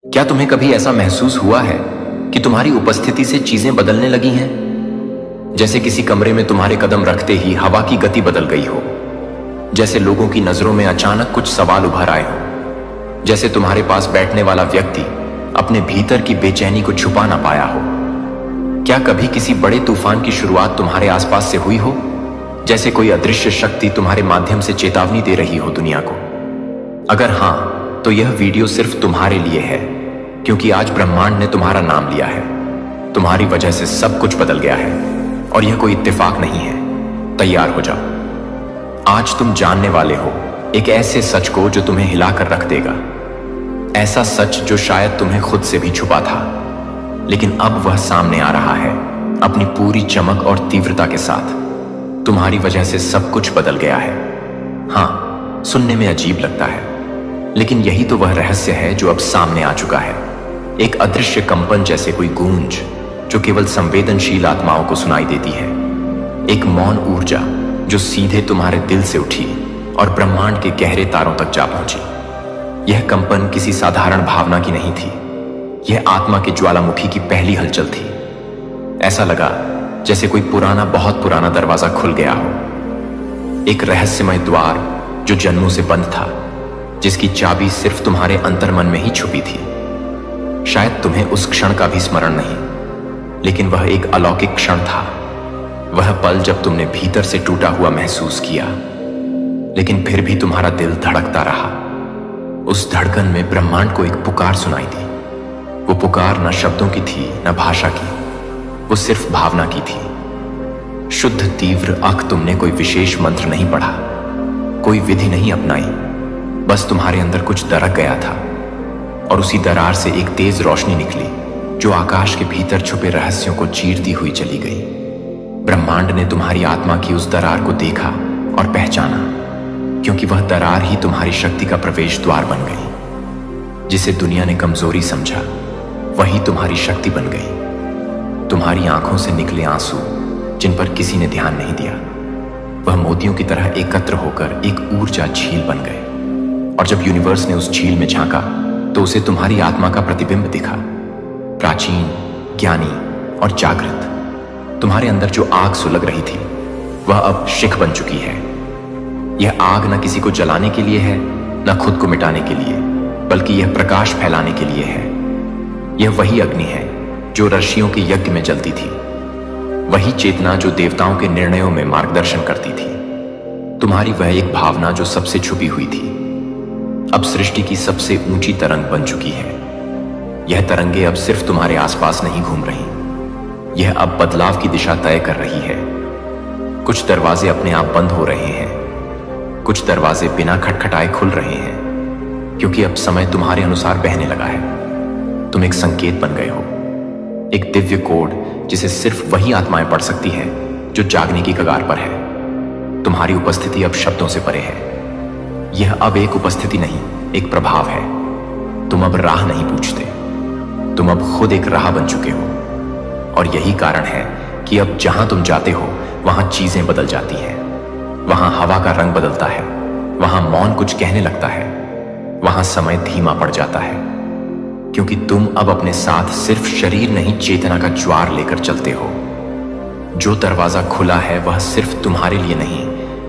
क्या तुम्हें कभी ऐसा महसूस हुआ है कि तुम्हारी उपस्थिति से चीजें बदलने लगी हैं? जैसे किसी कमरे में तुम्हारे कदम रखते ही हवा की गति बदल गई हो, जैसे लोगों की नजरों में अचानक कुछ सवाल उभर आए हो, जैसे तुम्हारे पास बैठने वाला व्यक्ति अपने भीतर की बेचैनी को छुपा ना पाया हो। क्या कभी किसी बड़े तूफान की शुरुआत तुम्हारे आसपास से हुई हो, जैसे कोई अदृश्य शक्ति तुम्हारे माध्यम से चेतावनी दे रही हो दुनिया को? अगर हां, तो यह वीडियो सिर्फ तुम्हारे लिए है, क्योंकि आज ब्रह्मांड ने तुम्हारा नाम लिया है। तुम्हारी वजह से सब कुछ बदल गया है और यह कोई इत्तेफाक नहीं है। तैयार हो जाओ। आज तुम जानने वाले हो एक ऐसे सच को जो तुम्हें हिलाकर रख देगा। ऐसा सच जो शायद तुम्हें खुद से भी छुपा था, लेकिन अब वह सामने आ रहा है अपनी पूरी चमक और तीव्रता के साथ। तुम्हारी वजह से सब कुछ बदल गया है। हां, सुनने में अजीब लगता है, लेकिन यही तो वह रहस्य है जो अब सामने आ चुका है। एक अदृश्य कंपन जैसे कोई गूंज जो केवल संवेदनशील आत्माओं को सुनाई देती है। एक मौन ऊर्जा जो सीधे तुम्हारे दिल से उठी और ब्रह्मांड के गहरे तारों तक जा पहुंची। यह कंपन किसी साधारण भावना की नहीं थी, यह आत्मा के ज्वालामुखी की पहली हलचल थी। ऐसा लगा जैसे कोई पुराना, बहुत पुराना दरवाजा खुल गया हो। एक रहस्यमय द्वार जो जन्मों से बंद था, जिसकी चाबी सिर्फ तुम्हारे अंतर्मन में ही छुपी थी। शायद तुम्हें उस क्षण का भी स्मरण नहीं, लेकिन वह एक अलौकिक क्षण था। वह पल जब तुमने भीतर से टूटा हुआ महसूस किया, लेकिन फिर भी तुम्हारा दिल धड़कता रहा। उस धड़कन में ब्रह्मांड को एक पुकार सुनाई दी। वो पुकार न शब्दों की थी, न भाषा की, वो सिर्फ भावना की थी। शुद्ध तीव्र अख तुमने कोई विशेष मंत्र नहीं पढ़ा, कोई विधि नहीं अपनाई, बस तुम्हारे अंदर कुछ दरक गया था और उसी दरार से एक तेज रोशनी निकली जो आकाश के भीतर छुपे रहस्यों को चीरती हुई चली गई। ब्रह्मांड ने तुम्हारी आत्मा की उस दरार को देखा और पहचाना, क्योंकि वह दरार ही तुम्हारी शक्ति का प्रवेश द्वार बन गई। जिसे दुनिया ने कमजोरी समझा, वही तुम्हारी शक्ति बन गई। तुम्हारी आंखों से निकले आंसू जिन पर किसी ने ध्यान नहीं दिया, वह मोतियों की तरह एकत्र होकर एक ऊर्जा झील बन गए। और जब यूनिवर्स ने उस झील में झांका, तो उसे तुम्हारी आत्मा का प्रतिबिंब दिखा, प्राचीन, ज्ञानी और जागृत। तुम्हारे अंदर जो आग सुलग रही थी, वह अब शिख बन चुकी है। यह आग न किसी को जलाने के लिए है, न खुद को मिटाने के लिए, बल्कि यह प्रकाश फैलाने के लिए है। यह वही अग्नि है जो ऋषियों के यज्ञ में जलती थी, वही चेतना जो देवताओं के निर्णयों में मार्गदर्शन करती थी। तुम्हारी वह एक भावना जो सबसे छुपी हुई थी, अब सृष्टि की सबसे ऊंची तरंग बन चुकी है। यह तरंगे अब सिर्फ तुम्हारे आसपास नहीं घूम रही, यह अब बदलाव की दिशा तय कर रही है। कुछ दरवाजे अपने आप बंद हो रहे हैं, कुछ दरवाजे बिना खटखटाए खुल रहे हैं, क्योंकि अब समय तुम्हारे अनुसार बहने लगा है। तुम एक संकेत बन गए हो, एक दिव्य कोड जिसे सिर्फ वही आत्माएं पढ़ सकती है जो जागने की कगार पर है। तुम्हारी उपस्थिति अब शब्दों से परे है। यह अब एक उपस्थिति नहीं, एक प्रभाव है। तुम अब राह नहीं पूछते, तुम अब खुद एक राह बन चुके हो। और यही कारण है कि अब जहां तुम जाते हो, वहां चीजें बदल जाती हैं। वहां हवा का रंग बदलता है, वहां मौन कुछ कहने लगता है, वहां समय धीमा पड़ जाता है, क्योंकि तुम अब अपने साथ सिर्फ शरीर नहीं, चेतना का ज्वार लेकर चलते हो। जो दरवाजा खुला है, वह सिर्फ तुम्हारे लिए नहीं,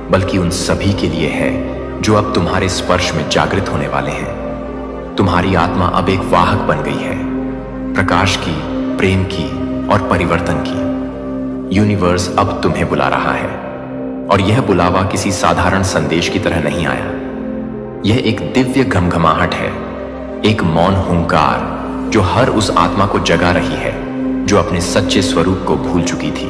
बल्कि उन सभी के लिए है जो अब तुम्हारे स्पर्श में जागृत होने वाले हैं। तुम्हारी आत्मा अब एक वाहक बन गई है, प्रकाश की, प्रेम की और परिवर्तन की। यूनिवर्स अब तुम्हें बुला रहा है, और यह बुलावा किसी साधारण संदेश की तरह नहीं आया। यह एक दिव्य घमघमाहट है, एक मौन हुंकार जो हर उस आत्मा को जगा रही है जो अपने सच्चे स्वरूप को भूल चुकी थी।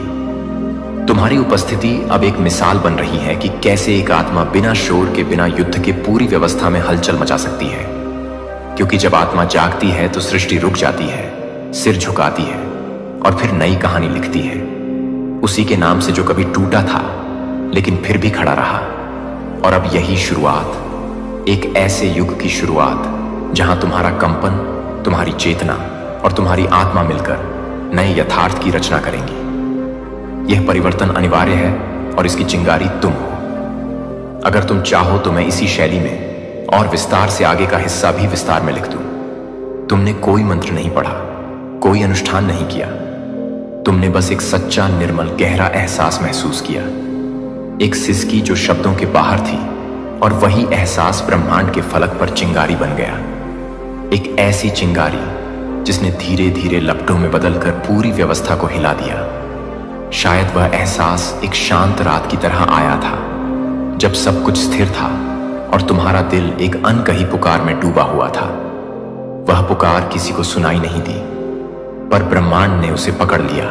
तुम्हारी उपस्थिति अब एक मिसाल बन रही है कि कैसे एक आत्मा बिना शोर के, बिना युद्ध के पूरी व्यवस्था में हलचल मचा सकती है। क्योंकि जब आत्मा जागती है तो सृष्टि रुक जाती है, सिर झुकाती है और फिर नई कहानी लिखती है, उसी के नाम से जो कभी टूटा था लेकिन फिर भी खड़ा रहा। और अब यही शुरुआत, एक ऐसे युग की शुरुआत जहां तुम्हारा कंपन, तुम्हारी चेतना और तुम्हारी आत्मा मिलकर नए यथार्थ की रचना करेंगी। यह परिवर्तन अनिवार्य है और इसकी चिंगारी तुम हो। अगर तुम चाहो तो मैं इसी शैली में और विस्तार से आगे का हिस्सा भी विस्तार में लिख दूं। तुमने कोई मंत्र नहीं पढ़ा, कोई अनुष्ठान नहीं किया। तुमने बस एक सच्चा, निर्मल, गहरा एहसास महसूस किया। एक सिसकी जो शब्दों के बाहर थी, और वही एहसास ब्रह्मांड के फलक पर चिंगारी बन गया। एक ऐसी चिंगारी जिसने धीरे धीरे लपटों में बदलकर पूरी व्यवस्था को हिला दिया। शायद वह एहसास एक शांत रात की तरह आया था, जब सब कुछ स्थिर था और तुम्हारा दिल एक अनकही पुकार में डूबा हुआ था। वह पुकार किसी को सुनाई नहीं दी, पर ब्रह्मांड ने उसे पकड़ लिया।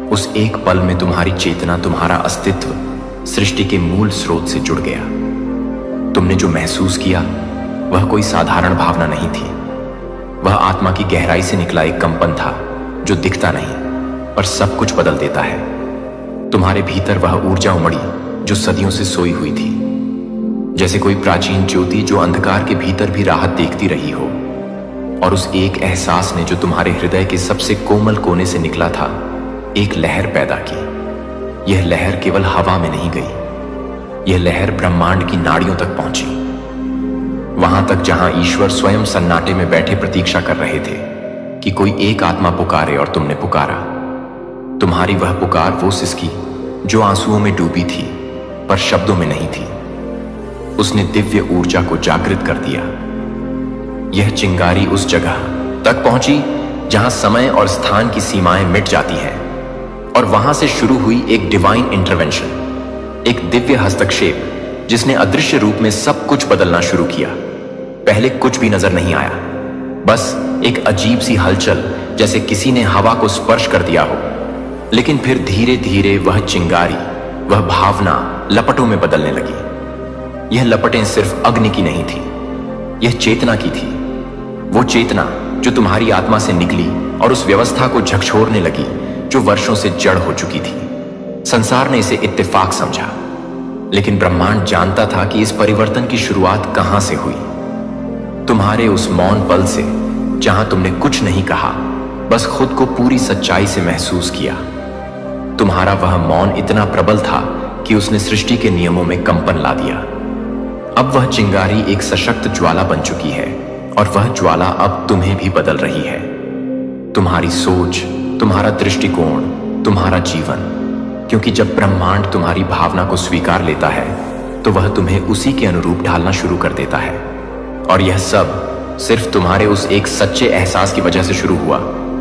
उस एक पल में तुम्हारी चेतना, तुम्हारा अस्तित्व सृष्टि के मूल स्रोत से जुड़ गया। तुमने जो महसूस किया वह कोई साधारण भावना नहीं थी। वह आत्मा की गहराई से निकला एक कंपन था, जो दिखता नहीं पर सब कुछ बदल देता है। तुम्हारे भीतर वह ऊर्जा उमड़ी जो सदियों से सोई हुई थी, जैसे कोई प्राचीन ज्योति जो अंधकार के भीतर भी राहत देखती रही हो। और उस एक एहसास ने, जो तुम्हारे हृदय के सबसे कोमल कोने से निकला था, एक लहर पैदा की। यह लहर केवल हवा में नहीं गई, यह लहर ब्रह्मांड की नाड़ियों तक पहुंची, वहां तक जहां ईश्वर स्वयं सन्नाटे में बैठे प्रतीक्षा कर रहे थे कि कोई एक आत्मा पुकारे। और तुमने पुकारा। तुम्हारी वह पुकार वो सिसकी जो आंसुओं में डूबी थी पर शब्दों में नहीं थी। उसने दिव्य ऊर्जा को जागृत कर दिया। यह चिंगारी उस जगह तक पहुंची जहां समय और स्थान की सीमाएं मिट जाती हैं, और वहां से शुरू हुई एक डिवाइन इंटरवेंशन, एक दिव्य हस्तक्षेप जिसने अदृश्य रूप में सब कुछ बदलना शुरू किया। पहले कुछ भी नजर नहीं आया, बस एक अजीब सी हलचल, जैसे किसी ने हवा को स्पर्श कर दिया हो। लेकिन फिर धीरे धीरे वह चिंगारी, वह भावना लपटों में बदलने लगी। यह लपटें सिर्फ अग्नि की नहीं थी, यह चेतना की थी। वो चेतना जो तुम्हारी आत्मा से निकली और उस व्यवस्था को झकझोरने लगी जो वर्षों से जड़ हो चुकी थी। संसार ने इसे इत्तेफाक समझा, लेकिन ब्रह्मांड जानता था कि इस परिवर्तन की शुरुआत कहां से हुई। तुम्हारे उस मौन पल से, जहां तुमने कुछ नहीं कहा, बस खुद को पूरी सच्चाई से महसूस किया। तुम्हारा वह मौन इतना प्रबल था कि उसने सृष्टि के नियमों में कंपन ला दिया। अब वह चिंगारी एक सशक्त ज्वाला बन चुकी है, और वह ज्वाला अब तुम्हें भी बदल रही है। तुम्हारी सोच, तुम्हारा दृष्टिकोण, तुम्हारा जीवन। क्योंकि जब ब्रह्मांड तुम्हारी भावना को स्वीकार लेता है, तो वह तुम्हें उसी के अनुरूप ढालना शुरू कर देता है। और यह सब सिर्फ तुम्हारे उस एक सच्चे एहसास की वजह से शुरू हुआ,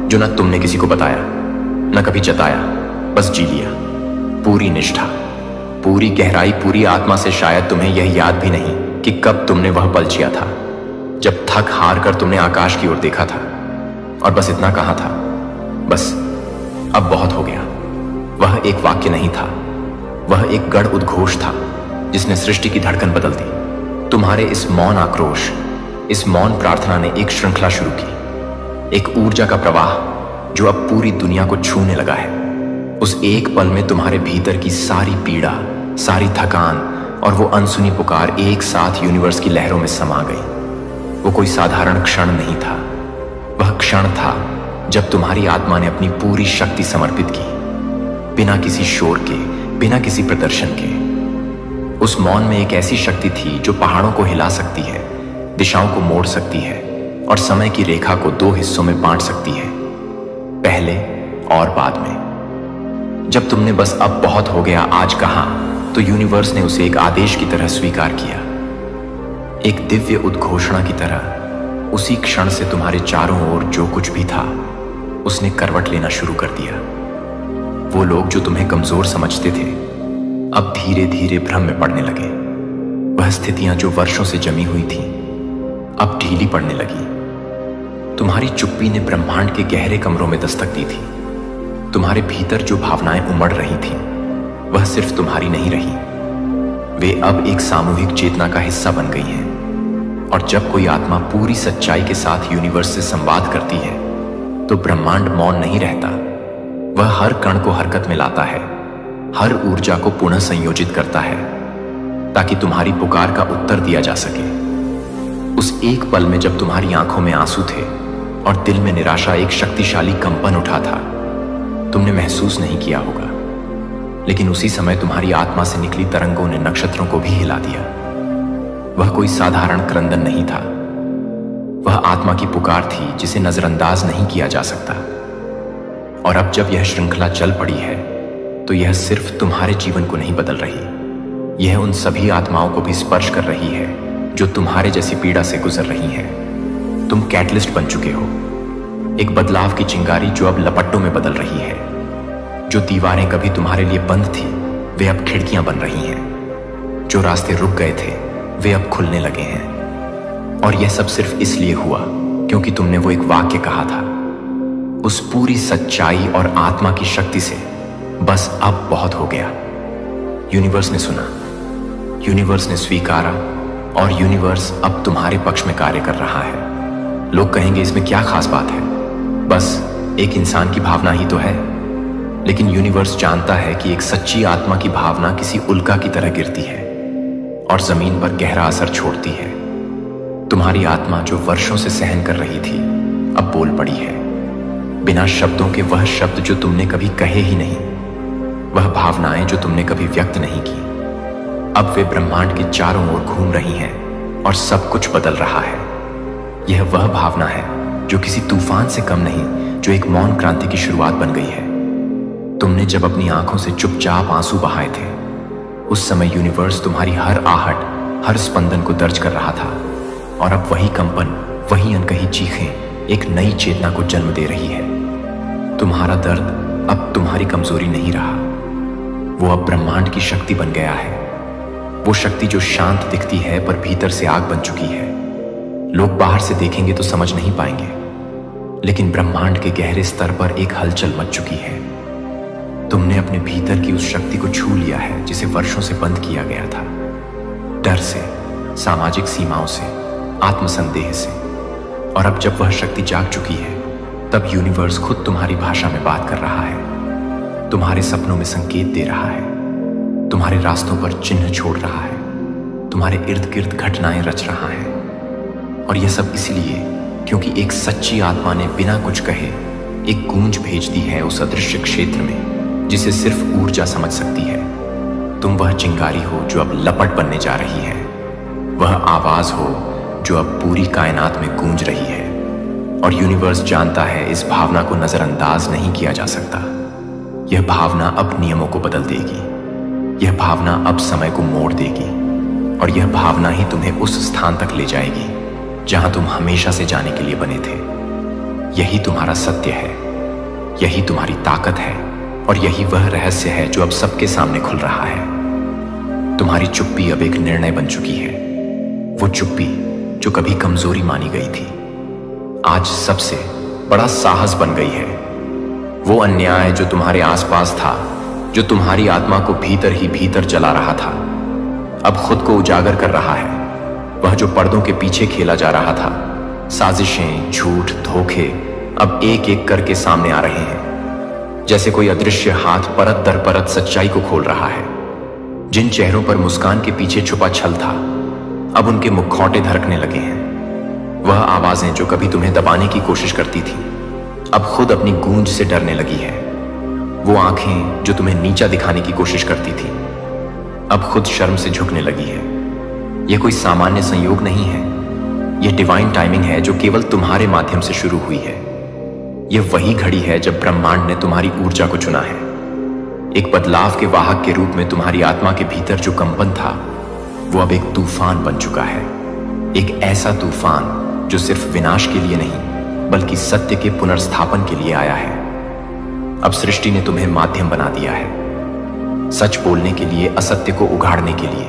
जो न तुमने किसी को बताया, न कभी जताया, बस जी लिया। पूरी निष्ठा, पूरी गहराई, पूरी आत्मा से। शायद तुम्हें यह याद भी नहीं कि कब तुमने वह पल जिया था, जब थक हार कर तुमने आकाश की ओर देखा था और बस इतना कहा था, बस अब बहुत हो गया। वह एक वाक्य नहीं था, वह एक गढ़ उद्घोष था जिसने सृष्टि की धड़कन बदल दी। तुम्हारे इस मौन आक्रोश, इस मौन प्रार्थना ने एक श्रृंखला शुरू की, एक ऊर्जा का प्रवाह जो अब पूरी दुनिया को छूने लगा है। उस एक पल में तुम्हारे भीतर की सारी पीड़ा, सारी थकान और वो अनसुनी पुकार एक साथ यूनिवर्स की लहरों में समा गई। वो कोई साधारण क्षण नहीं था, वह क्षण था जब तुम्हारी आत्मा ने अपनी पूरी शक्ति समर्पित की, बिना किसी शोर के, बिना किसी प्रदर्शन के। उस मौन में एक ऐसी शक्ति थी जो पहाड़ों को हिला सकती है, दिशाओं को मोड़ सकती है और समय की रेखा को दो हिस्सों में बांट सकती है, पहले और बाद में। जब तुमने बस अब बहुत हो गया आज कहा, तो यूनिवर्स ने उसे एक आदेश की तरह स्वीकार किया, एक दिव्य उद्घोषणा की तरह। उसी क्षण से तुम्हारे चारों ओर जो कुछ भी था, उसने करवट लेना शुरू कर दिया। वो लोग जो तुम्हें कमजोर समझते थे, अब धीरे धीरे भ्रम में पड़ने लगे। वह स्थितियां जो वर्षों से जमी हुई थीं, अब ढीली पड़ने लगी। तुम्हारी चुप्पी ने ब्रह्मांड के गहरे कमरों में दस्तक दी थी। तुम्हारे भीतर जो भावनाएं उमड़ रही थीं, वह सिर्फ तुम्हारी नहीं रही, वे अब एक सामूहिक चेतना का हिस्सा बन गई हैं। और जब कोई आत्मा पूरी सच्चाई के साथ यूनिवर्स से संवाद करती है, तो ब्रह्मांड मौन नहीं रहता। वह हर कण को हरकत में लाता है, हर ऊर्जा को पुनः संयोजित करता है, ताकि तुम्हारी पुकार का उत्तर दिया जा सके। उस एक पल में जब तुम्हारी आंखों में आंसू थे और दिल में निराशा, एक शक्तिशाली कंपन उठा था। तुमने महसूस नहीं किया होगा, लेकिन उसी समय तुम्हारी आत्मा से निकली तरंगों ने नक्षत्रों को भी हिला दिया। वह कोई साधारण क्रंदन नहीं था, वह आत्मा की पुकार थी जिसे नजरअंदाज नहीं किया जा सकता। और अब जब यह श्रृंखला चल पड़ी है तो यह सिर्फ तुम्हारे जीवन को नहीं बदल रही, यह उन सभी आत्माओं को भी स्पर्श कर रही है जो तुम्हारे जैसी पीड़ा से गुजर रही हैं। तुम कैटलिस्ट बन चुके हो, एक बदलाव की चिंगारी जो अब लपटों में बदल रही है। जो दीवारें कभी तुम्हारे लिए बंद थी वे अब खिड़कियां बन रही हैं। जो रास्ते रुक गए थे वे अब खुलने लगे हैं। और यह सब सिर्फ इसलिए हुआ क्योंकि तुमने वो एक वाक्य कहा था। उस पूरी सच्चाई और आत्मा की शक्ति से बस अब बहुत हो गया। यूनिवर्स ने सुना, यूनिवर्स ने स्वीकारा और यूनिवर्स अब तुम्हारे पक्ष में कार्य कर रहा है। लोग कहेंगे इसमें क्या खास बात है, बस एक इंसान की भावना ही तो है। लेकिन यूनिवर्स जानता है कि एक सच्ची आत्मा की भावना किसी उल्का की तरह गिरती है और जमीन पर गहरा असर छोड़ती है। तुम्हारी आत्मा जो वर्षों से सहन कर रही थी अब बोल पड़ी है, बिना शब्दों के। वह शब्द जो तुमने कभी कहे ही नहीं, वह भावनाएं जो तुमने कभी व्यक्त नहीं की, अब वे ब्रह्मांड के चारों ओर घूम रही हैं और सब कुछ बदल रहा है। यह वह भावना है जो किसी तूफान से कम नहीं, जो एक मौन क्रांति की शुरुआत बन गई है। तुमने जब अपनी आंखों से चुपचाप आंसू बहाए थे, उस समय यूनिवर्स तुम्हारी हर आहट, हर स्पंदन को दर्ज कर रहा था। और अब वही कंपन, वही अनकही चीखें एक नई चेतना को जन्म दे रही है। तुम्हारा दर्द अब तुम्हारी कमजोरी नहीं रहा, वो अब ब्रह्मांड की शक्ति बन गया है। वो शक्ति जो शांत दिखती है पर भीतर से आग बन चुकी है। लोग बाहर से देखेंगे तो समझ नहीं पाएंगे, लेकिन ब्रह्मांड के गहरे स्तर पर एक हलचल मच चुकी है। तुमने अपने भीतर की उस शक्ति को छू लिया है जिसे वर्षों से बंद किया गया था। डर से, सामाजिक सीमाओं से, आत्मसंदेह से। और अब जब वह शक्ति जाग चुकी है तब यूनिवर्स खुद तुम्हारी भाषा में बात कर रहा है, तुम्हारे सपनों में संकेत दे रहा है, तुम्हारे रास्तों पर चिन्ह छोड़ रहा है, तुम्हारे इर्द गिर्द घटनाएं रच रहा है। और यह सब इसलिए क्योंकि एक सच्ची आत्मा ने बिना कुछ कहे एक गूंज भेज दी है उस अदृश्य क्षेत्र में जिसे सिर्फ ऊर्जा समझ सकती है। तुम वह चिंगारी हो जो अब लपट बनने जा रही है, वह आवाज हो जो अब पूरी कायनात में गूंज रही है। और यूनिवर्स जानता है इस भावना को नजरअंदाज नहीं किया जा सकता। यह भावना अब नियमों को बदल देगी, यह भावना अब समय को मोड़ देगी, और यह भावना ही तुम्हें उस स्थान तक ले जाएगी जहां तुम हमेशा से जाने के लिए बने थे। यही तुम्हारा सत्य है, यही तुम्हारी ताकत है, और यही वह रहस्य है जो अब सबके सामने खुल रहा है। तुम्हारी चुप्पी अब एक निर्णय बन चुकी है। वो चुप्पी जो कभी कमजोरी मानी गई थी आज सबसे बड़ा साहस बन गई है। वो अन्याय जो तुम्हारे आसपास था, जो तुम्हारी आत्मा को भीतर ही भीतर जला रहा था, अब खुद को उजागर कर रहा है। वह जो पर्दों के पीछे खेला जा रहा था, साजिशें, झूठ, धोखे अब एक एक करके सामने आ रहे हैं, जैसे कोई अदृश्य हाथ परत दर परत सच्चाई को खोल रहा है। जिन चेहरों पर मुस्कान के पीछे छुपा छल था, अब उनके मुखौटे धड़कने लगे हैं। वह आवाजें जो कभी तुम्हें दबाने की कोशिश करती थी, अब खुद अपनी गूंज से डरने लगी है। वो आंखें जो तुम्हें नीचा दिखाने की कोशिश करती थी, अब खुद शर्म से झुकने लगी है। यह कोई सामान्य संयोग नहीं है, यह डिवाइन टाइमिंग है जो केवल तुम्हारे माध्यम से शुरू हुई है। यह वही घड़ी है जब ब्रह्मांड ने तुम्हारी ऊर्जा को चुना है। एक बदलाव के वाहक के रूप में तुम्हारी आत्मा के भीतर जो कंपन था, वो अब एक तूफान बन चुका है। एक ऐसा तूफान जो सिर्फ विनाश के लिए नहीं बल्कि सत्य के पुनर्स्थापन के लिए आया है। अब सृष्टि ने तुम्हें माध्यम बना दिया है, सच बोलने के लिए, असत्य को उघाड़ने के लिए,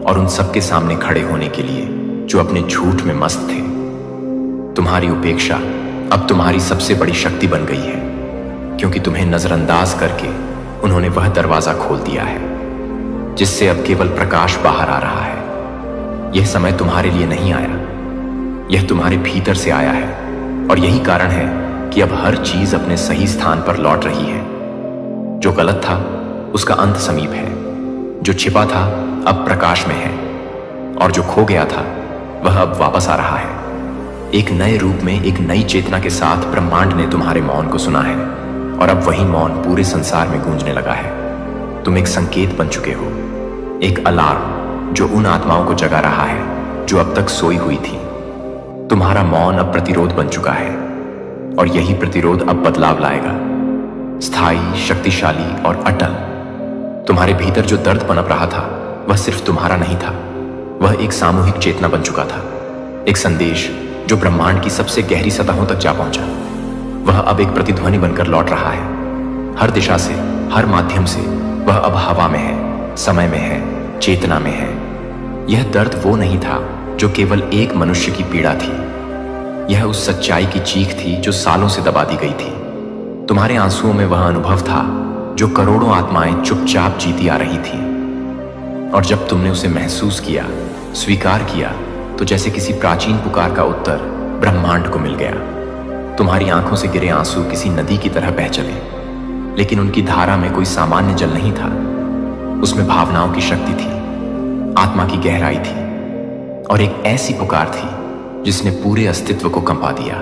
और उन सबके सामने खड़े होने के लिए जो अपने झूठ में मस्त थे। तुम्हारी उपेक्षा अब तुम्हारी सबसे बड़ी शक्ति बन गई है, क्योंकि तुम्हें नजरअंदाज करके उन्होंने वह दरवाजा खोल दिया है जिससे अब केवल प्रकाश बाहर आ रहा है। यह समय तुम्हारे लिए नहीं आया, यह तुम्हारे भीतर से आया है, और यही कारण है कि अब हर चीज अपने सही स्थान पर लौट रही है। जो गलत था उसका अंत समीप है, जो छिपा था अब प्रकाश में है, और जो खो गया था वह अब वापस आ रहा है। एक नए रूप में, एक नई चेतना के साथ ब्रह्मांड ने तुम्हारे मौन को सुना है, और अब वही मौन पूरे संसार में गूंजने लगा है। तुम एक संकेत बन चुके हो, एक अलार्म जो उन आत्माओं को जगा रहा है जो अब तक सोई हुई थी। तुम्हारा मौन अब प्रतिरोध बन चुका है, और यही प्रतिरोध अब बदलाव लाएगा, स्थायी, शक्तिशाली और अटल। तुम्हारे भीतर जो दर्द पनप रहा था वह सिर्फ तुम्हारा नहीं था, वह एक सामूहिक चेतना बन चुका था, एक संदेश जो ब्रह्मांड की सबसे गहरी सतहों तक जा पहुंचा। वह अब एक प्रतिध्वनि बनकर लौट रहा है, हर दिशा से, हर माध्यम से। वह अब हवा में है, समय में है, चेतना में है। यह दर्द वो नहीं था जो केवल एक मनुष्य की पीड़ा थी, यह उस सच्चाई की चीख थी जो सालों से दबा दी गई थी। तुम्हारे आंसुओं में वह अनुभव था जो करोड़ों आत्माएं चुपचाप जीती आ रही थी, और जब तुमने उसे महसूस किया, स्वीकार किया, तो जैसे किसी प्राचीन पुकार का उत्तर ब्रह्मांड को मिल गया। तुम्हारी आंखों से गिरे आंसू किसी नदी की तरह बह चले, लेकिन उनकी धारा में कोई सामान्य जल नहीं था। उसमें भावनाओं की शक्ति थी, आत्मा की गहराई थी, और एक ऐसी पुकार थी जिसने पूरे अस्तित्व को कंपा दिया।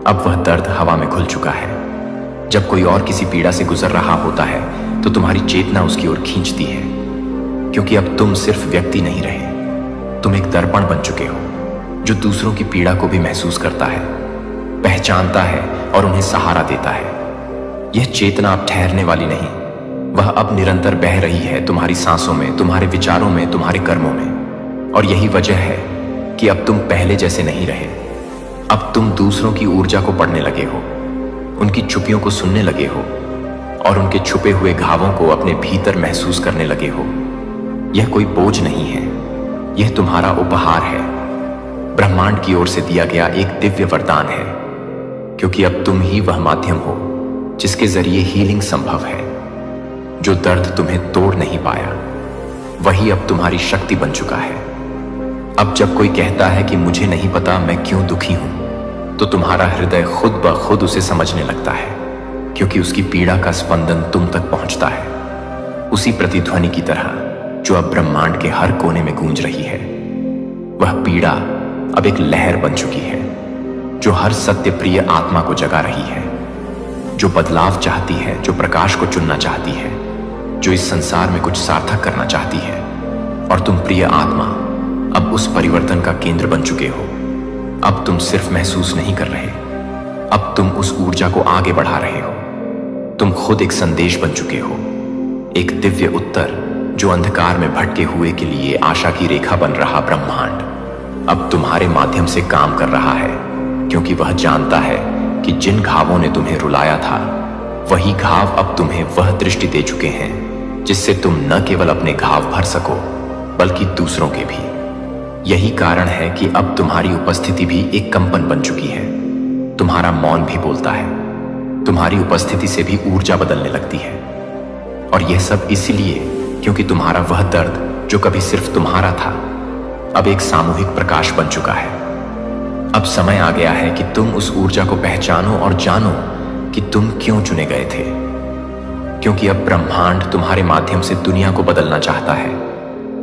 अब वह दर्द हवा में घुल चुका है। जब कोई और किसी पीड़ा से गुजर रहा होता है तो तुम्हारी चेतना उसकी ओर खींचती है, क्योंकि अब तुम सिर्फ व्यक्ति नहीं रहे, तुम एक दर्पण बन चुके हो जो दूसरों की पीड़ा को भी महसूस करता है, पहचानता है और उन्हें सहारा देता है। यह चेतना अब ठहरने वाली नहीं, वह अब निरंतर बह रही है तुम्हारी सांसों में, तुम्हारे विचारों में, तुम्हारे कर्मों में। और यही वजह है कि अब तुम पहले जैसे नहीं रहे। अब तुम दूसरों की ऊर्जा को पढ़ने लगे हो, उनकी चुपियों को सुनने लगे हो, और उनके छुपे हुए घावों को अपने भीतर महसूस करने लगे हो। यह कोई बोझ नहीं है, यह तुम्हारा उपहार है, ब्रह्मांड की ओर से दिया गया एक दिव्य वरदान है, क्योंकि अब तुम ही वह माध्यम हो जिसके जरिए हीलिंग संभव है। जो दर्द तुम्हें तोड़ नहीं पाया, वही अब तुम्हारी शक्ति बन चुका है। अब जब कोई कहता है कि मुझे नहीं पता मैं क्यों दुखी हूं, तो तुम्हारा हृदय खुद ब खुद उसे समझने लगता है, क्योंकि उसकी पीड़ा का स्पंदन तुम तक पहुंचता है, उसी प्रतिध्वनि की तरह जो अब ब्रह्मांड के हर कोने में गूंज रही है। वह पीड़ा अब एक लहर बन चुकी है जो हर सत्य प्रिय आत्मा को जगा रही है, जो बदलाव चाहती है, जो प्रकाश को चुनना चाहती है, जो इस संसार में कुछ सार्थक करना चाहती है। और तुम प्रिय आत्मा अब उस परिवर्तन का केंद्र बन चुके हो। अब तुम सिर्फ महसूस नहीं कर रहे, अब तुम उस ऊर्जा को आगे बढ़ा रहे हो। तुम खुद एक संदेश बन चुके हो, एक दिव्य उत्तर जो अंधकार में भटके हुए के लिए आशा की रेखा बन रहा ब्रह्मांड अब तुम्हारे माध्यम से काम कर रहा है, क्योंकि वह जानता है कि जिन घावों ने तुम्हें रुलाया था, वही घाव अब तुम्हें वह दृष्टि दे चुके हैं जिससे तुम न केवल अपने घाव भर सको, बल्कि दूसरों के भी। यही कारण है कि अब तुम्हारी उपस्थिति भी एक कंपन बन चुकी है। तुम्हारा मौन भी बोलता है, तुम्हारी उपस्थिति से भी ऊर्जा बदलने लगती है। और यह सब इसलिए क्योंकि तुम्हारा वह दर्द जो कभी सिर्फ तुम्हारा था, अब एक सामूहिक प्रकाश बन चुका है। अब समय आ गया है कि तुम उस ऊर्जा को पहचानो और जानो कि तुम क्यों चुने गए थे। क्योंकि अब ब्रह्मांड तुम्हारे माध्यम से दुनिया को बदलना चाहता है,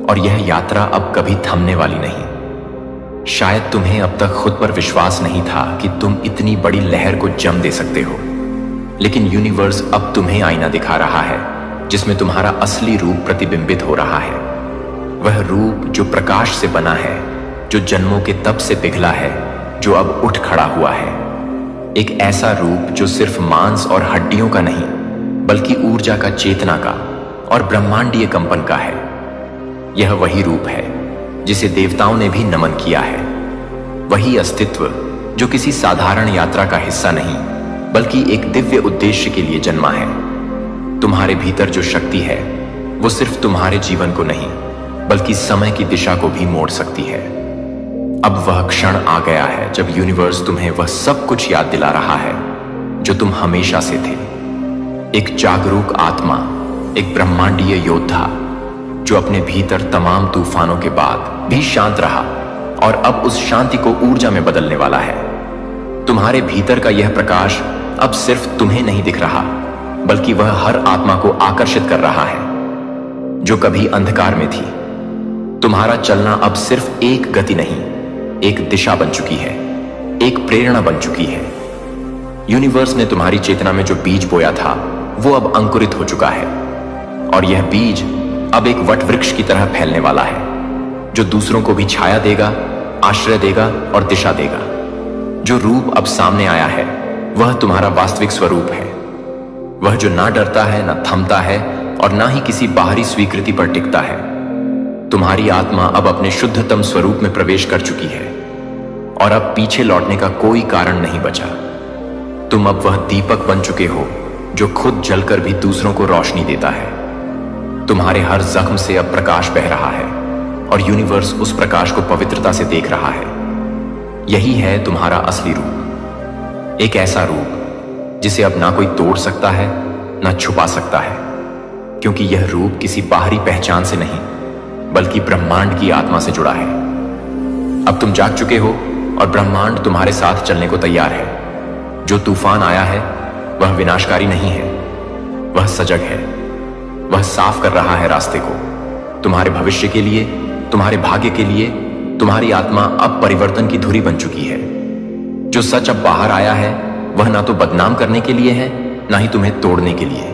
और यह यात्रा अब कभी थमने वाली नहीं। शायद तुम्हें अब तक खुद पर विश्वास नहीं था कि तुम इतनी बड़ी लहर को जम दे सकते हो, लेकिन यूनिवर्स अब तुम्हें आईना दिखा रहा है जिसमें तुम्हारा असली रूप प्रतिबिंबित हो रहा है। वह रूप जो प्रकाश से बना है, जो जन्मों के तप से पिघला है, जो अब उठ खड़ा हुआ है। एक ऐसा रूप जो सिर्फ मांस और हड्डियों का नहीं, बल्कि ऊर्जा का, चेतना का और ब्रह्मांडीय कंपन का है। यह वही रूप है जिसे देवताओं ने भी नमन किया है, वही अस्तित्व जो किसी साधारण यात्रा का हिस्सा नहीं, बल्कि एक दिव्य उद्देश्य के लिए जन्मा है। तुम्हारे भीतर जो शक्ति है, वो सिर्फ तुम्हारे जीवन को नहीं, बल्कि समय की दिशा को भी मोड़ सकती है। अब वह क्षण आ गया है जब यूनिवर्स तुम्हें वह सब कुछ याद दिला रहा है जो तुम हमेशा से थे। एक जागरूक आत्मा, एक ब्रह्मांडीय योद्धा जो अपने भीतर तमाम तूफानों के बाद भी शांत रहा और अब उस शांति को ऊर्जा में बदलने वाला है। तुम्हारे भीतर का यह प्रकाश अब सिर्फ तुम्हें नहीं दिख रहा, बल्कि वह हर आत्मा को आकर्षित कर रहा है जो कभी अंधकार में थी। तुम्हारा चलना अब सिर्फ एक गति नहीं, एक दिशा बन चुकी है, एक प्रेरणा बन चुकी है। यूनिवर्स ने तुम्हारी चेतना में जो बीज बोया था, वो अब अंकुरित हो चुका है, और यह बीज अब एक वट वृक्ष की तरह फैलने वाला है जो दूसरों को भी छाया देगा आश्रय देगा और दिशा देगा। जो रूप अब सामने आया है वह तुम्हारा वास्तविक स्वरूप है। वह जो ना डरता है, ना थमता है और ना ही किसी बाहरी स्वीकृति पर टिकता है। तुम्हारी आत्मा अब अपने शुद्धतम स्वरूप में प्रवेश कर चुकी है और अब पीछे लौटने का कोई कारण नहीं बचा। तुम अब वह दीपक बन चुके हो जो खुद जलकर भी दूसरों को रोशनी देता है। तुम्हारे हर जख्म से अब प्रकाश बह रहा है और यूनिवर्स उस प्रकाश को पवित्रता से देख रहा है। यही है तुम्हारा असली रूप, एक ऐसा रूप जिसे अब ना कोई तोड़ सकता है, ना छुपा सकता है, क्योंकि यह रूप किसी बाहरी पहचान से नहीं बल्कि ब्रह्मांड की आत्मा से जुड़ा है। अब तुम जाग चुके हो और ब्रह्मांड तुम्हारे साथ चलने को तैयार है। जो तूफान आया है वह विनाशकारी नहीं है, वह सजग है। वह साफ कर रहा है रास्ते को तुम्हारे भविष्य के लिए, तुम्हारे भाग्य के लिए। तुम्हारी आत्मा अब परिवर्तन की धुरी बन चुकी है। जो सच अब बाहर आया है वह ना तो बदनाम करने के लिए है, ना ही तुम्हें तोड़ने के लिए।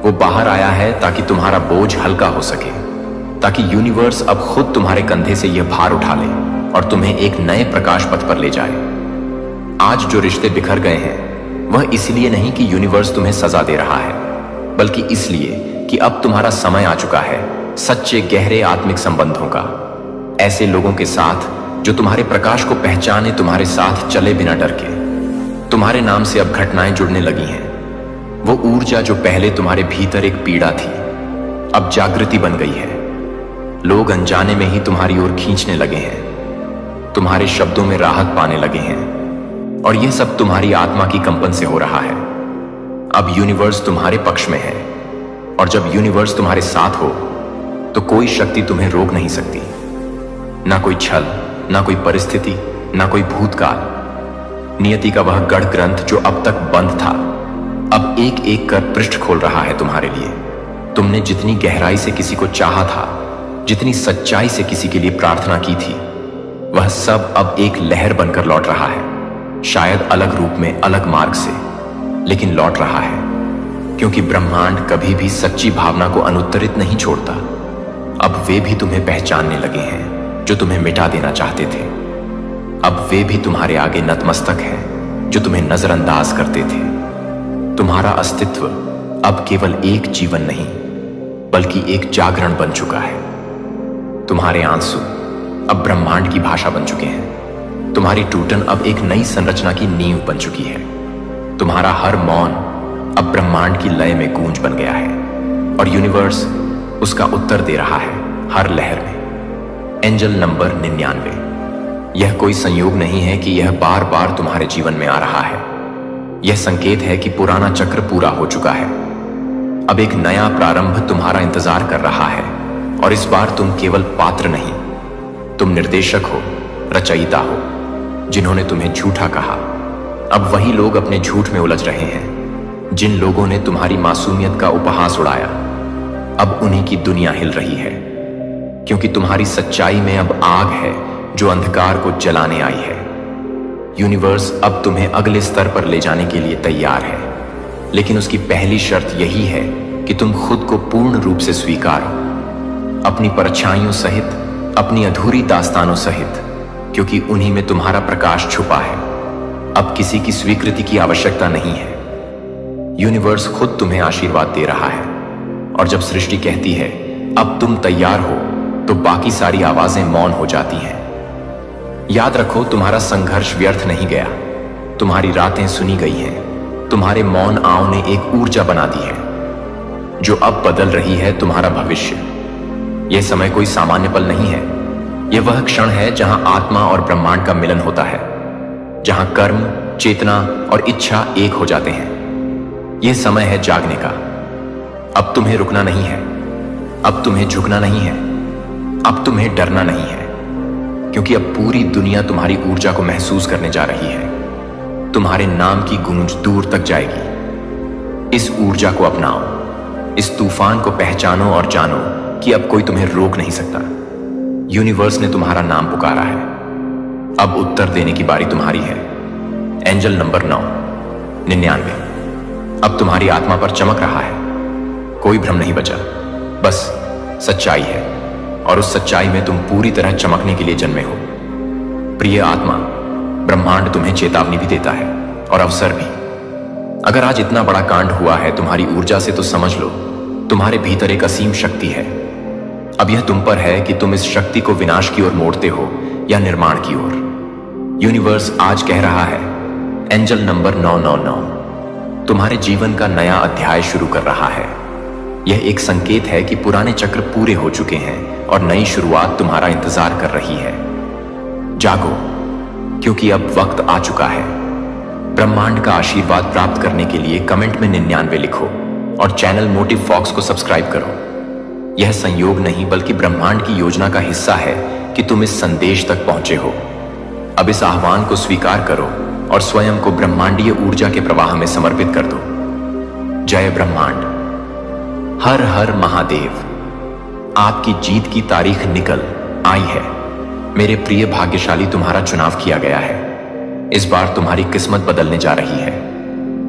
वो बाहर आया है ताकि तुम्हारा बोझ हल्का हो सके, ताकि यूनिवर्स अब खुद तुम्हारे कंधे से यह भार उठा ले और तुम्हें एक नए प्रकाश पथ पर ले जाए। आज जो रिश्ते बिखर गए हैं वह इसलिए नहीं कि यूनिवर्स तुम्हें सजा दे रहा है, बल्कि इसलिए कि अब तुम्हारा समय आ चुका है सच्चे गहरे आत्मिक संबंधों का। ऐसे लोगों के साथ जो तुम्हारे प्रकाश को पहचाने, तुम्हारे साथ चले बिना डर के। तुम्हारे नाम से अब घटनाएं जुड़ने लगी हैं। वो ऊर्जा जो पहले तुम्हारे भीतर एक पीड़ा थी अब जागृति बन गई है। लोग अनजाने में ही तुम्हारी ओर खींचने लगे हैं, तुम्हारे शब्दों में राहत पाने लगे हैं और यह सब तुम्हारी आत्मा की कंपन से हो रहा है। अब यूनिवर्स तुम्हारे पक्ष में है और जब यूनिवर्स तुम्हारे साथ हो तो कोई शक्ति तुम्हें रोक नहीं सकती। ना कोई छल, ना कोई परिस्थिति, ना कोई भूतकाल। नियति का वह गढ़ ग्रंथ जो अब तक बंद था अब एक एक कर पृष्ठ खोल रहा है तुम्हारे लिए। तुमने जितनी गहराई से किसी को चाहा था, जितनी सच्चाई से किसी के लिए प्रार्थना की थी, वह सब अब एक लहर बनकर लौट रहा है। शायद अलग रूप में, अलग मार्ग से, लेकिन लौट रहा है, क्योंकि ब्रह्मांड कभी भी सच्ची भावना को अनुत्तरित नहीं छोड़ता। अब वे भी तुम्हें पहचानने लगे हैं जो तुम्हें मिटा देना चाहते थे। अब वे भी तुम्हारे आगे नतमस्तक हैं जो तुम्हें नजरअंदाज करते थे। तुम्हारा अस्तित्व अब केवल एक जीवन नहीं बल्कि एक जागरण बन चुका है। तुम्हारे आंसू अब ब्रह्मांड की भाषा बन चुके हैं। तुम्हारी टूटन अब एक नई संरचना की नींव बन चुकी है। तुम्हारा हर मौन अब ब्रह्मांड की लय में गूंज बन गया है और यूनिवर्स उसका उत्तर दे रहा है हर लहर में। Angel number 99। यह कोई संयोग नहीं है कि यह बार बार तुम्हारे जीवन में आ रहा है। यह संकेत है कि पुराना चक्र पूरा हो चुका है। अब एक नया प्रारंभ तुम्हारा इंतजार कर रहा है और इस बार तुम केवल पात्र नहीं, तुम निर्देशक हो, रचयिता हो। जिन्होंने तुम्हें झूठा कहा अब वही लोग अपने झूठ में उलझ रहे हैं। जिन लोगों ने तुम्हारी मासूमियत का उपहास उड़ाया अब उन्हीं की दुनिया हिल रही है, क्योंकि तुम्हारी सच्चाई में अब आग है जो अंधकार को जलाने आई है। यूनिवर्स अब तुम्हें अगले स्तर पर ले जाने के लिए तैयार है, लेकिन उसकी पहली शर्त यही है कि तुम खुद को पूर्ण रूप से स्वीकारो, अपनी परछाइयों सहित, अपनी अधूरी दास्तानों सहित, क्योंकि उन्हीं में तुम्हारा प्रकाश छुपा है। अब किसी की स्वीकृति की आवश्यकता नहीं है। यूनिवर्स खुद तुम्हें आशीर्वाद दे रहा है और जब सृष्टि कहती है अब तुम तैयार हो तो बाकी सारी आवाजें मौन हो जाती हैं। याद रखो, तुम्हारा संघर्ष व्यर्थ नहीं गया। तुम्हारी रातें सुनी गई हैं। तुम्हारे मौन आव ने एक ऊर्जा बना दी है जो अब बदल रही है तुम्हारा भविष्य। यह समय कोई सामान्य पल नहीं है। यह वह क्षण है जहां आत्मा और ब्रह्मांड का मिलन होता है, जहां कर्म, चेतना और इच्छा एक हो जाते हैं। यह समय है जागने का। अब तुम्हें रुकना नहीं है, अब तुम्हें झुकना नहीं है, अब तुम्हें डरना नहीं है, क्योंकि अब पूरी दुनिया तुम्हारी ऊर्जा को महसूस करने जा रही है। तुम्हारे नाम की गूंज दूर तक जाएगी। इस ऊर्जा को अपनाओ, इस तूफान को पहचानो और जानो कि अब कोई तुम्हें रोक नहीं सकता। यूनिवर्स ने तुम्हारा नाम पुकारा है। अब उत्तर देने की बारी तुम्हारी है। Angel number 99। अब तुम्हारी आत्मा पर चमक रहा है। कोई भ्रम नहीं बचा, बस सच्चाई है और उस सच्चाई में तुम पूरी तरह चमकने के लिए जन्मे हो। प्रिय आत्मा, ब्रह्मांड तुम्हें चेतावनी भी देता है और अवसर भी। अगर आज इतना बड़ा कांड हुआ है तुम्हारी ऊर्जा से, तो समझ लो तुम्हारे भीतर एक असीम शक्ति है। अब यह तुम पर है कि तुम इस शक्ति को विनाश की ओर मोड़ते हो या निर्माण की ओर। यूनिवर्स आज कह रहा है, एंजल नंबर 999 तुम्हारे जीवन का नया अध्याय शुरू कर रहा है। यह एक संकेत है कि पुराने चक्र पूरे हो चुके हैं और नई शुरुआत तुम्हारा इंतजार कर रही है। जागो, क्योंकि अब वक्त आ चुका है। ब्रह्मांड का आशीर्वाद प्राप्त करने के लिए कमेंट में 99 लिखो और चैनल मोटिव फॉक्स को सब्सक्राइब करो। यह संयोग नहीं बल्कि ब्रह्मांड की योजना का हिस्सा है कि तुम इस संदेश तक पहुंचे हो। अब इस आह्वान को स्वीकार करो और स्वयं को ब्रह्मांडीय ऊर्जा के प्रवाह में समर्पित कर दो। जय ब्रह्मांड। हर हर महादेव। आपकी जीत की तारीख निकल आई है। मेरे प्रिय भाग्यशाली, तुम्हारा चुनाव किया गया है। इस बार तुम्हारी किस्मत बदलने जा रही है।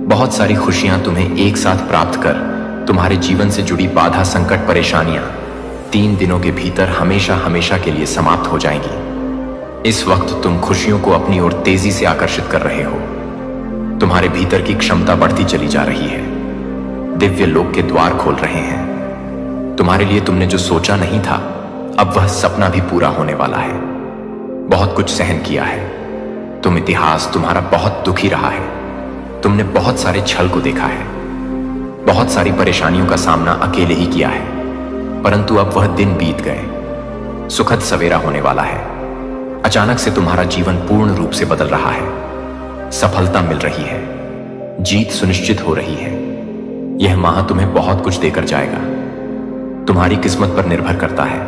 बहुत सारी खुशियां तुम्हें एक साथ प्राप्त कर तुम्हारे जीवन से जुड़ी बाधा, संकट, परेशानियां 3 दिनों के भीतर हमेशा हमेशा के लिए समाप्त हो जाएंगी। इस वक्त तुम खुशियों को अपनी ओर तेजी से आकर्षित कर रहे हो। तुम्हारे भीतर की क्षमता बढ़ती चली जा रही है। दिव्य लोक के द्वार खोल रहे हैं। तुम्हारे लिए तुमने जो सोचा नहीं था, अब वह सपना भी पूरा होने वाला है। बहुत कुछ सहन किया है तुम। इतिहास तुम्हारा बहुत दुखी रहा है। तुमने बहुत सारे छल को देखा है, बहुत सारी परेशानियों का सामना अकेले ही किया है। परंतु अब वह दिन बीत गए। सुखद सवेरा होने वाला है। अचानक से तुम्हारा जीवन पूर्ण रूप से बदल रहा है। सफलता मिल रही है। जीत सुनिश्चित हो रही है। यह माह तुम्हें बहुत कुछ देकर जाएगा। तुम्हारी किस्मत पर निर्भर करता है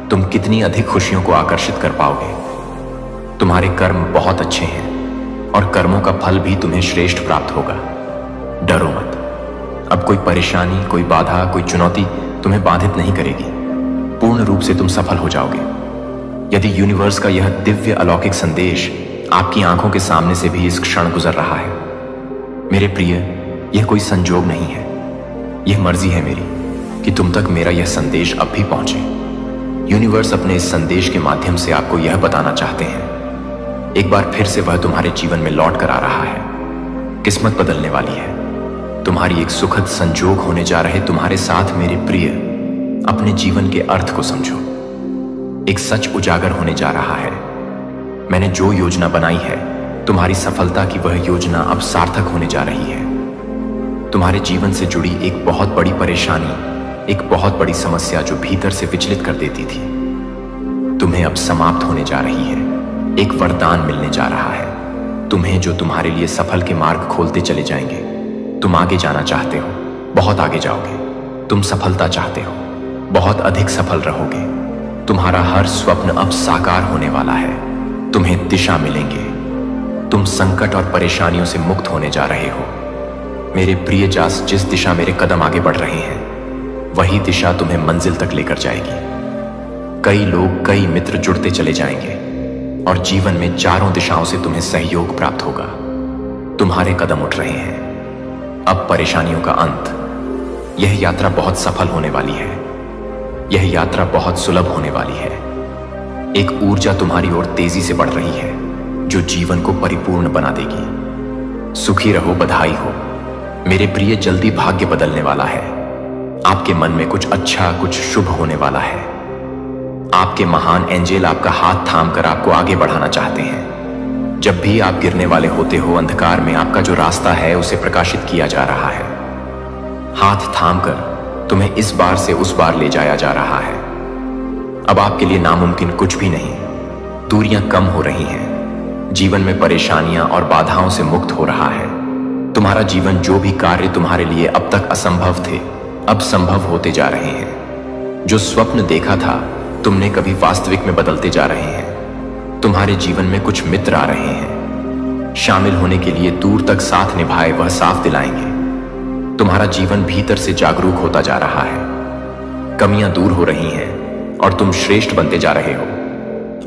तुम कितनी अधिक खुशियों को आकर्षित कर पाओगे। तुम्हारे कर्म बहुत अच्छे हैं और कर्मों का फल भी तुम्हें श्रेष्ठ प्राप्त होगा। डरो मत। अब कोई परेशानी, कोई बाधा, कोई चुनौती तुम्हें बाधित नहीं करेगी। पूर्ण रूप से तुम सफल हो जाओगे। यदि यूनिवर्स का यह दिव्य अलौकिक संदेश आपकी आंखों के सामने से भी इस क्षण गुजर रहा है, मेरे प्रिय, यह कोई संजोग नहीं है। यह मर्जी है मेरी कि तुम तक मेरा यह संदेश अब भी पहुंचे। यूनिवर्स अपने इस संदेश के माध्यम से आपको यह बताना चाहते हैं, एक बार फिर से वह तुम्हारे जीवन में लौट कर आ रहा है। किस्मत बदलने वाली है। तुम्हारी एक सुखद संजोग होने जा रहे तुम्हारे साथ। मेरे प्रिय, अपने जीवन के अर्थ को समझो। एक सच उजागर होने जा रहा है। मैंने जो योजना बनाई है, तुम्हारी सफलता की वह योजना अब सार्थक होने जा रही है। तुम्हारे जीवन से जुड़ी एक बहुत बड़ी परेशानी, एक बहुत बड़ी समस्या जो भीतर से विचलित कर देती थी, तुम्हें अब समाप्त होने जा रही है। एक वरदान मिलने जा रहा है तुम्हें, जो तुम्हारे लिए सफल के मार्ग खोलते चले जाएंगे। तुम आगे जाना चाहते हो, बहुत आगे जाओगे। तुम सफलता चाहते हो, बहुत अधिक सफल रहोगे। तुम्हारा हर स्वप्न अब साकार होने वाला है। तुम्हें दिशा मिलेंगे। तुम संकट और परेशानियों से मुक्त होने जा रहे हो। मेरे प्रिय जास, जिस दिशा मेरे कदम आगे बढ़ रहे हैं, वही दिशा तुम्हें मंजिल तक लेकर जाएगी। कई लोग, कई मित्र जुड़ते चले जाएंगे और जीवन में चारों दिशाओं से तुम्हें सहयोग प्राप्त होगा। तुम्हारे कदम उठ रहे हैं। अब परेशानियों का अंत। यह यात्रा बहुत सफल होने वाली है। यह यात्रा बहुत सुलभ होने वाली है। एक ऊर्जा तुम्हारी ओर तेजी से बढ़ रही है जो जीवन को परिपूर्ण बना देगी। सुखी रहो, बधाई हो मेरे प्रिय। जल्दी भाग्य बदलने वाला है। आपके मन में कुछ अच्छा, कुछ शुभ होने वाला है। आपके महान एंजेल आपका हाथ थामकर आपको आगे बढ़ाना चाहते हैं। जब भी आप गिरने वाले होते हो, अंधकार में आपका जो रास्ता है उसे प्रकाशित किया जा रहा है। हाथ थामकर तुम्हें इस बार से उस बार ले जाया जा रहा है। अब आपके लिए नामुमकिन कुछ भी नहीं। दूरियां कम हो रही हैं। जीवन में परेशानियां और बाधाओं से मुक्त हो रहा है। तुम्हारा जीवन, जो भी कार्य तुम्हारे लिए अब तक असंभव थे, अब संभव होते जा रहे हैं। जो स्वप्न देखा था, तुमने कभी वास्तविक में बदलते जा रहे हैं। तुम्हारे जीवन में कुछ मित्र आ रहे हैं। शामिल होने के लिए दूर तक साथ निभाए वह साथ दिलाएंगे। तुम्हारा जीवन भीतर से जागरूक होता जा रहा है। कमियां दूर हो रही हैं और तुम श्रेष्ठ बनते जा रहे हो।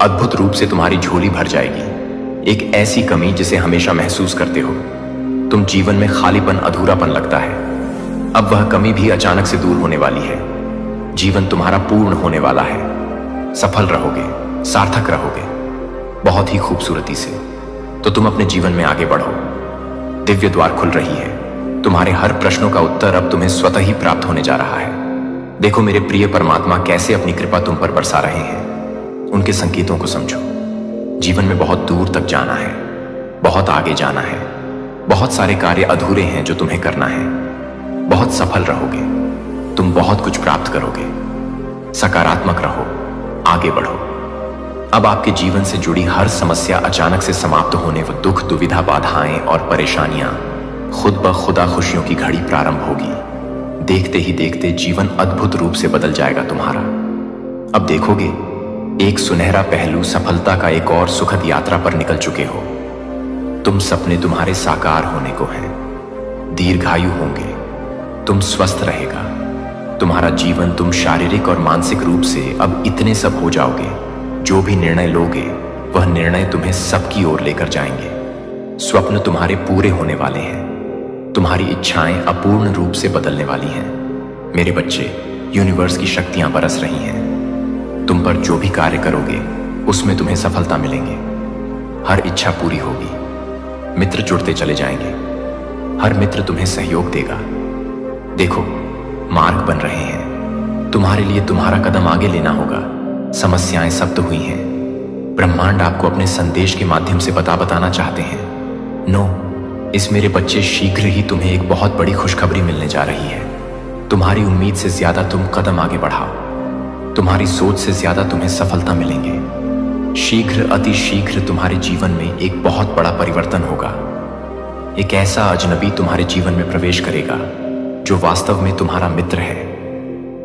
अद्भुत रूप से तुम्हारी झोली भर जाएगी। एक ऐसी कमी जिसे हमेशा महसूस करते हो। तुम जीवन में खालीपन, अधूरापन लगता है। अब वह कमी भी अचानक से दूर होने वाली है। जीवन तुम्हारा पूर्ण होने वाला है। सफल रहोगे, सार्थक रहोगे। बहुत ही खूबसूरती से, तो तुम अपने जीवन में आगे बढ़ो। दिव्य द्वार खुल रही है। तुम्हारे हर प्रश्नों का उत्तर अब तुम्हें स्वतः ही प्राप्त होने जा रहा है। देखो मेरे प्रिय परमात्मा कैसे अपनी कृपा तुम पर बरसा रहे हैं। उनके संकेतों को समझो। जीवन में बहुत दूर तक जाना है, बहुत आगे जाना है। बहुत सारे कार्य अधूरे हैं जो तुम्हें करना है। बहुत सफल रहोगे, तुम बहुत कुछ प्राप्त करोगे। सकारात्मक रहो, आगे बढ़ो। अब आपके जीवन से जुड़ी हर समस्या अचानक से समाप्त होने व दुख, दुविधा, बाधाएं और परेशानियां खुद ब खुदा खुशियों की घड़ी प्रारंभ होगी। देखते ही देखते जीवन अद्भुत रूप से बदल जाएगा तुम्हारा। अब देखोगे एक सुनहरा पहलू सफलता का एक और सुखद यात्रा पर निकल चुके हो। तुम सपने तुम्हारे साकार होने को हैं। दीर्घायु होंगे, तुम स्वस्थ रहेगा तुम्हारा जीवन। तुम शारीरिक और मानसिक रूप से अब इतने सब हो जाओगे, जो भी निर्णय लोगे वह निर्णय तुम्हें सबकी ओर लेकर जाएंगे। स्वप्न तुम्हारे पूरे होने वाले हैं। तुम्हारी इच्छाएं अपूर्ण रूप से बदलने वाली हैं। मेरे बच्चे, यूनिवर्स की शक्तियां बरस रही हैं। तुम पर जो भी कार्य करोगे उसमें तुम्हें सफलता मिलेंगे। हर इच्छा पूरी होगी। मित्र जुड़ते चले जाएंगे। हर मित्र तुम्हें सहयोग देगा। देखो मार्ग बन रहे हैं। तुम्हारे लिए तुम्हारा कदम आगे लेना होगा। समस्याएं सब्द हुई हैं। ब्रह्मांड आपको अपने संदेश के माध्यम से बताना चाहते हैं। नो, इस मेरे बच्चे, शीघ्र ही तुम्हें एक बहुत बड़ी खुशखबरी मिलने जा रही है। तुम्हारी उम्मीद से ज्यादा तुम कदम आगे बढ़ाओ। तुम्हारी सोच से ज्यादा तुम्हें सफलता मिलेंगे। शीघ्र, अति शीघ्र तुम्हारे जीवन में एक बहुत बड़ा परिवर्तन होगा। एक ऐसा अजनबी तुम्हारे जीवन में प्रवेश करेगा जो वास्तव में तुम्हारा मित्र है,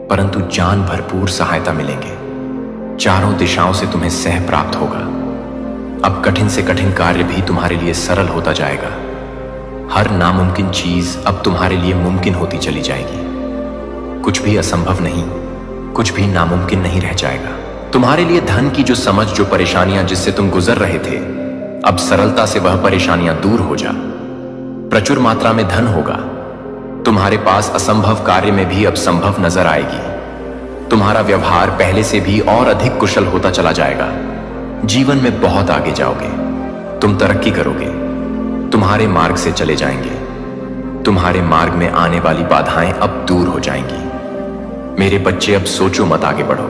परंतु जान भरपूर सहायता मिलेंगे। चारों दिशाओं से तुम्हें सह प्राप्त होगा। अब कठिन से कठिन कार्य भी तुम्हारे लिए सरल होता जाएगा। हर नामुमकिन चीज अब तुम्हारे लिए मुमकिन होती चली जाएगी। कुछ भी असंभव नहीं, कुछ भी नामुमकिन नहीं रह जाएगा। तुम्हारे लिए धन की जो समझ, जो परेशानियां जिससे तुम गुजर रहे थे, अब सरलता से वह परेशानियां दूर हो जा। प्रचुर मात्रा में धन होगा। तुम्हारे पास असंभव कार्य में भी अब संभव नजर आएगी। तुम्हारा व्यवहार पहले से भी और अधिक कुशल होता चला जाएगा। जीवन में बहुत आगे जाओगे। तुम तरक्की करोगे। तुम्हारे मार्ग से चले जाएंगे। तुम्हारे मार्ग में आने वाली बाधाएं अब दूर हो जाएंगी। मेरे बच्चे, अब सोचो मत, आगे बढ़ो।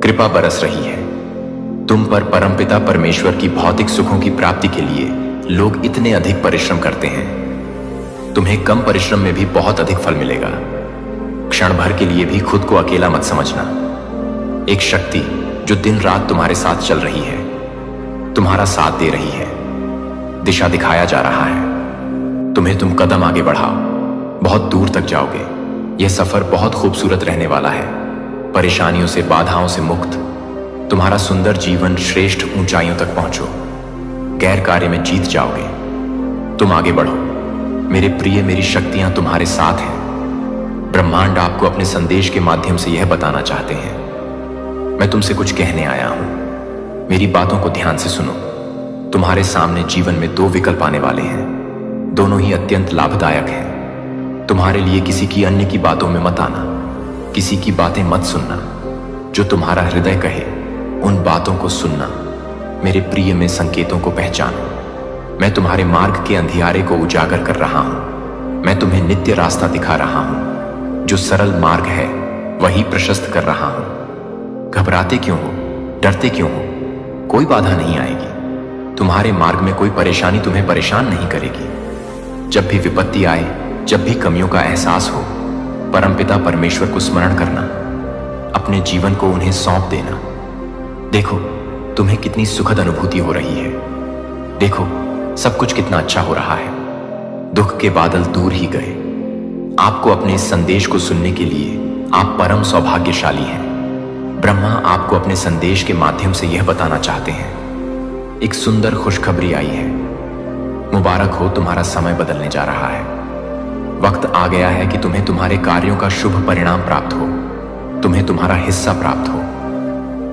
कृपा बरस रही है तुम पर। परमपिता परमेश्वर की भौतिक सुखों की प्राप्ति के लिए लोग इतने अधिक परिश्रम करते हैं। तुम्हें कम परिश्रम में भी बहुत अधिक फल मिलेगा। क्षण भर के लिए भी खुद को अकेला मत समझना। एक शक्ति जो दिन रात तुम्हारे साथ चल रही है, तुम्हारा साथ दे रही है, दिशा दिखाया जा रहा है। तुम कदम आगे बढ़ाओ, बहुत दूर तक जाओगे। यह सफर बहुत खूबसूरत रहने वाला है। परेशानियों से, बाधाओं से मुक्त तुम्हारा सुंदर जीवन श्रेष्ठ ऊंचाइयों तक पहुंचो। गैर कार्य में जीत जाओगे। तुम आगे बढ़ो मेरे प्रिय। मेरी शक्तियां तुम्हारे साथ हैं। ब्रह्मांड आपको अपने संदेश के माध्यम से यह बताना चाहते हैं। मैं तुमसे कुछ कहने आया हूं। मेरी बातों को ध्यान से सुनो। तुम्हारे सामने जीवन में दो विकल्प आने वाले हैं। दोनों ही अत्यंत लाभदायक हैं। तुम्हारे लिए किसी की अन्य की बातों में मत आना। किसी की बातें मत सुनना। जो तुम्हारा हृदय कहे उन बातों को सुनना। मेरे प्रिय, में संकेतों को पहचानो। मैं तुम्हारे मार्ग के अंधियारे को उजागर कर रहा हूं। मैं तुम्हें नित्य रास्ता दिखा रहा हूं। जो सरल मार्ग है वही प्रशस्त कर रहा हूं। घबराते क्यों हो? डरते क्यों हो? कोई बाधा नहीं आएगी। तुम्हारे मार्ग में कोई परेशानी तुम्हें परेशान नहीं करेगी। जब भी विपत्ति आए, जब भी कमियों का एहसास हो, परमपिता परमेश्वर को स्मरण करना। अपने जीवन को उन्हें सौंप देना। देखो तुम्हें कितनी सुखद अनुभूति हो रही है। देखो सब कुछ कितना अच्छा हो रहा है। दुख के बादल दूर ही गए। आपको अपने इस संदेश को सुनने के लिए आप परम सौभाग्यशाली हैं। ब्रह्मा आपको अपने संदेश के माध्यम से यह बताना चाहते हैं। एक सुंदर खुशखबरी आई है। मुबारक हो, तुम्हारा समय बदलने जा रहा है। वक्त आ गया है कि तुम्हें तुम्हारे कार्यों का शुभ परिणाम प्राप्त हो। तुम्हें तुम्हारा हिस्सा प्राप्त हो।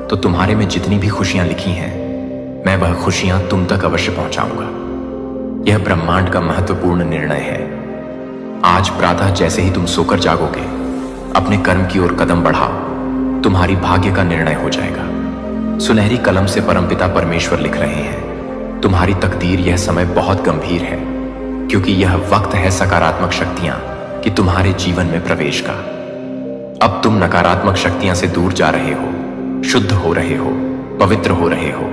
तो तुम्हारे में जितनी भी खुशियां लिखी हैं, मैं वह खुशियां तुम तक अवश्य पहुंचाऊंगा। यह ब्रह्मांड का महत्वपूर्ण निर्णय है। आज प्रातः जैसे ही तुम सोकर जागोगे, अपने कर्म की ओर कदम बढ़ाओ। तुम्हारी भाग्य का निर्णय हो जाएगा। सुनहरी कलम से परमपिता परमेश्वर लिख रहे हैं, तुम्हारी तकदीर यह समय बहुत गंभीर है, क्योंकि यह वक्त है सकारात्मक शक्तियां कि तुम्हारे जीवन में प्रवेश का। अब तुम नकारात्मक शक्तियां से दूर जा रहे हो, शुद्ध हो रहे हो, पवित्र हो रहे हो।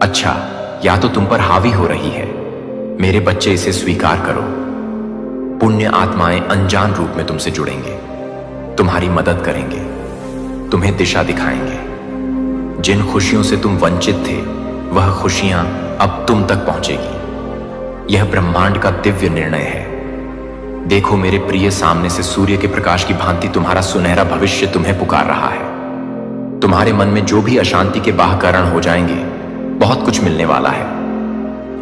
अच्छा, या तो तुम पर हावी हो रही है। मेरे बच्चे, इसे स्वीकार करो। पुण्य आत्माएं अनजान रूप में तुमसे जुड़ेंगे, तुम्हारी मदद करेंगे, तुम्हें दिशा दिखाएंगे। जिन खुशियों से तुम वंचित थे, वह खुशियां अब तुम तक पहुंचेगी। यह ब्रह्मांड का दिव्य निर्णय है। देखो मेरे प्रिय, सामने से सूर्य के प्रकाश की भांति तुम्हारा सुनहरा भविष्य तुम्हें पुकार रहा है। तुम्हारे मन में जो भी अशांति के बाह कारण हो जाएंगे, बहुत कुछ मिलने वाला है।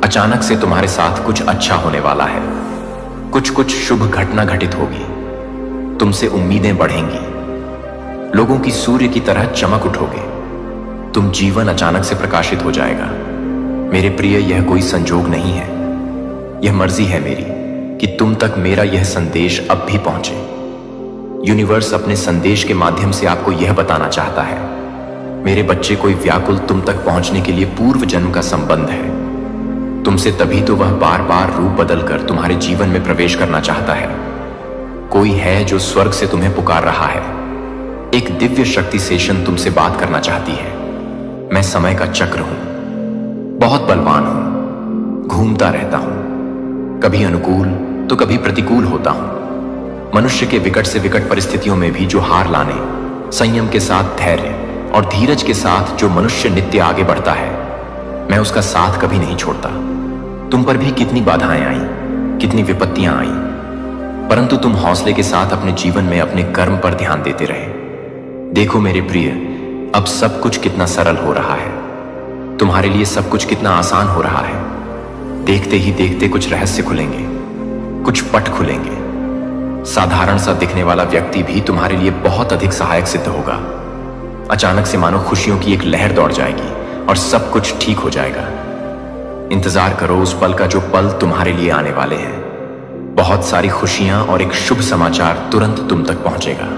अचानक से तुम्हारे साथ कुछ अच्छा होने वाला है। कुछ शुभ घटना घटित होगी। तुमसे उम्मीदें बढ़ेंगी। लोगों की सूर्य की तरह चमक उठोगे। तुम जीवन अचानक से प्रकाशित हो जाएगा। मेरे प्रिय, यह कोई संजोग नहीं है, यह मर्जी है मेरी कि तुम तक मेरा यह संदेश अब भी पहुंचे। यूनिवर्स अपने संदेश के माध्यम से आपको यह बताना चाहता है, मेरे बच्चे, कोई व्याकुल तुम तक पहुंचने के लिए पूर्व जन्म का संबंध है तुमसे, तभी तो वह बार बार रूप बदलकर तुम्हारे जीवन में प्रवेश करना चाहता है। कोई है जो स्वर्ग से तुम्हें पुकार रहा है। एक दिव्य शक्ति सेशन तुमसे बात करना चाहती है। मैं समय का चक्र हूं, बहुत बलवान हूं, घूमता रहता हूं, कभी अनुकूल तो कभी प्रतिकूल होता हूं। मनुष्य के विकट से विकट परिस्थितियों में भी जो हार लाने, संयम के साथ धैर्य और धीरज के साथ जो मनुष्य नित्य आगे बढ़ता है, मैं उसका साथ कभी नहीं छोड़ता। तुम पर भी कितनी बाधाएं आई, कितनी विपत्तियां आई, परंतु तुम हौसले के साथ अपने जीवन में अपने कर्म पर ध्यान देते रहे। देखो मेरे प्रिय, अब सब कुछ कितना सरल हो रहा है। तुम्हारे लिए सब कुछ कितना आसान हो रहा है। देखते ही देखते कुछ रहस्य खुलेंगे, कुछ पट खुलेंगे। साधारण सा दिखने वाला व्यक्ति भी तुम्हारे लिए बहुत अधिक सहायक सिद्ध होगा। अचानक से मानो खुशियों की एक लहर दौड़ जाएगी और सब कुछ ठीक हो जाएगा। इंतजार करो उस पल का जो पल तुम्हारे लिए आने वाले हैं। बहुत सारी खुशियां और एक शुभ समाचार तुरंत तुम तक पहुंचेगा।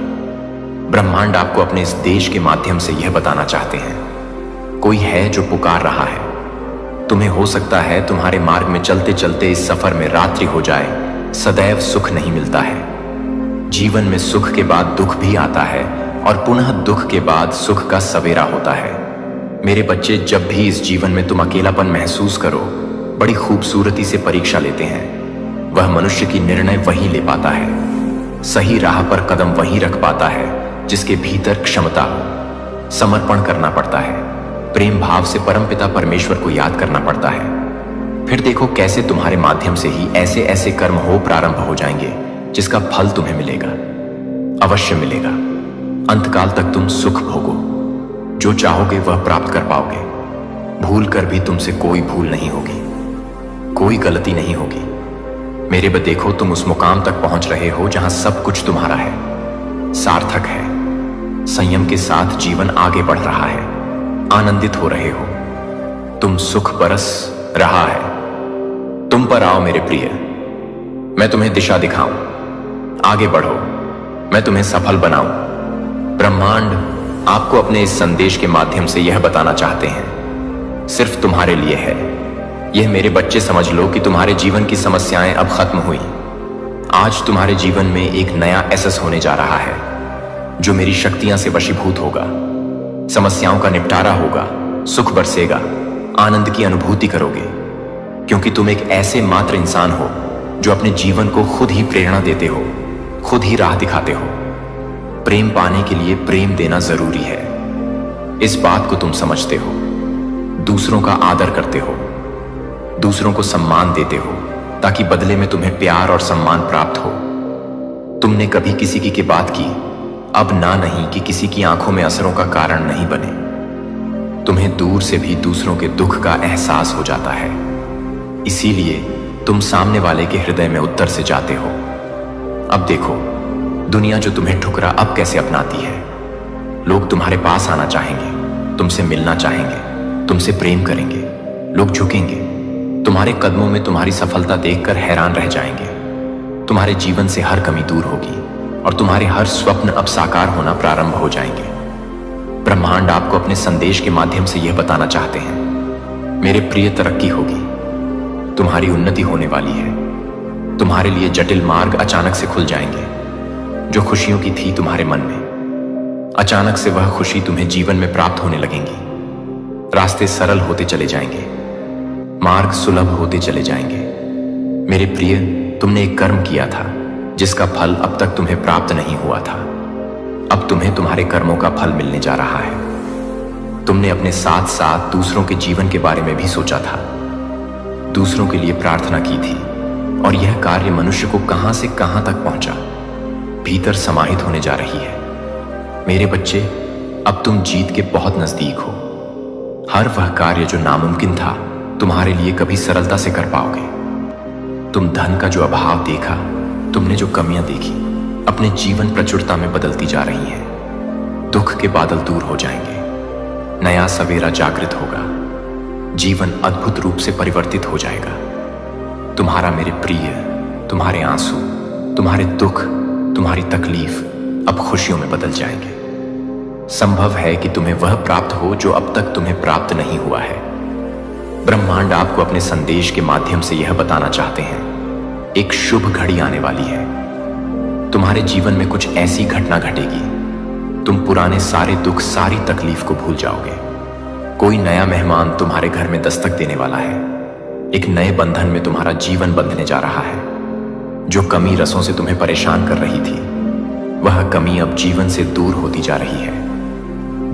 ब्रह्मांड आपको अपने इस देश के माध्यम से यह बताना चाहते हैं, कोई है जो पुकार रहा है। तुम्हें हो सकता है तुम्हारे मार्ग में चलते चलते इस सफर में रात्रि हो जाए। सदैव सुख नहीं मिलता है। जीवन में सुख के बाद दुख भी आता है और पुनः दुख के बाद सुख का सवेरा होता है। मेरे बच्चे, जब भी इस जीवन में तुम अकेलापन महसूस करो, बड़ी खूबसूरती से परीक्षा लेते हैं। वह मनुष्य की निर्णय वही ले पाता है, सही राह पर कदम वही रख पाता है जिसके भीतर क्षमता हो। समर्पण करना पड़ता है, प्रेम भाव से परमपिता परमेश्वर को याद करना पड़ता है। फिर देखो कैसे तुम्हारे माध्यम से ही ऐसे ऐसे कर्म हो प्रारंभ हो जाएंगे जिसका फल तुम्हें मिलेगा, अवश्य मिलेगा। अंतकाल तक तुम सुख भोगो, जो चाहोगे वह प्राप्त कर पाओगे। भूल कर भी तुमसे कोई भूल नहीं होगी, कोई गलती नहीं होगी। मेरे बच्चे, देखो तुम उस मुकाम तक पहुंच रहे हो जहां सब कुछ तुम्हारा है, सार्थक है। संयम के साथ जीवन आगे बढ़ रहा है, आनंदित हो रहे हो। तुम सुख बरस रहा है। तुम पर आओ मेरे प्रिय, मैं तुम्हें दिशा दिखाऊं। आगे बढ़ो, मैं तुम्हें सफल बनाऊं। ब्रह्मांड आपको अपने इस संदेश के माध्यम से यह बताना चाहते हैं, सिर्फ तुम्हारे लिए है। यह मेरे बच्चे, समझ लो कि तुम्हारे जीवन की समस्याएं अब खत्म हुई। आज तुम्हारे जीवन में एक नया एसेस होने जा रहा है जो मेरी शक्तियां से वशीभूत होगा। समस्याओं का निपटारा होगा, सुख बरसेगा, आनंद की अनुभूति करोगे, क्योंकि तुम एक ऐसे मात्र इंसान हो जो अपने जीवन को खुद ही प्रेरणा देते हो, खुद ही राह दिखाते हो। प्रेम पाने के लिए प्रेम देना जरूरी है, इस बात को तुम समझते हो। दूसरों का आदर करते हो, दूसरों को सम्मान देते हो, ताकि बदले में तुम्हें प्यार और सम्मान प्राप्त हो। तुमने कभी किसी की बात की, अब ना नहीं कि किसी की आंखों में असरों का कारण नहीं बने। तुम्हें दूर से भी दूसरों के दुख का एहसास हो जाता है, इसीलिए तुम सामने वाले के हृदय में उत्तर से जाते हो। अब देखो दुनिया जो तुम्हें ठुकरा अब कैसे अपनाती है। लोग तुम्हारे पास आना चाहेंगे, तुमसे मिलना चाहेंगे, तुमसे प्रेम करेंगे। लोग झुकेंगे, तुम्हारे कदमों में तुम्हारी सफलता देखकर हैरान रह जाएंगे। तुम्हारे जीवन से हर कमी दूर होगी और तुम्हारे हर स्वप्न अब साकार होना प्रारंभ हो जाएंगे। ब्रह्मांड आपको अपने संदेश के माध्यम से यह बताना चाहते हैं, मेरे प्रिय, तरक्की होगी, तुम्हारी उन्नति होने वाली है। तुम्हारे लिए जटिल मार्ग अचानक से खुल जाएंगे। जो खुशियों की थी तुम्हारे मन में, अचानक से वह खुशी तुम्हें जीवन में प्राप्त होने लगेंगी। रास्ते सरल होते चले जाएंगे, मार्ग सुलभ होते चले जाएंगे। मेरे प्रिय, तुमने एक कर्म किया था जिसका फल अब तक तुम्हें प्राप्त नहीं हुआ था। अब तुम्हें तुम्हारे कर्मों का फल मिलने जा रहा है। तुमने अपने साथ साथ दूसरों के जीवन के बारे में भी सोचा था, दूसरों के लिए प्रार्थना की थी, और यह कार्य मनुष्य को कहां से कहां तक पहुंचा, भीतर समाहित होने जा रही है। मेरे बच्चे, अब तुम जीत के बहुत नजदीक हो। हर वह कार्य जो नामुमकिन था, तुम्हारे लिए कभी सरलता से कर पाओगे। तुम धन का जो अभाव देखा, तुमने जो कमियां देखी, अपने जीवन प्रचुरता में बदलती जा रही हैं। दुख के बादल दूर हो जाएंगे, नया सवेरा जागृत होगा, जीवन अद्भुत रूप से परिवर्तित हो जाएगा। तुम्हारा मेरे प्रिय, तुम्हारे आंसू, तुम्हारे दुख, तुम्हारी तकलीफ अब खुशियों में बदल जाएंगे। संभव है कि तुम्हें वह प्राप्त हो जो अब तक तुम्हें प्राप्त नहीं हुआ है। ब्रह्मांड आपको अपने संदेश के माध्यम से यह बताना चाहते हैं, एक शुभ घड़ी आने वाली है। तुम्हारे जीवन में कुछ ऐसी घटना घटेगी, तुम पुराने सारे दुख, सारी तकलीफ को भूल जाओगे। कोई नया मेहमान तुम्हारे घर में दस्तक देने वाला है। एक नए बंधन में तुम्हारा जीवन बंधने जा रहा है। जो कमी रसों से तुम्हें परेशान कर रही थी, वह कमी अब जीवन से दूर होती जा रही है।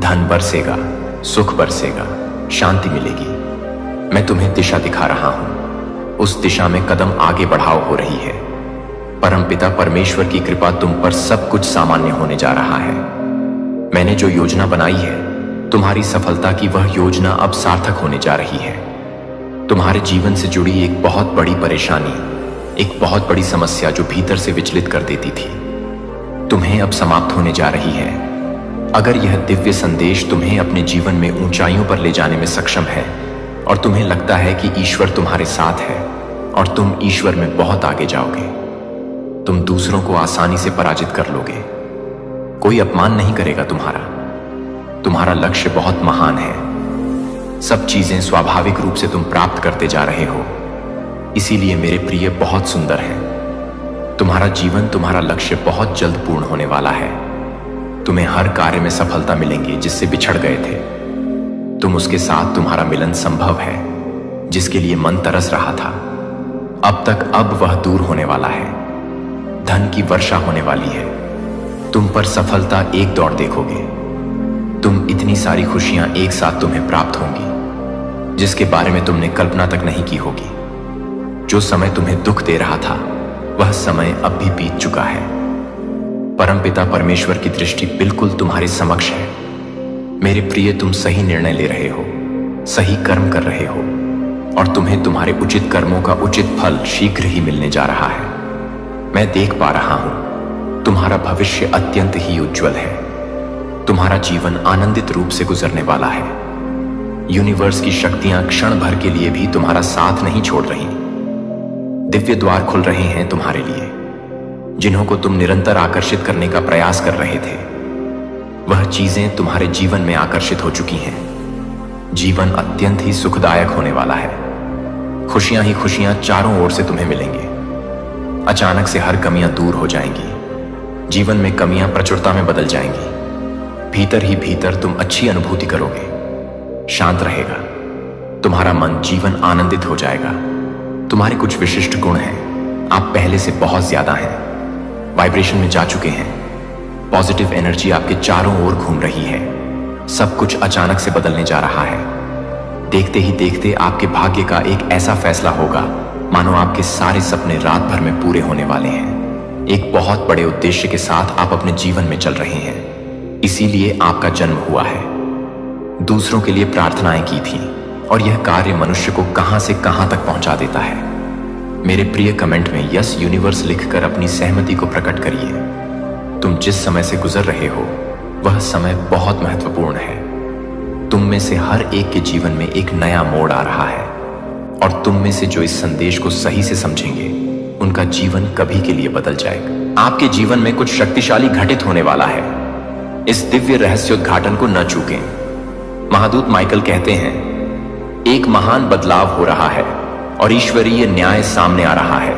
धन बरसेगा, सुख बरसेगा, शांति मिलेगी। मैं तुम्हें दिशा दिखा रहा हूं, उस दिशा में कदम आगे बढ़ाओ हो रही है। परमपिता परमेश्वर की कृपा तुम पर सब कुछ सामान्य होने जा रहा है। मैंने जो योजना बनाई है, तुम्हारी सफलता की वह योजना अब सार्थक होने जा रही है। तुम्हारे जीवन से जुड़ी एक बहुत बड़ी परेशानी, एक बहुत बड़ी समस्या जो भीतर से विचलित कर देती थी, तुम्हें अब समाप्त होने जा रही है। अगर यह दिव्य संदेश तुम्हें अपने जीवन में ऊंचाइयों पर ले जाने में सक्षम है और तुम्हें लगता है कि ईश्वर तुम्हारे साथ है और तुम ईश्वर में बहुत आगे जाओगे, तुम दूसरों को आसानी से पराजित कर लोगे। कोई अपमान नहीं करेगा तुम्हारा। तुम्हारा लक्ष्य बहुत महान है। सब चीजें स्वाभाविक रूप से तुम प्राप्त करते जा रहे हो। इसीलिए मेरे प्रिय, बहुत सुंदर है। तुम्हारा जीवन, तुम्हारा लक्ष्य बहुत जल्द पूर्ण होने वाला है। तुम्हें हर कार्य में सफलता मिलेंगी जिससे बिछड़ गए थे। तुम उसके साथ, तुम्हारा मिलन संभव है जिसके लिए मन तरस रहा था। अब वह दूर होने वाला है। धन की वर्षा होने वाली है। तुम पर सफलता एक दौड़ देखोगे। तुम इतनी सारी खुशियां एक साथ तुम्हें प्राप्त होंगी जिसके बारे में तुमने कल्पना तक नहीं की होगी। जो समय तुम्हें दुख दे रहा था, वह समय अब भी बीत चुका है। परमपिता परमेश्वर की दृष्टि बिल्कुल तुम्हारे समक्ष है। मेरे प्रिय, तुम सही निर्णय ले रहे हो, सही कर्म कर रहे हो, और तुम्हें तुम्हारे उचित कर्मों का उचित फल शीघ्र ही मिलने जा रहा है। मैं देख पा रहा हूं, तुम्हारा भविष्य अत्यंत ही उज्जवल है। तुम्हारा जीवन आनंदित रूप से गुजरने वाला है। यूनिवर्स की शक्तियां क्षण भर के लिए भी तुम्हारा साथ नहीं छोड़ रही। दिव्य द्वार खुल रहे हैं तुम्हारे लिए। जिन्हों को तुम निरंतर आकर्षित करने का प्रयास कर रहे थे, वह चीजें तुम्हारे जीवन में आकर्षित हो चुकी हैं। जीवन अत्यंत ही सुखदायक होने वाला है। खुशियां ही खुशियां चारों ओर से तुम्हें मिलेंगे। अचानक से हर कमियां दूर हो जाएंगी। जीवन में कमियां प्रचुरता में बदल जाएंगी। भीतर ही भीतर तुम अच्छी अनुभूति करोगे। शांत रहेगा तुम्हारा मन, जीवन आनंदित हो जाएगा। तुम्हारे कुछ विशिष्ट गुण हैं। आप पहले से बहुत ज्यादा हैं, वाइब्रेशन में जा चुके हैं। पॉजिटिव एनर्जी आपके चारों ओर घूम रही है। सब कुछ अचानक से बदलने जा रहा है। देखते ही देखते आपके भाग्य का एक ऐसा फैसला होगा मानो आपके सारे सपने रात भर में पूरे होने वाले हैं। एक बहुत बड़े उद्देश्य के साथ आप अपने जीवन में चल रहे हैं। इसीलिए आपका जन्म हुआ है। दूसरों के लिए प्रार्थनाएं की थी और यह कार्य मनुष्य को कहां से कहां तक पहुंचा देता है। मेरे प्रिय, कमेंट में यस यूनिवर्स लिखकर अपनी सहमति को प्रकट करिए। तुम जिस समय से गुजर रहे हो, वह समय बहुत महत्वपूर्ण है। तुम में से हर एक के जीवन में एक नया मोड़ आ रहा है, और तुम में से जो इस संदेश को सही से समझेंगे, उनका जीवन कभी के लिए बदल जाएगा। आपके जीवन में कुछ शक्तिशाली घटित होने वाला है। इस दिव्य रहस्योद्घाटन को न चूकें। महादूत माइकल कहते हैं, एक महान बदलाव हो रहा है और ईश्वरीय न्याय सामने आ रहा है।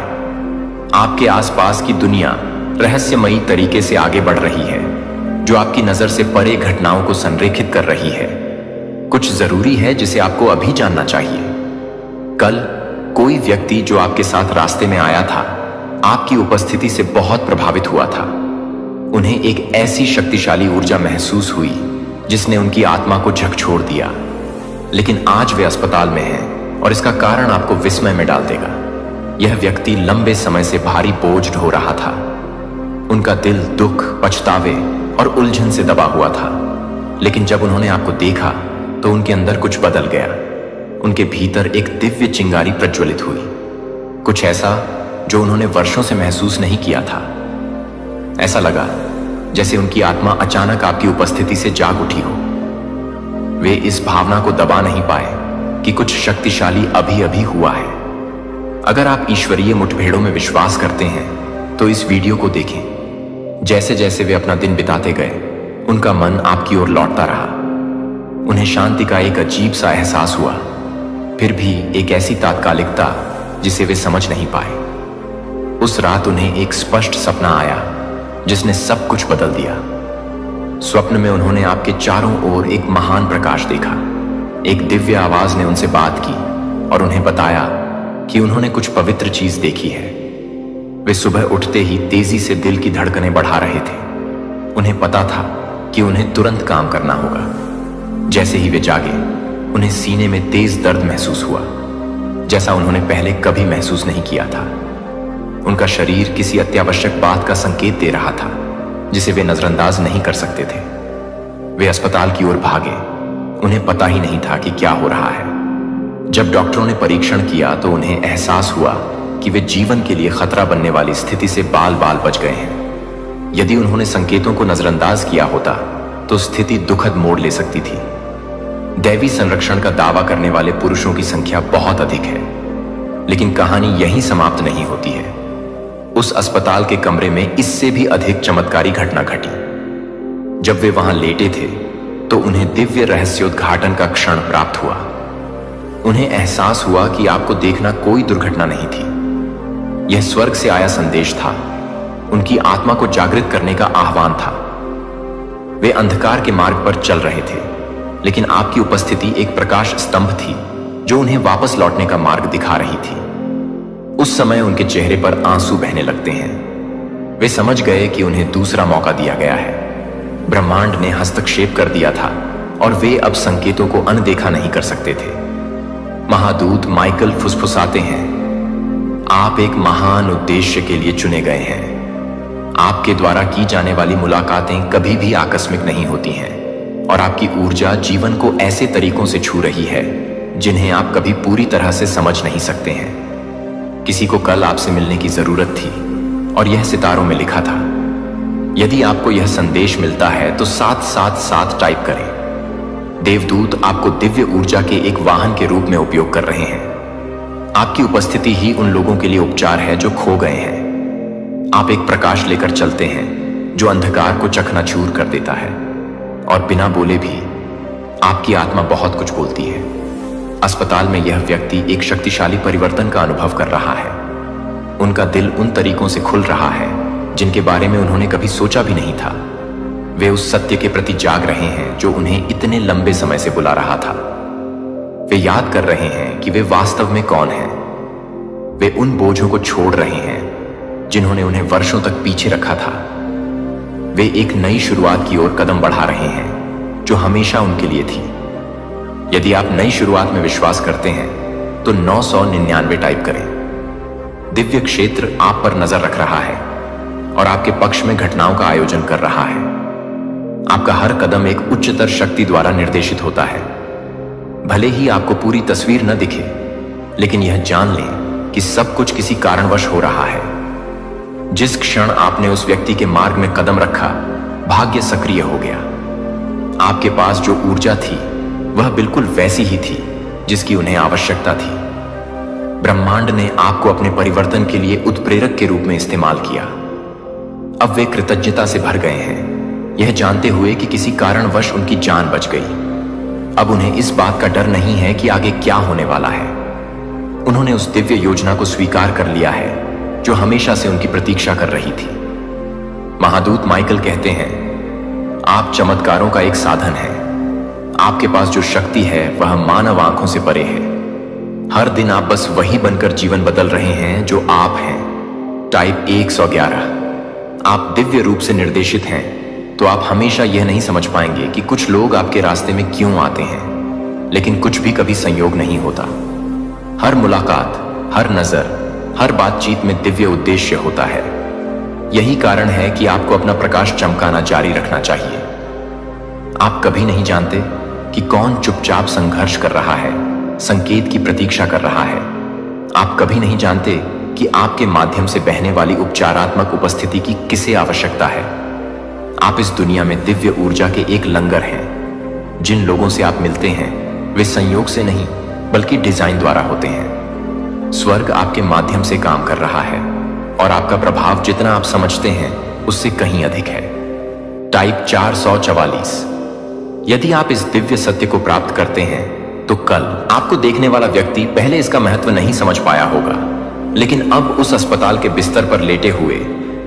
आपके आसपास की दुनिया रहस्यमयी तरीके से आगे बढ़ रही है, जो आपकी नजर से परे घटनाओं को संरेखित कर रही है। कुछ जरूरी है जिसे आपको अभी जानना चाहिए। कल कोई व्यक्ति जो आपके साथ रास्ते में आया था, आपकी उपस्थिति से बहुत प्रभावित हुआ था। उन्हें एक ऐसी शक्तिशाली ऊर्जा महसूस हुई जिसने उनकी आत्मा को झकझोर दिया। लेकिन आज वे अस्पताल में हैं और इसका कारण आपको विस्मय में डाल देगा। यह व्यक्ति लंबे समय से भारी बोझ ढो रहा था। उनका दिल दुख, पछतावे और उलझन से दबा हुआ था। लेकिन जब उन्होंने आपको देखा तो उनके अंदर कुछ बदल गया। उनके भीतर एक दिव्य चिंगारी प्रज्वलित हुई, कुछ ऐसा जो उन्होंने वर्षों से महसूस नहीं किया था। ऐसा लगा जैसे उनकी आत्मा अचानक आपकी उपस्थिति से जाग उठी हो। वे इस भावना को दबा नहीं पाए कि कुछ शक्तिशाली अभी अभी हुआ है। अगर आप ईश्वरीय मुठभेड़ों में विश्वास करते हैं तो इस वीडियो को देखें। जैसे जैसे वे अपना दिन बिताते गए, उनका मन आपकी ओर लौटता रहा। उन्हें शांति का एक अजीब सा एहसास हुआ, फिर भी एक ऐसी तात्कालिकता जिसे वे समझ नहीं पाए। उस रात उन्हें एक स्पष्ट सपना आया जिसने सब कुछ बदल दिया। स्वप्न में उन्होंने आपके चारों ओर एक महान प्रकाश देखा। एक दिव्य आवाज ने उनसे बात की और उन्हें बताया कि उन्होंने कुछ पवित्र चीज देखी है। वे सुबह उठते ही तेजी से दिल की धड़कनें बढ़ा रहे थे। उन्हें पता था कि उन्हें तुरंत काम करना होगा। जैसे ही वे जागे, उन्हें सीने में तेज दर्द महसूस हुआ, जैसा उन्होंने पहले कभी महसूस नहीं किया था। उनका शरीर किसी अत्यावश्यक बात का संकेत दे रहा था जिसे वे नजरअंदाज नहीं कर सकते थे। वे अस्पताल की ओर भागे। उन्हें पता ही नहीं था कि क्या हो रहा है। जब डॉक्टरों ने परीक्षण किया तो उन्हें एहसास हुआ कि वे जीवन के लिए खतरा बनने वाली स्थिति से बाल बाल बच गए हैं। यदि उन्होंने संकेतों को नजरअंदाज किया होता तो स्थिति दुखद मोड़ ले सकती थी। दैवी संरक्षण का दावा करने वाले पुरुषों की संख्या बहुत अधिक है, लेकिन कहानी यहीं समाप्त नहीं होती है। उस अस्पताल के कमरे में इससे भी अधिक चमत्कारी घटना घटी। जब वे वहां लेटे थे तो उन्हें दिव्य रहस्योद्घाटन का क्षण प्राप्त हुआ। उन्हें एहसास हुआ कि आपको देखना कोई दुर्घटना नहीं थी। यह स्वर्ग से आया संदेश था, उनकी आत्मा को जागृत करने का आह्वान था। वे अंधकार के मार्ग पर चल रहे थे, लेकिन आपकी उपस्थिति एक प्रकाश स्तंभ थी जो उन्हें वापस लौटने का मार्ग दिखा रही थी। उस समय उनके चेहरे पर आंसू बहने लगते हैं। वे समझ गए कि उन्हें दूसरा मौका दिया गया है। ब्रह्मांड ने हस्तक्षेप कर दिया था और वे अब संकेतों को अनदेखा नहीं कर सकते थे। महादूत माइकल फुसफुसाते हैं, आप एक महान उद्देश्य के लिए चुने गए हैं। आपके द्वारा की जाने वाली मुलाकातें कभी भी आकस्मिक नहीं होती हैं और आपकी ऊर्जा जीवन को ऐसे तरीकों से छू रही है जिन्हें आप कभी पूरी तरह से समझ नहीं सकते हैं। किसी को कल आपसे मिलने की जरूरत थी और यह सितारों में लिखा था। यदि आपको यह संदेश मिलता है तो 777 टाइप करें। देवदूत आपको दिव्य ऊर्जा के एक वाहन के रूप में उपयोग कर रहे हैं। आपकी उपस्थिति ही उन लोगों के लिए उपचार है जो खो गए हैं। आप एक प्रकाश लेकर चलते हैं जो अंधकार को चकनाचूर कर देता है, और बिना बोले भी आपकी आत्मा बहुत कुछ बोलती है। अस्पताल में यह व्यक्ति एक शक्तिशाली परिवर्तन का अनुभव कर रहा है। उनका दिल उन तरीकों से खुल रहा है जिनके बारे में उन्होंने कभी सोचा भी नहीं था। वे उस सत्य के प्रति जाग रहे हैं जो उन्हें इतने लंबे समय से बुला रहा था। वे याद कर रहे हैं कि वे वास्तव में कौन हैं। वे उन बोझों को छोड़ रहे हैं जिन्होंने उन्हें वर्षों तक पीछे रखा था। वे एक नई शुरुआत की ओर कदम बढ़ा रहे हैं जो हमेशा उनके लिए थी। यदि आप नई शुरुआत में विश्वास करते हैं तो 999 टाइप करें। दिव्य क्षेत्र आप पर नजर रख रहा है और आपके पक्ष में घटनाओं का आयोजन कर रहा है। आपका हर कदम एक उच्चतर शक्ति द्वारा निर्देशित होता है। भले ही आपको पूरी तस्वीर न दिखे, लेकिन यह जान लें कि सब कुछ किसी कारणवश हो रहा है। जिस क्षण आपने उस व्यक्ति के मार्ग में कदम रखा, भाग्य सक्रिय हो गया। आपके पास जो ऊर्जा थी वह बिल्कुल वैसी ही थी जिसकी उन्हें आवश्यकता थी। ब्रह्मांड ने आपको अपने परिवर्तन के लिए उत्प्रेरक के रूप में इस्तेमाल किया। अब वे कृतज्ञता से भर गए हैं। यह जानते हुए कि किसी कारणवश उनकी जान बच गई। अब उन्हें इस बात का डर नहीं है कि आगे क्या होने वाला है। उन्होंने उस दिव्य योजना को स्वीकार कर लिया है जो हमेशा से उनकी प्रतीक्षा कर रही थी। महादूत माइकल कहते हैं, आप चमत्कारों का एक साधन हैं। आपके पास जो शक्ति है वह मानव आंखों से परे है। हर दिन आप बस वही बनकर जीवन बदल रहे हैं जो आप हैं। टाइप 111। आप दिव्य रूप से निर्देशित हैं, तो आप हमेशा यह नहीं समझ पाएंगे कि कुछ लोग आपके रास्ते में क्यों आते हैं, लेकिन कुछ भी कभी संयोग नहीं होता। हर मुलाकात, हर नजर, हर बातचीत में दिव्य उद्देश्य होता है। यही कारण है कि आपको अपना प्रकाश चमकाना जारी रखना चाहिए। आप कभी नहीं जानते कि कौन चुपचाप संघर्ष कर रहा है, संकेत की प्रतीक्षा कर रहा है। आप कभी नहीं जानते कि आपके माध्यम से बहने वाली उपचारात्मक उपस्थिति की किसे आवश्यकता है। आप इस दुनिया में दिव्य ऊर्जा के एक लंगर हैं। जिन लोगों से आप मिलते हैं वे संयोग से नहीं बल्कि डिजाइन द्वारा होते हैं। स्वर्ग आपके माध्यम से काम कर रहा है और आपका प्रभाव जितना आप समझते हैं उससे कहीं अधिक है। टाइप 444। यदि आप इस दिव्य सत्य को प्राप्त करते हैं तो कल आपको देखने वाला व्यक्ति पहले इसका महत्व नहीं समझ पाया होगा, लेकिन अब उस अस्पताल के बिस्तर पर लेटे हुए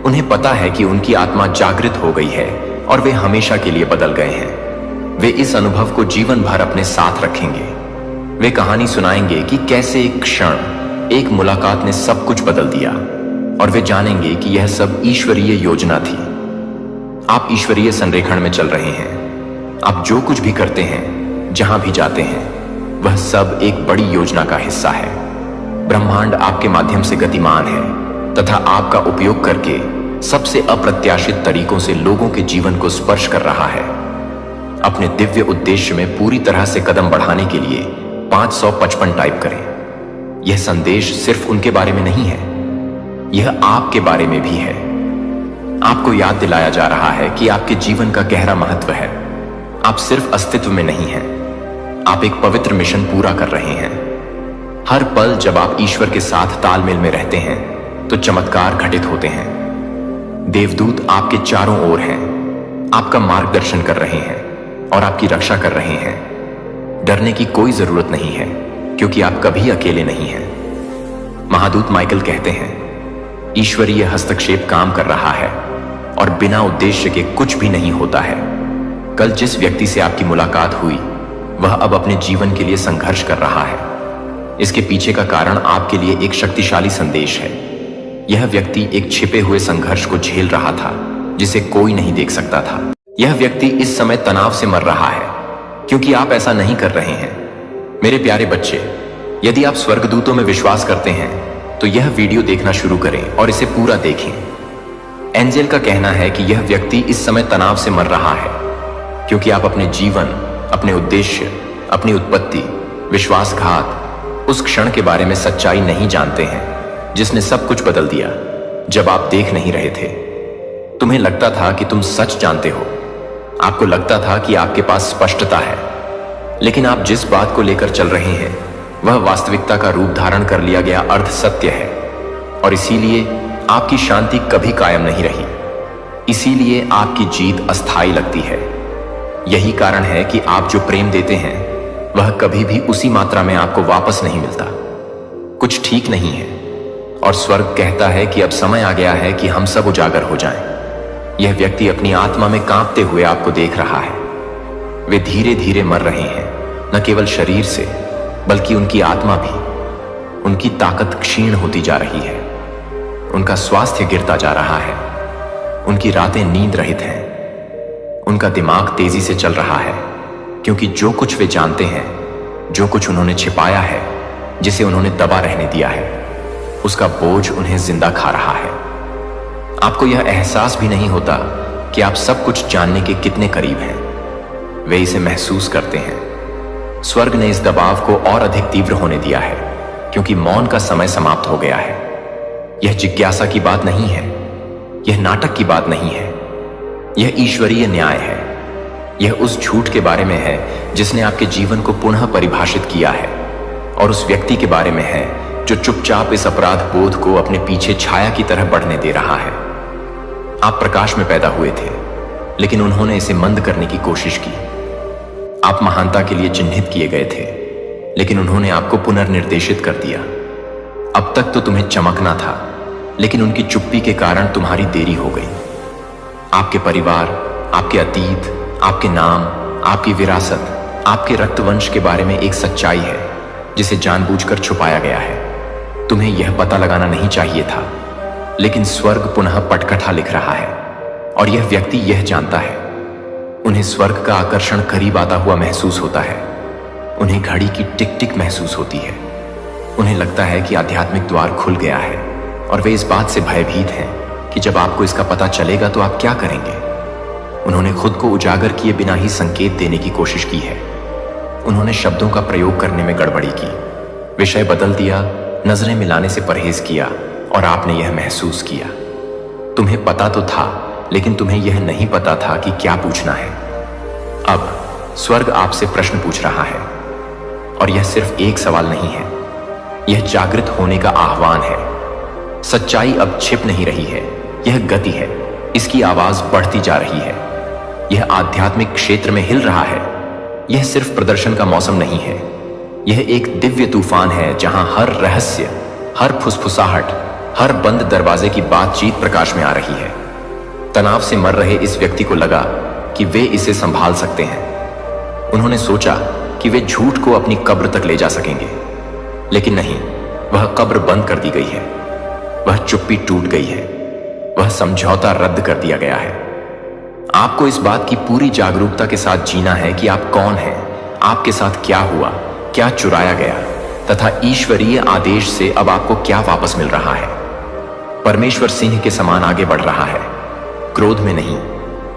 उन्हें पता है कि उनकी आत्मा जागृत हो गई है और वे हमेशा के लिए बदल गए हैं। वे इस अनुभव को जीवन भर अपने साथ रखेंगे। वे कहानी सुनाएंगे कि कैसे एक क्षण, एक मुलाकात ने सब कुछ बदल दिया, और वे जानेंगे कि यह सब ईश्वरीय योजना थी। आप ईश्वरीय संरेखण में चल रहे हैं। आप जो कुछ भी करते हैं, जहां भी जाते हैं, वह सब एक बड़ी योजना का हिस्सा है। ब्रह्मांड आपके माध्यम से गतिमान है तथा आपका उपयोग करके सबसे अप्रत्याशित तरीकों से लोगों के जीवन को स्पर्श कर रहा है। अपने दिव्य उद्देश्य में पूरी तरह से कदम बढ़ाने के लिए 555 टाइप करें। यह संदेश सिर्फ उनके बारे में नहीं है, यह आपके बारे में भी है। आपको याद दिलाया जा रहा है कि आपके जीवन का गहरा महत्व है। आप सिर्फ अस्तित्व में नहीं हैं, आप एक पवित्र मिशन पूरा कर रहे हैं। हर पल जब आप ईश्वर के साथ तालमेल में रहते हैं तो चमत्कार घटित होते हैं। देवदूत आपके चारों ओर हैं, आपका मार्गदर्शन कर रहे हैं और आपकी रक्षा कर रहे हैं। डरने की कोई जरूरत नहीं है, क्योंकि आप कभी अकेले नहीं हैं। महादूत माइकल कहते हैं, ईश्वरीय हस्तक्षेप काम कर रहा है और बिना उद्देश्य के कुछ भी नहीं होता है। कल जिस व्यक्ति से आपकी मुलाकात हुई वह अब अपने जीवन के लिए संघर्ष कर रहा है। इसके पीछे का कारण आपके लिए एक शक्तिशाली संदेश है। यह व्यक्ति एक छिपे हुए संघर्ष को झेल रहा था जिसे कोई नहीं देख सकता था। यह व्यक्ति इस समय तनाव से मर रहा है क्योंकि आप ऐसा नहीं कर रहे हैं। मेरे प्यारे बच्चे, यदि आप स्वर्गदूतों में विश्वास करते हैं तो यह वीडियो देखना शुरू करें और इसे पूरा देखें। एंजेल का कहना है कि यह व्यक्ति इस समय तनाव से मर रहा है क्योंकि आप अपने जीवन, अपने उद्देश्य, अपनी उत्पत्ति, विश्वासघात, उस क्षण के बारे में सच्चाई नहीं जानते हैं जिसने सब कुछ बदल दिया जब आप देख नहीं रहे थे। तुम्हें लगता था कि तुम सच जानते हो, आपको लगता था कि आपके पास स्पष्टता है, लेकिन आप जिस बात को लेकर चल रहे हैं वह वास्तविकता का रूप धारण कर लिया गया अर्ध सत्य है, और इसीलिए आपकी शांति कभी कायम नहीं रही। इसीलिए आपकी जीत अस्थायी लगती है। यही कारण है कि आप जो प्रेम देते हैं वह कभी भी उसी मात्रा में आपको वापस नहीं मिलता। कुछ ठीक नहीं है और स्वर्ग कहता है कि अब समय आ गया है कि हम सब उजागर हो जाएं। यह व्यक्ति अपनी आत्मा में कांपते हुए आपको देख रहा है। वे धीरे धीरे मर रहे हैं, न केवल शरीर से बल्कि उनकी आत्मा भी। उनकी ताकत क्षीण होती जा रही है, उनका स्वास्थ्य गिरता जा रहा है, उनकी रातें नींद रहित हैं, उनका दिमाग तेजी से चल रहा है, क्योंकि जो कुछ वे जानते हैं, जो कुछ उन्होंने छिपाया है, जिसे उन्होंने दबा रहने दिया है, उसका बोझ उन्हें जिंदा खा रहा है। आपको यह एहसास भी नहीं होता कि आप सब कुछ जानने के कितने करीब हैं। वे इसे महसूस करते हैं। स्वर्ग ने इस दबाव को और अधिक तीव्र होने दिया है क्योंकि मौन का समय समाप्त हो गया है। यह जिज्ञासा की बात नहीं है, यह नाटक की बात नहीं है, यह ईश्वरीय न्याय है। यह उस झूठ के बारे में है जिसने आपके जीवन को पुनः परिभाषित किया है, और उस व्यक्ति के बारे में है जो चुपचाप इस अपराध बोध को अपने पीछे छाया की तरह बढ़ने दे रहा है। आप प्रकाश में पैदा हुए थे, लेकिन उन्होंने इसे मंद करने की कोशिश की। आप महानता के लिए चिन्हित किए गए थे, लेकिन उन्होंने आपको पुनर्निर्देशित कर दिया। अब तक तो तुम्हें चमकना था, लेकिन उनकी चुप्पी के कारण तुम्हारी देरी हो गई। आपके परिवार, आपके अतीत, आपके नाम, आपकी विरासत, आपके रक्तवंश के बारे में एक सच्चाई है जिसे जानबूझकर छुपाया गया है। तुम्हें यह पता लगाना नहीं चाहिए था, लेकिन स्वर्ग पुनः पटकथा लिख रहा है, और यह व्यक्ति यह जानता है। उन्हें स्वर्ग का आकर्षण करीब आता हुआ महसूस होता है। उन्हें घड़ी की टिक टिक महसूस होती है। उन्हें लगता है कि आध्यात्मिक द्वार खुल गया है, और वे इस बात से भयभीत हैं कि जब आपको इसका पता चलेगा तो आप क्या करेंगे। उन्होंने खुद को उजागर किए बिना ही संकेत देने की कोशिश की है। उन्होंने शब्दों का प्रयोग करने में गड़बड़ी की, विषय बदल दिया, नजरें मिलाने से परहेज किया, और आपने यह महसूस किया। तुम्हें पता तो था, लेकिन तुम्हें यह नहीं पता था कि क्या पूछना है। अब स्वर्ग आपसे प्रश्न पूछ रहा है, और यह सिर्फ एक सवाल नहीं है, यह जागृत होने का आह्वान है। सच्चाई अब छिप नहीं रही है, यह गति है। इसकी आवाज बढ़ती जा रही है। यह आध्यात्मिक क्षेत्र में हिल रहा है। यह सिर्फ प्रदर्शन का मौसम नहीं है, यह एक दिव्य तूफान है जहां हर रहस्य, हर फुसफुसाहट, हर बंद दरवाजे की बातचीत प्रकाश में आ रही है। तनाव से मर रहे इस व्यक्ति को लगा कि वे इसे संभाल सकते हैं। उन्होंने सोचा कि वे झूठ को अपनी कब्र तक ले जा सकेंगे, लेकिन नहीं, वह कब्र बंद कर दी गई है। वह चुप्पी टूट गई है। वह समझौता रद्द कर दिया गया है। आपको इस बात की पूरी जागरूकता के साथ जीना है कि आप कौन हैं, आपके साथ क्या हुआ, क्या चुराया गया, तथा ईश्वरीय आदेश से अब आपको क्या वापस मिल रहा है। परमेश्वर सिंह के समान आगे बढ़ रहा है, क्रोध में नहीं,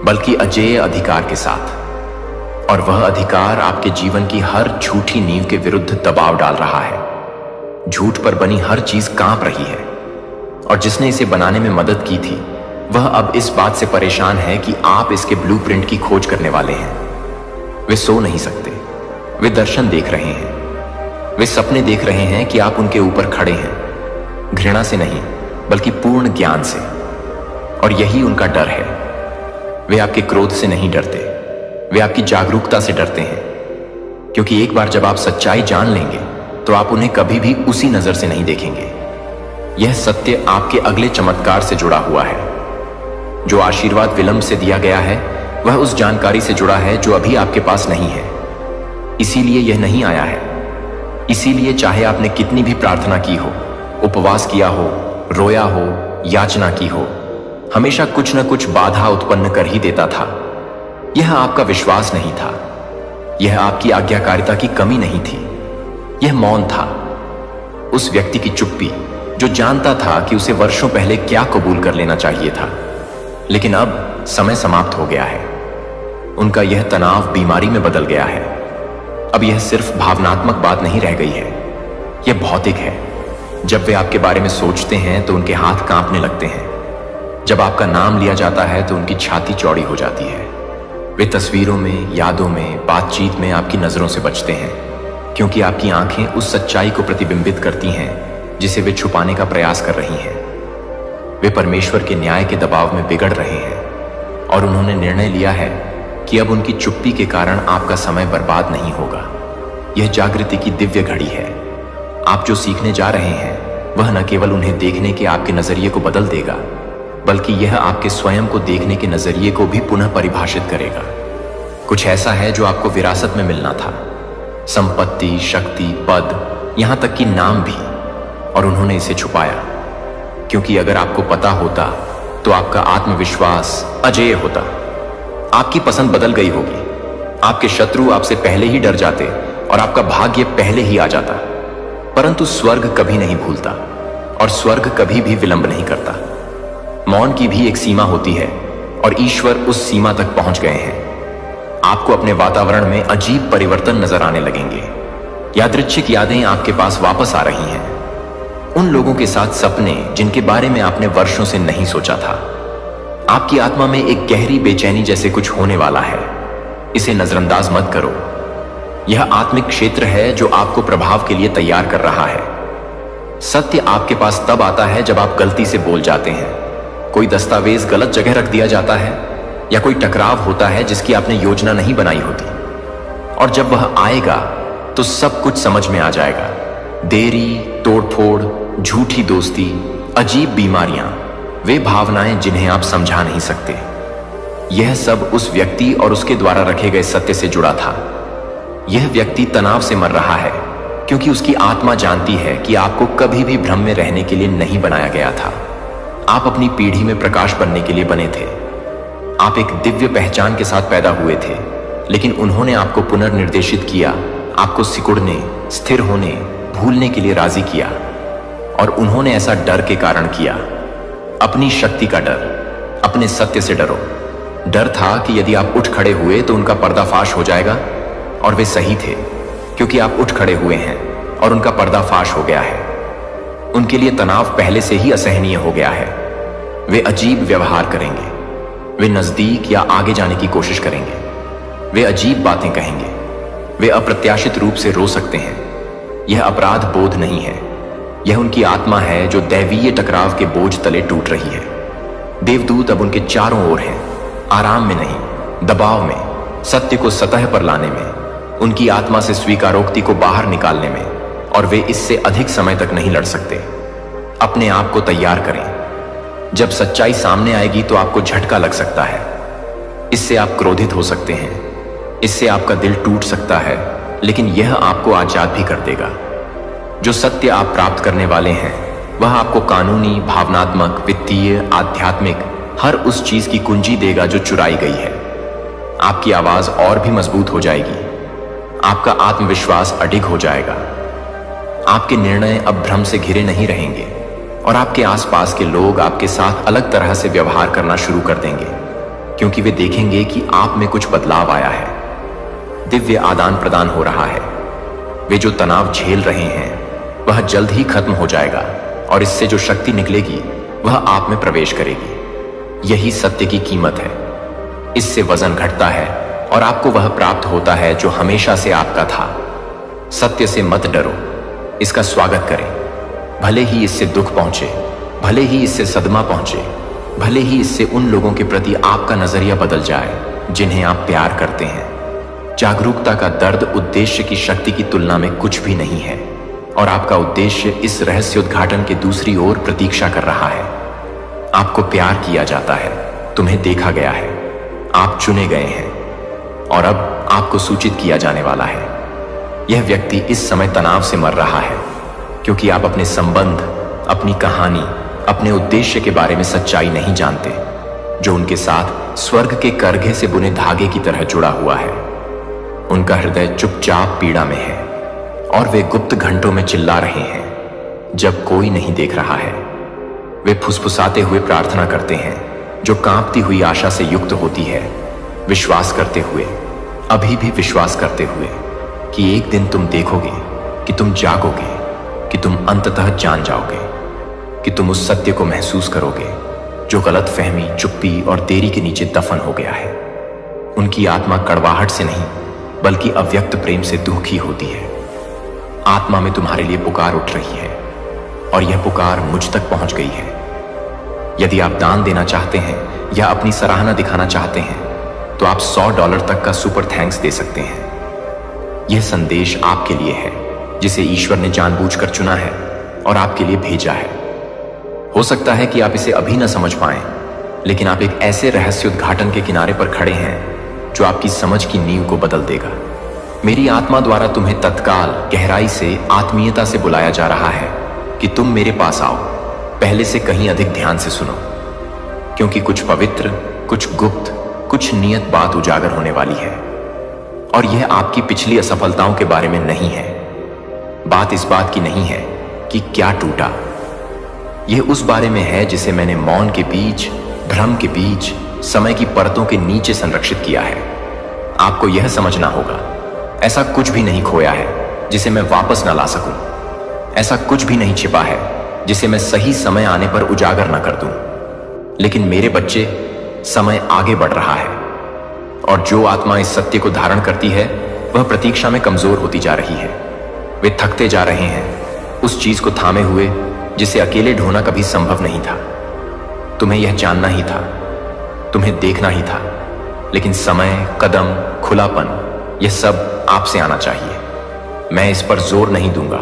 बल्कि अजेय अधिकार के साथ। और वह अधिकार आपके जीवन की हर झूठी नींव के विरुद्ध दबाव डाल रहा है। झूठ पर बनी हर चीज कांप रही है, और जिसने इसे बनाने में मदद की थी वह अब इस बात से परेशान है कि आप इसके ब्लूप्रिंट की खोज करने वाले हैं। वे सो नहीं सकते। वे दर्शन देख रहे हैं। वे सपने देख रहे हैं कि आप उनके ऊपर खड़े हैं, घृणा से नहीं, बल्कि पूर्ण ज्ञान से। और यही उनका डर है। वे आपके क्रोध से नहीं डरते, वे आपकी जागरूकता से डरते हैं। क्योंकि एक बार जब आप सच्चाई जान लेंगे तो आप उन्हें कभी भी उसी नजर से नहीं देखेंगे। यह सत्य आपके अगले चमत्कार से जुड़ा हुआ है। जो आशीर्वाद विलंब से दिया गया है वह उस जानकारी से जुड़ा है जो अभी आपके पास नहीं है। इसीलिए यह नहीं आया है। इसीलिए चाहे आपने कितनी भी प्रार्थना की हो, उपवास किया हो, रोया हो, याचना की हो, हमेशा कुछ न कुछ बाधा उत्पन्न कर ही देता था। यह आपका विश्वास नहीं था, यह आपकी आज्ञाकारिता की कमी नहीं थी, यह मौन था। उस व्यक्ति की चुप्पी जो जानता था कि उसे वर्षों पहले क्या कबूल कर लेना चाहिए था। लेकिन अब समय समाप्त हो गया है। उनका यह तनाव बीमारी में बदल गया है। अब यह सिर्फ भावनात्मक बात नहीं रह गई है, यह भौतिक है। जब वे आपके बारे में सोचते हैं तो उनके हाथ कांपने लगते हैं। जब आपका नाम लिया जाता है तो उनकी छाती चौड़ी हो जाती है। वे तस्वीरों में, यादों में, बातचीत में आपकी नजरों से बचते हैं, क्योंकि आपकी आंखें उस सच्चाई को प्रतिबिंबित करती हैं जिसे वे छुपाने का प्रयास कर रही हैं। वे परमेश्वर के न्याय के दबाव में बिगड़ रहे हैं, और उन्होंने निर्णय लिया है कि अब उनकी चुप्पी के कारण आपका समय बर्बाद नहीं होगा। यह जागृति की दिव्य घड़ी है। आप जो सीखने जा रहे हैं वह न केवल उन्हें देखने के आपके नजरिए को बदल देगा, बल्कि यह आपके स्वयं को देखने के नजरिए को भी पुनः परिभाषित करेगा। कुछ ऐसा है जो आपको विरासत में मिलना था, संपत्ति, शक्ति, पद, यहां तक कि नाम भी, और उन्होंने इसे छुपाया। क्योंकि अगर आपको पता होता तो आपका आत्मविश्वास अजेय होता। आपकी पसंद बदल गई होगी। आपके शत्रु आपसे पहले ही डर जाते और आपका भाग्य पहले ही आ जाता। परंतु स्वर्ग कभी नहीं भूलता, और स्वर्ग कभी भी विलंब नहीं करता। मौन की भी एक सीमा होती है, और ईश्वर उस सीमा तक पहुंच गए हैं। आपको अपने वातावरण में अजीब परिवर्तन नजर आने लगेंगे। यादृच्छिक यादें आपके पास वापस आ रही हैं। उन लोगों के साथ सपने जिनके बारे में आपने वर्षों से नहीं सोचा था। आपकी आत्मा में एक गहरी बेचैनी जैसे कुछ होने वाला है। इसे नजरअंदाज मत करो। यह आत्मिक क्षेत्र है जो आपको प्रभाव के लिए तैयार कर रहा है। सत्य आपके पास तब आता है जब आप गलती से बोल जाते हैं। कोई दस्तावेज गलत जगह रख दिया जाता है, या कोई टकराव होता है जिसकी आपने योजना नहीं बनाई होती। और जब वह आएगा तो सब कुछ समझ में आ जाएगा। देरी, तोड़फोड़, झूठी दोस्ती, अजीब बीमारियां, वे भावनाएं जिन्हें आप समझा नहीं सकते। यह सब उस व्यक्ति और उसके द्वारा रखे गए सत्य से जुड़ा था। यह व्यक्ति तनाव से मर रहा है क्योंकि उसकी आत्मा जानती है कि आपको कभी भी भ्रम में रहने के लिए नहीं बनाया गया था। आप अपनी पीढ़ी में प्रकाश बनने के लिए बने थे। आप एक दिव्य पहचान के साथ पैदा हुए थे, लेकिन उन्होंने आपको पुनर्निर्देशित किया, आपको सिकुड़ने, स्थिर होने, भूलने के लिए राजी किया। और उन्होंने ऐसा डर के कारण किया, अपनी शक्ति का डर। अपने सत्य से डरो। डर था कि यदि आप उठ खड़े हुए तो उनका पर्दाफाश हो जाएगा। और वे सही थे, क्योंकि आप उठ खड़े हुए हैं और उनका पर्दाफाश हो गया है। उनके लिए तनाव पहले से ही असहनीय हो गया है। वे अजीब व्यवहार करेंगे, वे नजदीक या आगे जाने की कोशिश करेंगे, वे अजीब बातें कहेंगे, वे अप्रत्याशित रूप से रो सकते हैं। यह अपराध बोध नहीं है, यह उनकी आत्मा है जो दैवीय टकराव के बोझ तले टूट रही है। देवदूत अब उनके चारों ओर हैं, आराम में नहीं, दबाव में, सत्य को सतह पर लाने में, उनकी आत्मा से स्वीकारोक्ति को बाहर निकालने में। और वे इससे अधिक समय तक नहीं लड़ सकते। अपने आप को तैयार करें। जब सच्चाई सामने आएगी तो आपको झटका लग सकता है। इससे आप क्रोधित हो सकते हैं, इससे आपका दिल टूट सकता है, लेकिन यह आपको आजाद भी कर देगा। जो सत्य आप प्राप्त करने वाले हैं वह आपको कानूनी, भावनात्मक, वित्तीय, आध्यात्मिक हर उस चीज की कुंजी देगा जो चुराई गई है। आपकी आवाज और भी मजबूत हो जाएगी, आपका आत्मविश्वास अडिग हो जाएगा। आपके निर्णय अब भ्रम से घिरे नहीं रहेंगे और आपके आसपास के लोग आपके साथ अलग तरह से व्यवहार करना शुरू कर देंगे, क्योंकि वे देखेंगे कि आप में कुछ बदलाव आया है। दिव्य आदान प्रदान हो रहा है। वे जो तनाव झेल रहे हैं वह जल्द ही खत्म हो जाएगा और इससे जो शक्ति निकलेगी वह आप में प्रवेश करेगी। यही सत्य की कीमत है। इससे वजन घटता है और आपको वह प्राप्त होता है जो हमेशा से आपका था। सत्य से मत डरो, इसका स्वागत करें। भले ही इससे दुख पहुंचे, भले ही इससे सदमा पहुंचे, भले ही इससे उन लोगों के प्रति आपका नजरिया बदल जाए जिन्हें आप प्यार करते हैं। जागरूकता का दर्द उद्देश्य की शक्ति की तुलना में कुछ भी नहीं है और आपका उद्देश्य इस रहस्योद्घाटन के दूसरी ओर प्रतीक्षा कर रहा है। आपको प्यार किया जाता है, तुम्हें देखा गया है, आप चुने गए हैं और अब आपको सूचित किया जाने वाला है। यह व्यक्ति इस समय तनाव से मर रहा है क्योंकि आप अपने संबंध, अपनी कहानी, अपने उद्देश्य के बारे में सच्चाई नहीं जानते, जो उनके साथ स्वर्ग के करघे से बुने धागे की तरह जुड़ा हुआ है। उनका हृदय चुपचाप पीड़ा में है और वे गुप्त घंटों में चिल्ला रहे हैं जब कोई नहीं देख रहा है। वे फुसफुसाते हुए प्रार्थना करते हैं जो कांपती हुई आशा से युक्त होती है, विश्वास करते हुए, अभी भी विश्वास करते हुए कि एक दिन तुम देखोगे, कि तुम जागोगे, कि तुम अंततः जान जाओगे, कि तुम उस सत्य को महसूस करोगे जो गलतफहमी, चुप्पी और देरी के नीचे दफन हो गया है। उनकी आत्मा कड़वाहट से नहीं बल्कि अव्यक्त प्रेम से दुखी होती है। आत्मा में तुम्हारे लिए पुकार उठ रही है और यह पुकार मुझ तक पहुंच गई है। यदि आप दान देना चाहते हैं या अपनी सराहना दिखाना चाहते हैं तो आप $100 तक का सुपर थैंक्स दे सकते हैं। यह संदेश आपके लिए है जिसे ईश्वर ने जानबूझकर चुना है और आपके लिए भेजा है। हो सकता है कि आप इसे अभी न समझ पाएं, लेकिन आप एक ऐसे रहस्योद्घाटन के किनारे पर खड़े हैं जो आपकी समझ की नींव को बदल देगा। मेरी आत्मा द्वारा तुम्हें तत्काल गहराई से आत्मीयता से बुलाया जा रहा है कि तुम मेरे पास आओ। पहले से कहीं अधिक ध्यान से सुनो, क्योंकि कुछ पवित्र, कुछ गुप्त, कुछ नियत बात उजागर होने वाली है। और यह आपकी पिछली असफलताओं के बारे में नहीं है। बात इस बात की नहीं है कि क्या टूटा। यह उस बारे में है जिसे मैंने मौन के बीच, भ्रम के बीच, समय की परतों के नीचे संरक्षित किया है। आपको यह समझना होगा, ऐसा कुछ भी नहीं खोया है जिसे मैं वापस न ला सकूं। ऐसा कुछ भी नहीं छिपा है जिसे मैं सही समय आने पर उजागर न कर दूं। लेकिन मेरे बच्चे, समय आगे बढ़ रहा है और जो आत्मा इस सत्य को धारण करती है वह प्रतीक्षा में कमजोर होती जा रही है। वे थकते जा रहे हैं उस चीज को थामे हुए जिसे अकेले ढोना कभी संभव नहीं था। तुम्हें यह जानना ही था, तुम्हें देखना ही था लेकिन समय, कदम, खुलापन, यह सब आपसे आना चाहिए। मैं इस पर जोर नहीं दूंगा,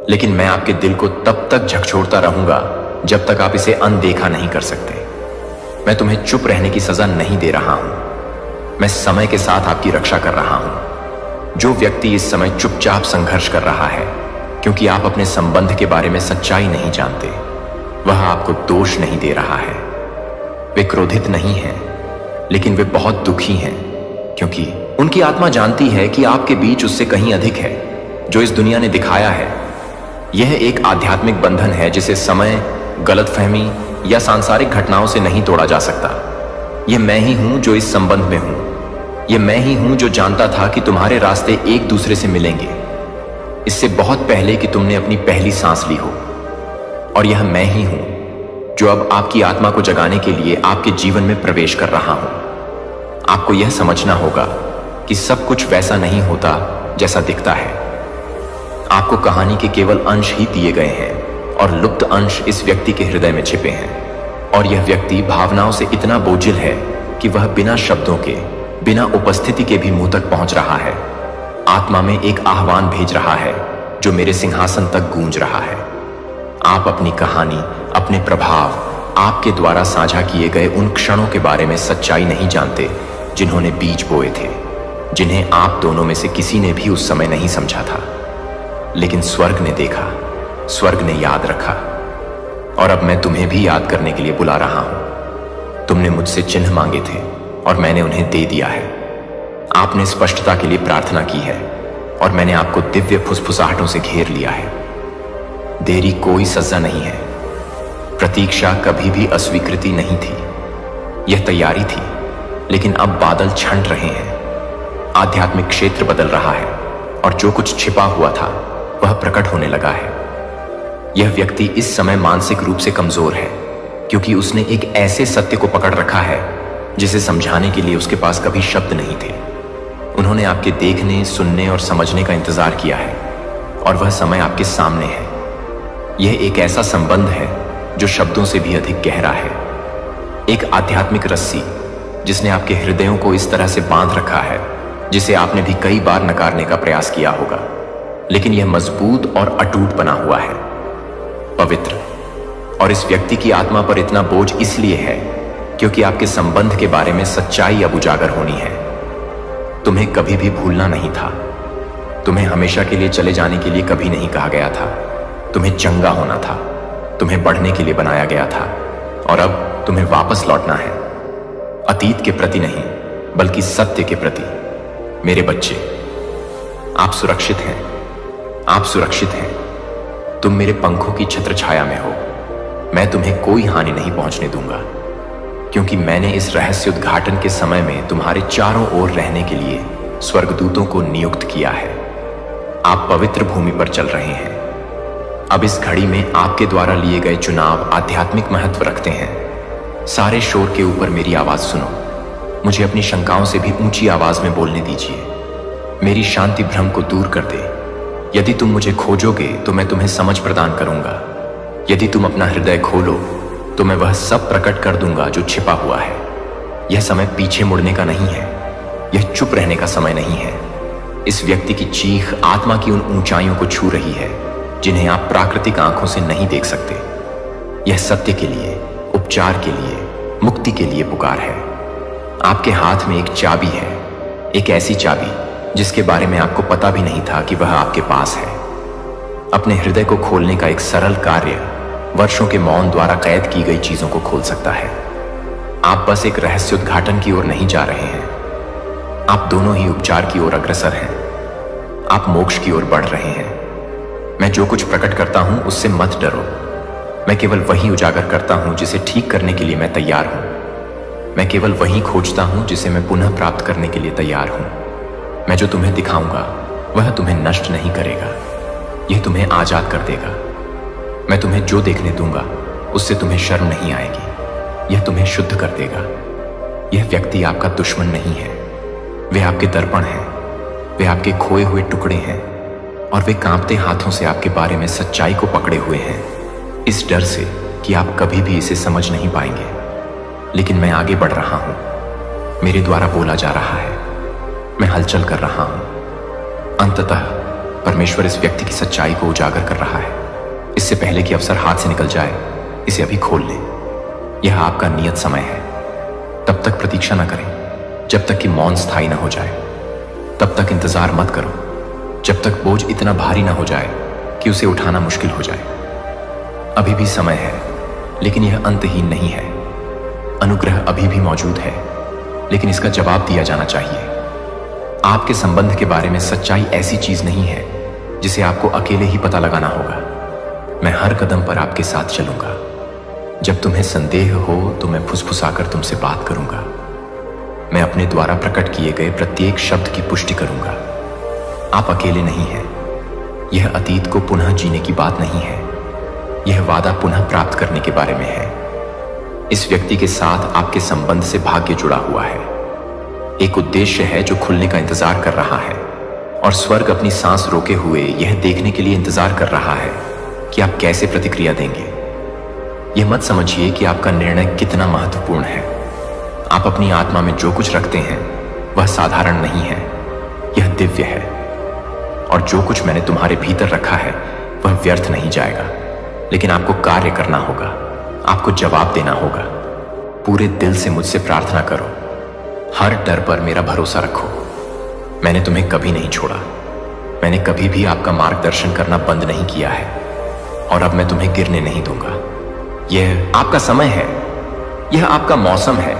लेकिन मैं आपके दिल को तब तक झकझोरता रहूंगा जब तक आप इसे अनदेखा नहीं कर सकते। मैं तुम्हें चुप रहने की सजा नहीं दे रहा हूं, मैं समय के साथ आपकी रक्षा कर रहा हूं। जो व्यक्ति इस समय चुपचाप संघर्ष कर रहा है क्योंकि आप अपने संबंध के बारे में सच्चाई नहीं जानते, वह आपको दोष नहीं दे रहा है। वे क्रोधित नहीं हैं, लेकिन वे बहुत दुखी हैं क्योंकि उनकी आत्मा जानती है कि आपके बीच उससे कहीं अधिक है जो इस दुनिया ने दिखाया है। यह एक आध्यात्मिक बंधन है जिसे समय, गलतफहमी या सांसारिक घटनाओं से नहीं तोड़ा जा सकता। यह मैं ही हूं जो इस संबंध में हूं। यह मैं ही हूं जो जानता था कि तुम्हारे रास्ते एक दूसरे से मिलेंगे, इससे बहुत पहले कि तुमने अपनी पहली सांस ली हो। और यह मैं ही हूं जो अब आपकी आत्मा को जगाने के लिए आपके जीवन में प्रवेश कर रहा हूं। आपको यह समझना होगा कि सब कुछ वैसा नहीं होता जैसा दिखता है। आपको कहानी के केवल अंश ही दिए गए हैं और लुप्त अंश इस व्यक्ति के हृदय में छिपे हैं। और यह व्यक्ति भावनाओं से इतना बोझिल है कि वह बिना शब्दों के, बिना उपस्थिति के भी मुंह तक पहुंच रहा है। आत्मा में एक आह्वान भेज रहा है जो मेरे सिंहासन तक गूंज रहा है। आप अपनी कहानी, अपने प्रभाव, आपके द्वारा साझा किए गए उन क्षणों के बारे में सच्चाई नहीं जानते जिन्होंने बीज बोए थे, जिन्हें आप दोनों में से किसी ने भी उस समय नहीं समझा था। लेकिन स्वर्ग ने देखा, स्वर्ग ने याद रखा, और अब मैं तुम्हें भी याद करने के लिए बुला रहा हूं। तुमने मुझसे चिन्ह मांगे थे और मैंने उन्हें दे दिया है। आपने स्पष्टता के लिए प्रार्थना की है और मैंने आपको दिव्य फुसफुसाहटों से घेर लिया है। देरी कोई सजा नहीं है, प्रतीक्षा कभी भी अस्वीकृति नहीं थी, यह तैयारी थी। लेकिन अब बादल छंट रहे हैं, आध्यात्मिक क्षेत्र बदल रहा है और जो कुछ छिपा हुआ था वह प्रकट होने लगा है। यह व्यक्ति इस समय मानसिक रूप से कमजोर है क्योंकि उसने एक ऐसे सत्य को पकड़ रखा है जिसे समझाने के लिए उसके पास कभी शब्द नहीं थे। उन्होंने आपके देखने, सुनने और समझने का इंतजार किया है और वह समय आपके सामने है। यह एक ऐसा संबंध है जो शब्दों से भी अधिक गहरा है, एक आध्यात्मिक रस्सी जिसने आपके हृदयों को इस तरह से बांध रखा है जिसे आपने भी कई बार नकारने का प्रयास किया होगा, लेकिन यह मजबूत और अटूट बना हुआ है, पवित्र। और इस व्यक्ति की आत्मा पर इतना बोझ इसलिए है क्योंकि आपके संबंध के बारे में सच्चाई अब उजागर होनी है। तुम्हें कभी भी भूलना नहीं था, तुम्हें हमेशा के लिए चले जाने के लिए कभी नहीं कहा गया था। तुम्हें चंगा होना था, तुम्हें बढ़ने के लिए बनाया गया था, और अब तुम्हें वापस लौटना है, अतीत के प्रति नहीं बल्कि सत्य के प्रति। मेरे बच्चे, आप सुरक्षित हैं, आप सुरक्षित हैं। तुम मेरे पंखों की छत्र छाया में हो। मैं तुम्हें कोई हानि नहीं पहुंचने दूंगा क्योंकि मैंने इस रहस्य उद्घाटन के समय में तुम्हारे चारों ओर रहने के लिए स्वर्गदूतों को नियुक्त किया है। आप पवित्र भूमि पर चल रहे हैं। अब इस घड़ी में आपके द्वारा लिए गए चुनाव आध्यात्मिक महत्व रखते हैं। सारे शोर के ऊपर मेरी आवाज सुनो। मुझे अपनी शंकाओं से भी ऊंची आवाज में बोलने दीजिए। मेरी शांति भ्रम को दूर कर दे। यदि तुम मुझे खोजोगे तो मैं तुम्हें समझ प्रदान करूंगा। यदि तुम अपना हृदय खोलो तो मैं वह सब प्रकट कर दूंगा जो छिपा हुआ है। यह समय पीछे मुड़ने का नहीं है, यह चुप रहने का समय नहीं है। इस व्यक्ति की चीख आत्मा की उन ऊंचाइयों को छू रही है जिन्हें आप प्राकृतिक आंखों से नहीं देख सकते। यह सत्य के लिए, उपचार के लिए, मुक्ति के लिए पुकार है। आपके हाथ में एक चाबी है, एक ऐसी चाबी जिसके बारे में आपको पता भी नहीं था कि वह आपके पास है। अपने हृदय को खोलने का एक सरल कार्य वर्षों के मौन द्वारा कैद की गई चीजों को खोल सकता है। आप बस एक रहस्य उद्घाटन की ओर नहीं जा रहे हैं, आप दोनों ही उपचार की ओर अग्रसर हैं। आप मोक्ष की ओर बढ़ रहे हैं। मैं जो कुछ प्रकट करता हूं उससे मत डरो। मैं केवल वही उजागर करता हूं जिसे ठीक करने के लिए मैं तैयार हूं। मैं केवल वही खोजता हूं जिसे मैं पुनः प्राप्त करने के लिए तैयार हूं। मैं जो तुम्हें दिखाऊंगा वह तुम्हें नष्ट नहीं करेगा, यह तुम्हें आजाद कर देगा। मैं तुम्हें जो देखने दूंगा उससे तुम्हें शर्म नहीं आएगी, यह तुम्हें शुद्ध कर देगा। यह व्यक्ति आपका दुश्मन नहीं है, वे आपके दर्पण हैं, वे आपके खोए हुए टुकड़े हैं और वे कांपते हाथों से आपके बारे में सच्चाई को पकड़े हुए हैं, इस डर से कि आप कभी भी इसे समझ नहीं पाएंगे। लेकिन मैं आगे बढ़ रहा हूं। मेरे द्वारा बोला जा रहा है, मैं हलचल कर रहा हूं। अंततः परमेश्वर इस व्यक्ति की सच्चाई को उजागर कर रहा है। इससे पहले कि अवसर हाथ से निकल जाए, इसे अभी खोल लें। यह आपका नियत समय है। तब तक प्रतीक्षा न करें जब तक कि मौन स्थायी न हो जाए। तब तक इंतजार मत करो जब तक बोझ इतना भारी न हो जाए कि उसे उठाना मुश्किल हो जाए। अभी भी समय है, लेकिन यह अंतहीन नहीं है। अनुग्रह अभी भी मौजूद है, लेकिन इसका जवाब दिया जाना चाहिए। आपके संबंध के बारे में सच्चाई ऐसी चीज नहीं है जिसे आपको अकेले ही पता लगाना होगा। मैं हर कदम पर आपके साथ चलूंगा। जब तुम्हें संदेह हो तो मैं फुसफुसाकर तुमसे बात करूंगा। मैं अपने द्वारा प्रकट किए गए प्रत्येक शब्द की पुष्टि करूंगा। आप अकेले नहीं हैं। यह अतीत को पुनः जीने की बात नहीं है। यह वादा पुनः प्राप्त करने के बारे में है। इस व्यक्ति के साथ आपके संबंध से भाग्य जुड़ा हुआ है। एक उद्देश्य है जो खुलने का इंतजार कर रहा है, और स्वर्ग अपनी सांस रोके हुए यह देखने के लिए इंतजार कर रहा है कि आप कैसे प्रतिक्रिया देंगे। यह मत समझिए कि आपका निर्णय कितना महत्वपूर्ण है। आप अपनी आत्मा में जो कुछ रखते हैं वह साधारण नहीं है, यह दिव्य है। और जो कुछ मैंने तुम्हारे भीतर रखा है वह व्यर्थ नहीं जाएगा, लेकिन आपको कार्य करना होगा। आपको जवाब देना होगा। पूरे दिल से मुझसे प्रार्थना करो। हर डर पर मेरा भरोसा रखो। मैंने तुम्हें कभी नहीं छोड़ा। मैंने कभी भी आपका मार्गदर्शन करना बंद नहीं किया है, और अब मैं तुम्हें गिरने नहीं दूंगा। यह आपका समय है, यह आपका मौसम है,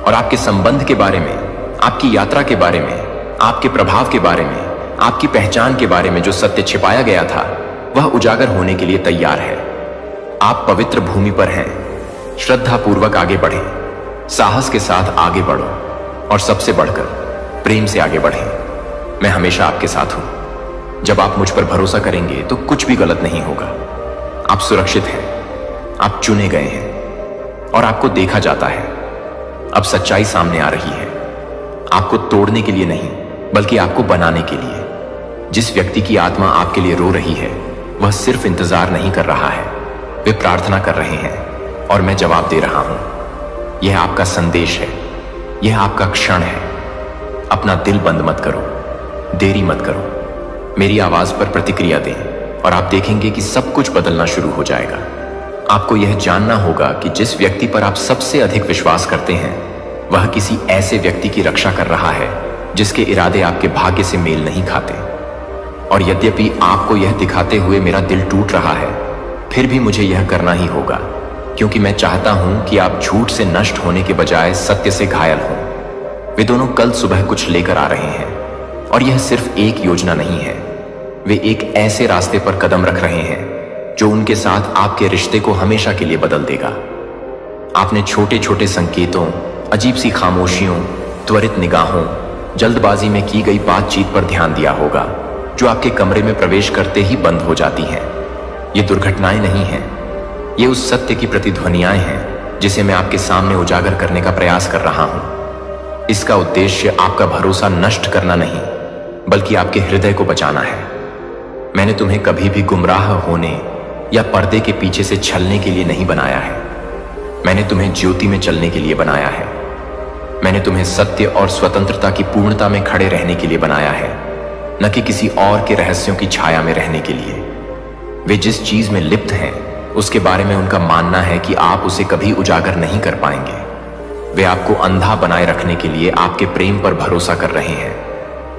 और आपके संबंध के बारे में, आपकी यात्रा के बारे में, आपके प्रभाव के बारे में, आपकी पहचान के बारे में जो सत्य छिपाया गया था वह उजागर होने के लिए तैयार है। आप पवित्र भूमि पर हैं। श्रद्धा पूर्वक आगे बढ़ें, साहस के साथ आगे बढ़ो, और सबसे बढ़कर प्रेम से आगे बढ़ें। मैं हमेशा आपके साथ हूं। जब आप मुझ पर भरोसा करेंगे तो कुछ भी गलत नहीं होगा। आप सुरक्षित हैं, आप चुने गए हैं, और आपको देखा जाता है। अब सच्चाई सामने आ रही है, आपको तोड़ने के लिए नहीं बल्कि आपको बनाने के लिए। जिस व्यक्ति की आत्मा आपके लिए रो रही है वह सिर्फ इंतजार नहीं कर रहा है, वे प्रार्थना कर रहे हैं, और मैं जवाब दे रहा हूं। यह आपका संदेश है, यह आपका क्षण है। अपना दिल बंद मत करो, देरी मत करो। मेरी आवाज पर प्रतिक्रिया दें, और आप देखेंगे कि सब कुछ बदलना शुरू हो जाएगा। आपको यह जानना होगा कि जिस व्यक्ति पर आप सबसे अधिक विश्वास करते हैं वह किसी ऐसे व्यक्ति की रक्षा कर रहा है जिसके इरादे आपके भाग्य से मेल नहीं खाते। और यद्यपि आपको यह दिखाते हुए मेरा दिल टूट रहा है, फिर भी मुझे यह करना ही होगा, क्योंकि मैं चाहता हूं कि आप झूठ से नष्ट होने के बजाय सत्य से घायल हों। वे दोनों कल सुबह कुछ लेकर आ रहे हैं, और यह सिर्फ एक योजना नहीं है। वे एक ऐसे रास्ते पर कदम रख रहे हैं जो उनके साथ आपके रिश्ते को हमेशा के लिए बदल देगा। आपने छोटे छोटे संकेतों, अजीब सी खामोशियों, त्वरित निगाहों, जल्दबाजी में की गई बातचीत पर ध्यान दिया होगा जो आपके कमरे में प्रवेश करते ही बंद हो जाती हैं। ये दुर्घटनाएं नहीं हैं, ये उस सत्य की प्रतिध्वनियाएं हैं जिसे मैं आपके सामने उजागर करने का प्रयास कर रहा हूं। इसका उद्देश्य आपका भरोसा नष्ट करना नहीं, बल्कि आपके हृदय को बचाना है। मैंने तुम्हें कभी भी गुमराह होने या पर्दे के पीछे से छलने के लिए नहीं बनाया है। मैंने तुम्हें ज्योति में चलने के लिए बनाया है। मैंने तुम्हें सत्य और स्वतंत्रता की पूर्णता में खड़े रहने के लिए बनाया है, न कि किसी और के रहस्यों की छाया में रहने के लिए। वे जिस चीज में लिप्त हैं उसके बारे में उनका मानना है कि आप उसे कभी उजागर नहीं कर पाएंगे। वे आपको अंधा बनाए रखने के लिए आपके प्रेम पर भरोसा कर रहे हैं,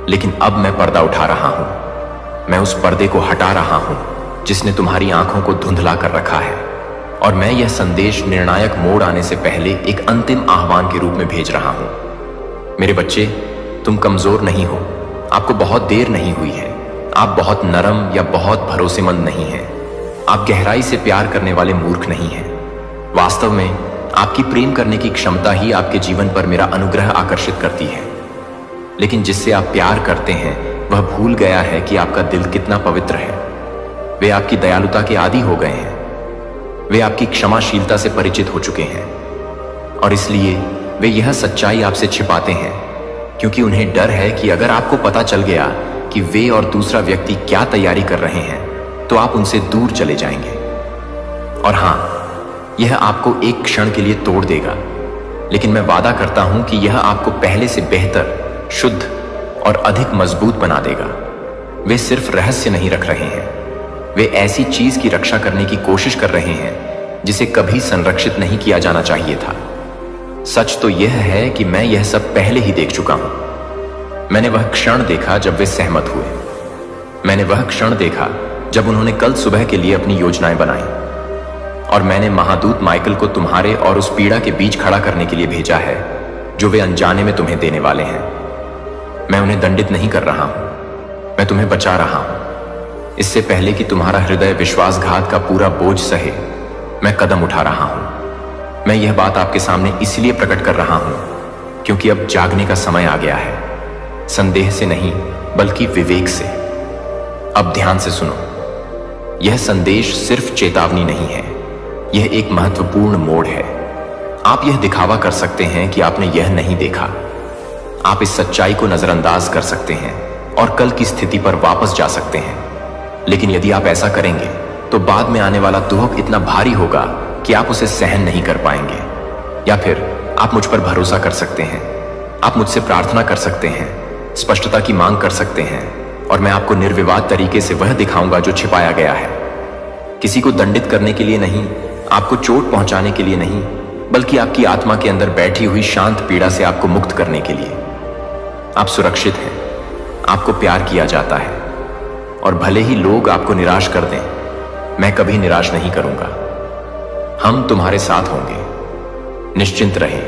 लेकिन अब मैं पर्दा उठा रहा हूं। मैं उस पर्दे को हटा रहा हूं जिसने तुम्हारी आंखों को धुंधला कर रखा है, और मैं यह संदेश निर्णायक मोड़ आने से पहले एक अंतिम आह्वान के रूप में भेज रहा हूं। मेरे बच्चे, तुम कमजोर नहीं हो। आपको बहुत देर नहीं हुई है। आप बहुत नरम या बहुत भरोसेमंद नहीं हैं। आप गहराई से प्यार करने वाले मूर्ख नहीं हैं। वास्तव में आपकी प्रेम करने की क्षमता ही आपके जीवन पर मेरा अनुग्रह आकर्षित करती है। लेकिन जिससे आप प्यार करते हैं वह भूल गया है कि आपका दिल कितना पवित्र है। वे आपकी दयालुता के आदी हो गए हैं। वे आपकी क्षमाशीलता से परिचित हो चुके हैं, और इसलिए वे यह सच्चाई आपसे छिपाते हैं, क्योंकि उन्हें डर है कि अगर आपको पता चल गया कि वे और दूसरा व्यक्ति क्या तैयारी कर रहे हैं तो आप उनसे दूर चले जाएंगे। और हां, यह आपको एक क्षण के लिए तोड़ देगा, लेकिन मैं वादा करता हूं कि यह आपको पहले से बेहतर, शुद्ध और अधिक मजबूत बना देगा। वे सिर्फ रहस्य नहीं रख रहे हैं, वे ऐसी चीज की रक्षा करने की कोशिश कर रहे हैं जिसे कभी संरक्षित नहीं किया जाना चाहिए था। सच तो यह है कि मैं यह सब पहले ही देख चुका हूं। मैंने वह क्षण देखा जब वे सहमत हुए। मैंने वह क्षण देखा जब उन्होंने कल सुबह के लिए अपनी योजनाएं बनाई। और मैंने महादूत माइकल को तुम्हारे और उस पीड़ा के बीच खड़ा करने के लिए भेजा है जो वे अनजाने में तुम्हें देने वाले हैं। मैं उन्हें दंडित नहीं कर रहा हूं, मैं तुम्हें बचा रहा हूं। इससे पहले कि तुम्हारा हृदय विश्वासघात का पूरा बोझ सहे, मैं कदम उठा रहा हूं। मैं यह बात आपके सामने इसलिए प्रकट कर रहा हूं क्योंकि अब जागने का समय आ गया है, संदेह से नहीं बल्कि विवेक से। अब ध्यान से सुनो, यह संदेश सिर्फ चेतावनी नहीं है, यह एक महत्वपूर्ण मोड़ है। आप यह दिखावा कर सकते हैं कि आपने यह नहीं देखा, आप इस सच्चाई को नजरअंदाज कर सकते हैं और कल की स्थिति पर वापस जा सकते हैं। लेकिन यदि आप ऐसा करेंगे तो बाद में आने वाला दुख इतना भारी होगा कि आप उसे सहन नहीं कर पाएंगे। या फिर आप मुझ पर भरोसा कर सकते हैं, आप मुझसे प्रार्थना कर सकते हैं, स्पष्टता की मांग कर सकते हैं और मैं आपको निर्विवाद तरीके से वह दिखाऊंगा जो छिपाया गया है। किसी को दंडित करने के लिए नहीं, आपको चोट पहुंचाने के लिए नहीं, बल्कि आपकी आत्मा के अंदर बैठी हुई शांत पीड़ा से आपको मुक्त करने के लिए। आप सुरक्षित हैं, आपको प्यार किया जाता है और भले ही लोग आपको निराश कर दें, मैं कभी निराश नहीं करूंगा। हम तुम्हारे साथ होंगे, निश्चिंत रहें,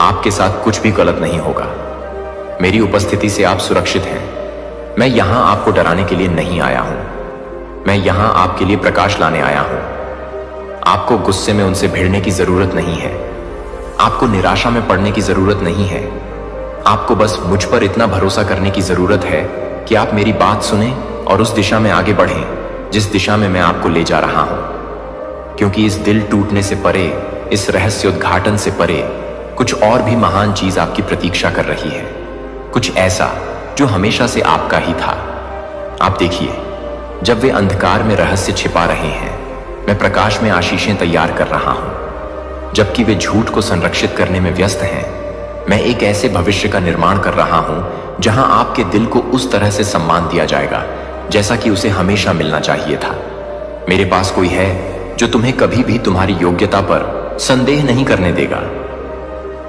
आपके साथ कुछ भी गलत नहीं होगा। मेरी उपस्थिति से आप सुरक्षित हैं। मैं यहां आपको डराने के लिए नहीं आया हूं, मैं यहां आपके लिए प्रकाश लाने आया हूं। आपको गुस्से में उनसे भिड़ने की जरूरत नहीं है, आपको निराशा में पड़ने की जरूरत नहीं है। आपको बस मुझ पर इतना भरोसा करने की जरूरत है कि आप मेरी बात सुनें और उस दिशा में आगे बढ़ें जिस दिशा में मैं आपको ले जा रहा हूं। क्योंकि इस दिल टूटने से परे, इस रहस्योद्घाटन से परे, कुछ और भी महान चीज आपकी प्रतीक्षा कर रही है, कुछ ऐसा जो हमेशा से आपका ही था। आप देखिए, जब वे अंधकार में रहस्य छिपा रहे हैं, मैं प्रकाश में आशीषें तैयार कर रहा हूं। जबकि वे झूठ को संरक्षित करने में व्यस्त हैं, मैं एक ऐसे भविष्य का निर्माण कर रहा हूं जहां आपके दिल को उस तरह से सम्मान दिया जाएगा जैसा कि उसे हमेशा मिलना चाहिए था। मेरे पास कोई है जो तुम्हें कभी भी तुम्हारी योग्यता पर संदेह नहीं करने देगा।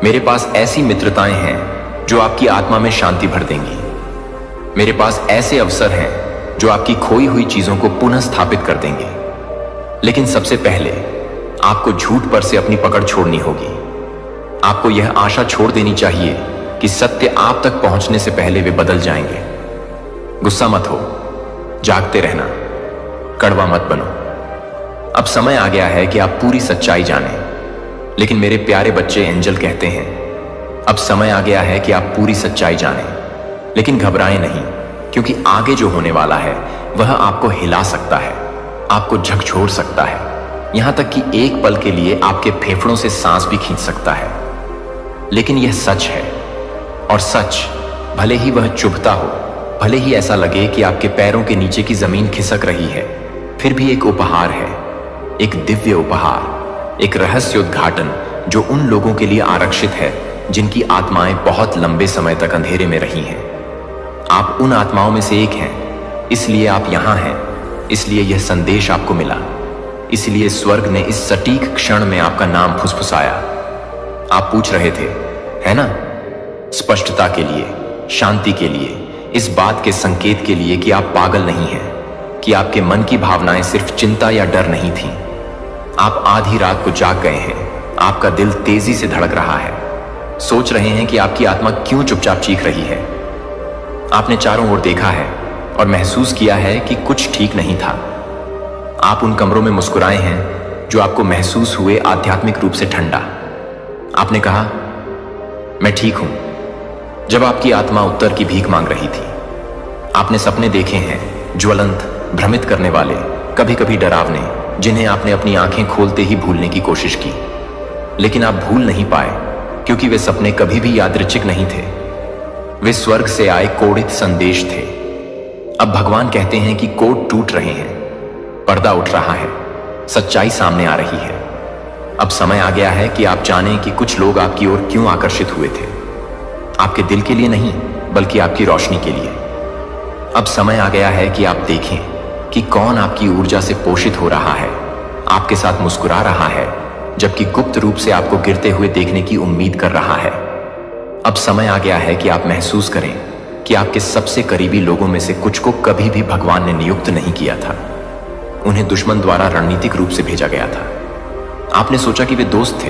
मेरे पास ऐसी मित्रताएं हैं जो आपकी आत्मा में शांति भर देंगी। मेरे पास ऐसे अवसर हैं जो आपकी खोई हुई चीजों को पुनः स्थापित कर देंगे। लेकिन सबसे पहले आपको झूठ पर से अपनी पकड़ छोड़नी होगी। आपको यह आशा छोड़ देनी चाहिए कि सत्य आप तक पहुंचने से पहले वे बदल जाएंगे। गुस्सा मत हो, जागते रहना, कड़वा मत बनो। अब समय आ गया है कि आप पूरी सच्चाई जानें। लेकिन मेरे प्यारे बच्चे एंजल कहते हैं, अब समय आ गया है कि आप पूरी सच्चाई जानें। लेकिन घबराएं नहीं, क्योंकि आगे जो होने वाला है वह आपको हिला सकता है, आपको झकझोर सकता है, यहां तक कि एक पल के लिए आपके फेफड़ों से सांस भी खींच सकता है। लेकिन यह सच है, और सच भले ही वह चुभता हो, भले ही ऐसा लगे कि आपके पैरों के नीचे की जमीन खिसक रही है, फिर भी एक उपहार है, एक दिव्य उपहार, एक रहस्योद्घाटन जो उन लोगों के लिए आरक्षित है जिनकी आत्माएं बहुत लंबे समय तक अंधेरे में रही हैं। आप उन आत्माओं में से एक हैं, इसलिए आप यहां हैं, इसलिए यह संदेश आपको मिला, इसलिए स्वर्ग ने इस सटीक क्षण में आपका नाम फुसफुसाया। आप पूछ रहे थे, है ना? स्पष्टता के लिए, शांति के लिए, इस बात के संकेत के लिए कि आप पागल नहीं हैं, कि आपके मन की भावनाएं सिर्फ चिंता या डर नहीं थीं। आप आधी रात को जाग गए हैं, आपका दिल तेजी से धड़क रहा है, सोच रहे हैं कि आपकी आत्मा क्यों चुपचाप चीख रही है। आपने चारों ओर देखा है और महसूस किया है कि कुछ ठीक नहीं था। आप उन कमरों में मुस्कुराए हैं जो आपको महसूस हुए आध्यात्मिक रूप से ठंडा। आपने कहा, मैं ठीक हूं, जब आपकी आत्मा उत्तर की भीख मांग रही थी। आपने सपने देखे हैं, ज्वलंत, भ्रमित करने वाले, कभी कभी डरावने, जिन्हें आपने अपनी आंखें खोलते ही भूलने की कोशिश की। लेकिन आप भूल नहीं पाए, क्योंकि वे सपने कभी भी यादृच्छिक नहीं थे। वे स्वर्ग से आए कोडित संदेश थे। अब भगवान कहते हैं कि कोड टूट रहे हैं, पर्दा उठ रहा है, सच्चाई सामने आ रही है। अब समय आ गया है कि आप जानें कि कुछ लोग आपकी ओर क्यों आकर्षित हुए थे। आपके दिल के लिए नहीं, बल्कि आपकी रोशनी के लिए। अब समय आ गया है कि आप देखें कि कौन आपकी ऊर्जा से पोषित हो रहा है, आपके साथ मुस्कुरा रहा है, जबकि गुप्त रूप से आपको गिरते हुए देखने की उम्मीद कर रहा है। अब समय आ गया है कि आप महसूस करें कि आपके सबसे करीबी लोगों में से कुछ को कभी भी भगवान ने नियुक्त नहीं किया था। उन्हें दुश्मन द्वारा रणनीतिक रूप से भेजा गया था। आपने सोचा कि वे दोस्त थे,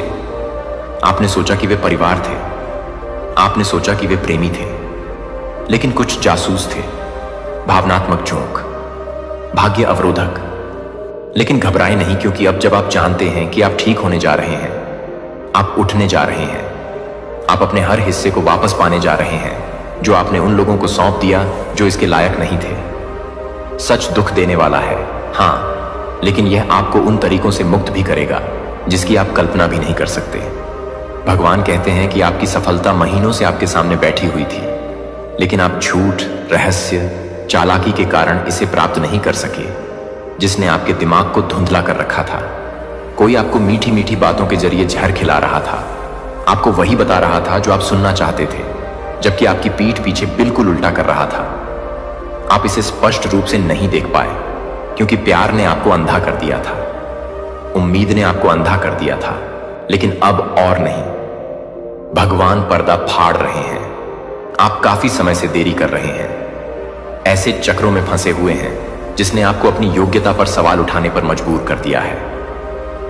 आपने सोचा कि वे परिवार थे, आपने सोचा कि वे प्रेमी थे, लेकिन कुछ जासूस थे, भावनात्मक चौंक, भाग्य अवरोधक। लेकिन घबराए नहीं, क्योंकि अब जब आप जानते हैं कि आप ठीक होने जा रहे हैं, आप उठने जा रहे हैं, आप अपने हर हिस्से को वापस पाने जा रहे हैं जो आपने उन लोगों को सौंप दिया जो इसके लायक नहीं थे। सच दुख देने वाला है, हाँ, लेकिन यह आपको उन तरीकों से मुक्त भी करेगा जिसकी आप कल्पना भी नहीं कर सकते। भगवान कहते हैं कि आपकी सफलता महीनों से आपके सामने बैठी हुई थी, लेकिन आप झूठ, रहस्य, चालाकी के कारण इसे प्राप्त नहीं कर सके, जिसने आपके दिमाग को धुंधला कर रखा था। कोई आपको मीठी मीठी बातों के जरिए जहर खिला रहा था, आपको वही बता रहा था जो आप सुनना चाहते थे, जबकि आपकी पीठ पीछे बिल्कुल उल्टा कर रहा था। आप इसे स्पष्ट रूप से नहीं देख पाए, क्योंकि प्यार ने आपको अंधा कर दिया था, उम्मीद ने आपको अंधा कर दिया था, लेकिन अब और नहीं। भगवान पर्दा फाड़ रहे हैं। आप काफी समय से देरी कर रहे हैं, ऐसे चक्रों में फंसे हुए हैं जिसने आपको अपनी योग्यता पर सवाल उठाने पर मजबूर कर दिया है।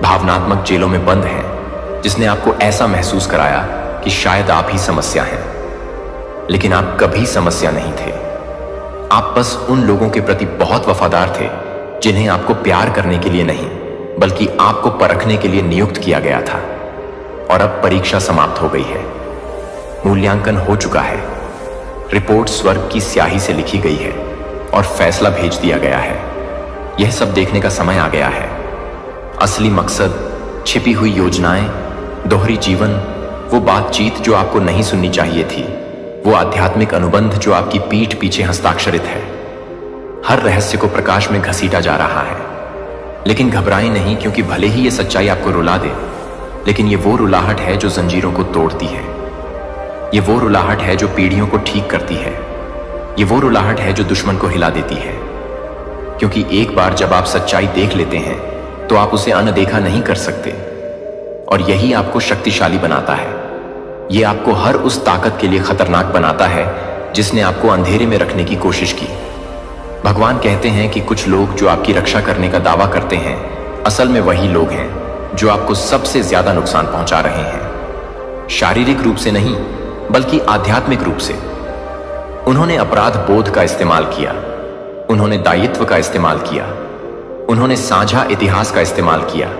भावनात्मक जेलों में बंद हैं जिसने आपको ऐसा महसूस कराया कि शायद आप ही समस्या हैं, लेकिन आप कभी समस्या नहीं थे। आप बस उन लोगों के प्रति बहुत वफादार थे जिन्हें आपको प्यार करने के लिए नहीं, बल्कि आपको परखने के लिए नियुक्त किया गया था। और अब परीक्षा समाप्त हो गई है, मूल्यांकन हो चुका है, रिपोर्ट स्वर्ग की स्याही से लिखी गई है और फैसला भेज दिया गया है। यह सब देखने का समय आ गया है। असली मकसद, छिपी हुई योजनाएं, दोहरी जीवन, वो बातचीत जो आपको नहीं सुननी चाहिए थी, वो आध्यात्मिक अनुबंध जो आपकी पीठ पीछे हस्ताक्षरित है। हर रहस्य को प्रकाश में घसीटा जा रहा है। लेकिन घबराएं नहीं, क्योंकि भले ही ये सच्चाई आपको रुला दे, लेकिन ये वो रुलाहट है जो जंजीरों को तोड़ती है। ये वो रुलाहट है जो पीढ़ियों को ठीक करती है। ये वो रुलाहट है जो दुश्मन को हिला देती है। क्योंकि एक बार जब आप सच्चाई देख लेते हैं तो आप उसे अनदेखा नहीं कर सकते, और यही आपको शक्तिशाली बनाता है। ये आपको हर उस ताकत के लिए खतरनाक बनाता है जिसने आपको अंधेरे में रखने की कोशिश की। भगवान कहते हैं कि कुछ लोग जो आपकी रक्षा करने का दावा करते हैं, असल में वही लोग हैं जो आपको सबसे ज्यादा नुकसान पहुंचा रहे हैं। शारीरिक रूप से नहीं, बल्कि आध्यात्मिक रूप से। उन्होंने अपराध बोध का इस्तेमाल किया, उन्होंने दायित्व का इस्तेमाल किया, उन्होंने साझा इतिहास का इस्तेमाल किया,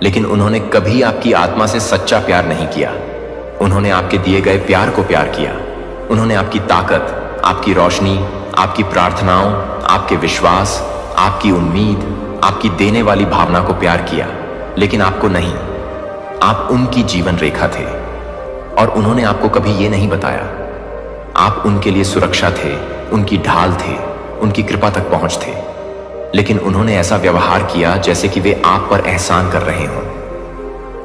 लेकिन उन्होंने कभी आपकी आत्मा से सच्चा प्यार नहीं किया। उन्होंने आपके दिए गए प्यार को प्यार किया। उन्होंने आपकी ताकत, आपकी रोशनी, आपकी प्रार्थनाओं, आपके विश्वास, आपकी उम्मीद, आपकी देने वाली भावना को प्यार किया, लेकिन आपको नहीं। आप उनकी जीवन रेखा थे, और उन्होंने आपको कभी ये नहीं बताया। आप उनके लिए सुरक्षा थे, उनकी ढाल थे, उनकी कृपा तक पहुंच थे, लेकिन उन्होंने ऐसा व्यवहार किया जैसे कि वे आप पर एहसान कर रहे हों।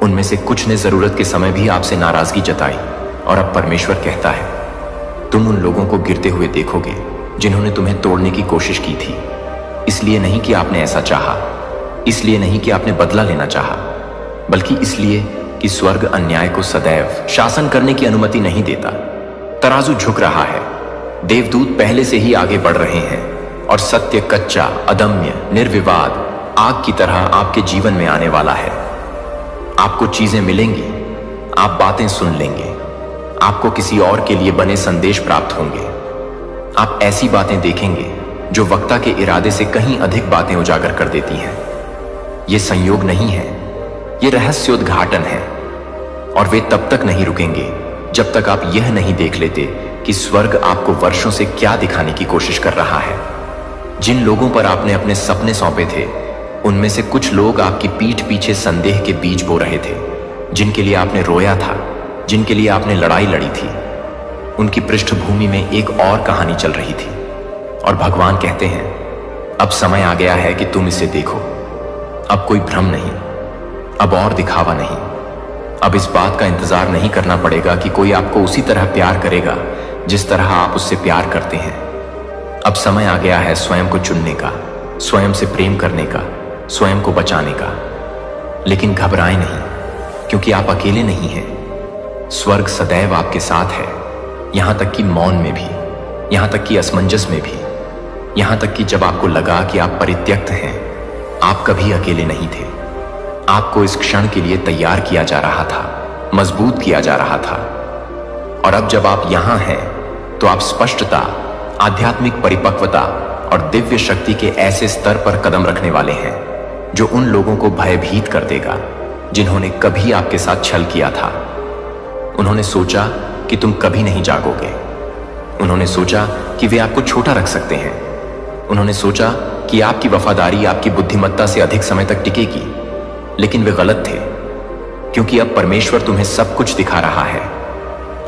उनमें से कुछ ने जरूरत के समय भी आपसे नाराजगी जताई, और अब परमेश्वर कहता है, तुम उन लोगों को गिरते हुए देखोगे जिन्होंने तुम्हें तोड़ने की कोशिश की थी। इसलिए नहीं कि आपने ऐसा चाहा, इसलिए नहीं कि आपने बदला लेना चाहा, बल्कि इसलिए कि स्वर्ग अन्याय को सदैव शासन करने की अनुमति नहीं देता। तराजू झुक रहा है, देवदूत पहले से ही आगे बढ़ रहे हैं, और सत्य कच्चा, अदम्य, निर्विवाद आग की तरह आपके जीवन में आने वाला है। आपको चीजें मिलेंगी, आप बातें सुन लेंगे, आपको किसी और के लिए बने संदेश प्राप्त होंगे। आप ऐसी बातें देखेंगे जो वक्ता के इरादे से कहीं अधिक बातें उजागर कर देती हैं। ये संयोग नहीं है, ये रहस्योद्घाटन है, और वे तब तक नहीं रुकेंगे जब तक आप यह नहीं देख लेते कि स्वर्ग आपको वर्षों से क्या दिखाने की कोशिश कर रहा है। जिन लोगों पर आपने अपने सपने सौंपे थे, उनमें से कुछ लोग आपकी पीठ पीछे संदेह के बीज बो रहे थे। जिनके लिए आपने रोया था, जिनके लिए आपने लड़ाई लड़ी थी, उनकी पृष्ठभूमि में एक और कहानी चल रही थी। और भगवान कहते हैं, अब समय आ गया है कि तुम इसे देखो। अब कोई भ्रम नहीं, अब और दिखावा नहीं। अब इस बात का इंतजार नहीं करना पड़ेगा कि कोई आपको उसी तरह प्यार करेगा जिस तरह आप उससे प्यार करते हैं। अब समय आ गया है स्वयं को चुनने का, स्वयं से प्रेम करने का, स्वयं को बचाने का। लेकिन घबराएं नहीं, क्योंकि आप अकेले नहीं हैं। स्वर्ग सदैव आपके साथ है, यहां तक कि मौन में भी, यहां तक कि असमंजस में भी, यहां तक कि जब आपको लगा कि आप परित्यक्त हैं, आप कभी अकेले नहीं थे। आपको इस क्षण के लिए तैयार किया जा रहा था, मजबूत किया जा रहा था। और अब जब आप यहां हैं तो आप स्पष्टता, आध्यात्मिक परिपक्वता और दिव्य शक्ति के ऐसे स्तर पर कदम रखने वाले हैं जो उन लोगों को भयभीत कर देगा जिन्होंने कभी आपके साथ छल किया था। उन्होंने सोचा कि तुम कभी नहीं जागोगे। उन्होंने सोचा कि वे आपको छोटा रख सकते हैं। उन्होंने सोचा कि आपकी वफादारी आपकी बुद्धिमत्ता से अधिक समय तक टिकेगी। लेकिन वे गलत थे, क्योंकि अब परमेश्वर तुम्हें सब कुछ दिखा रहा है।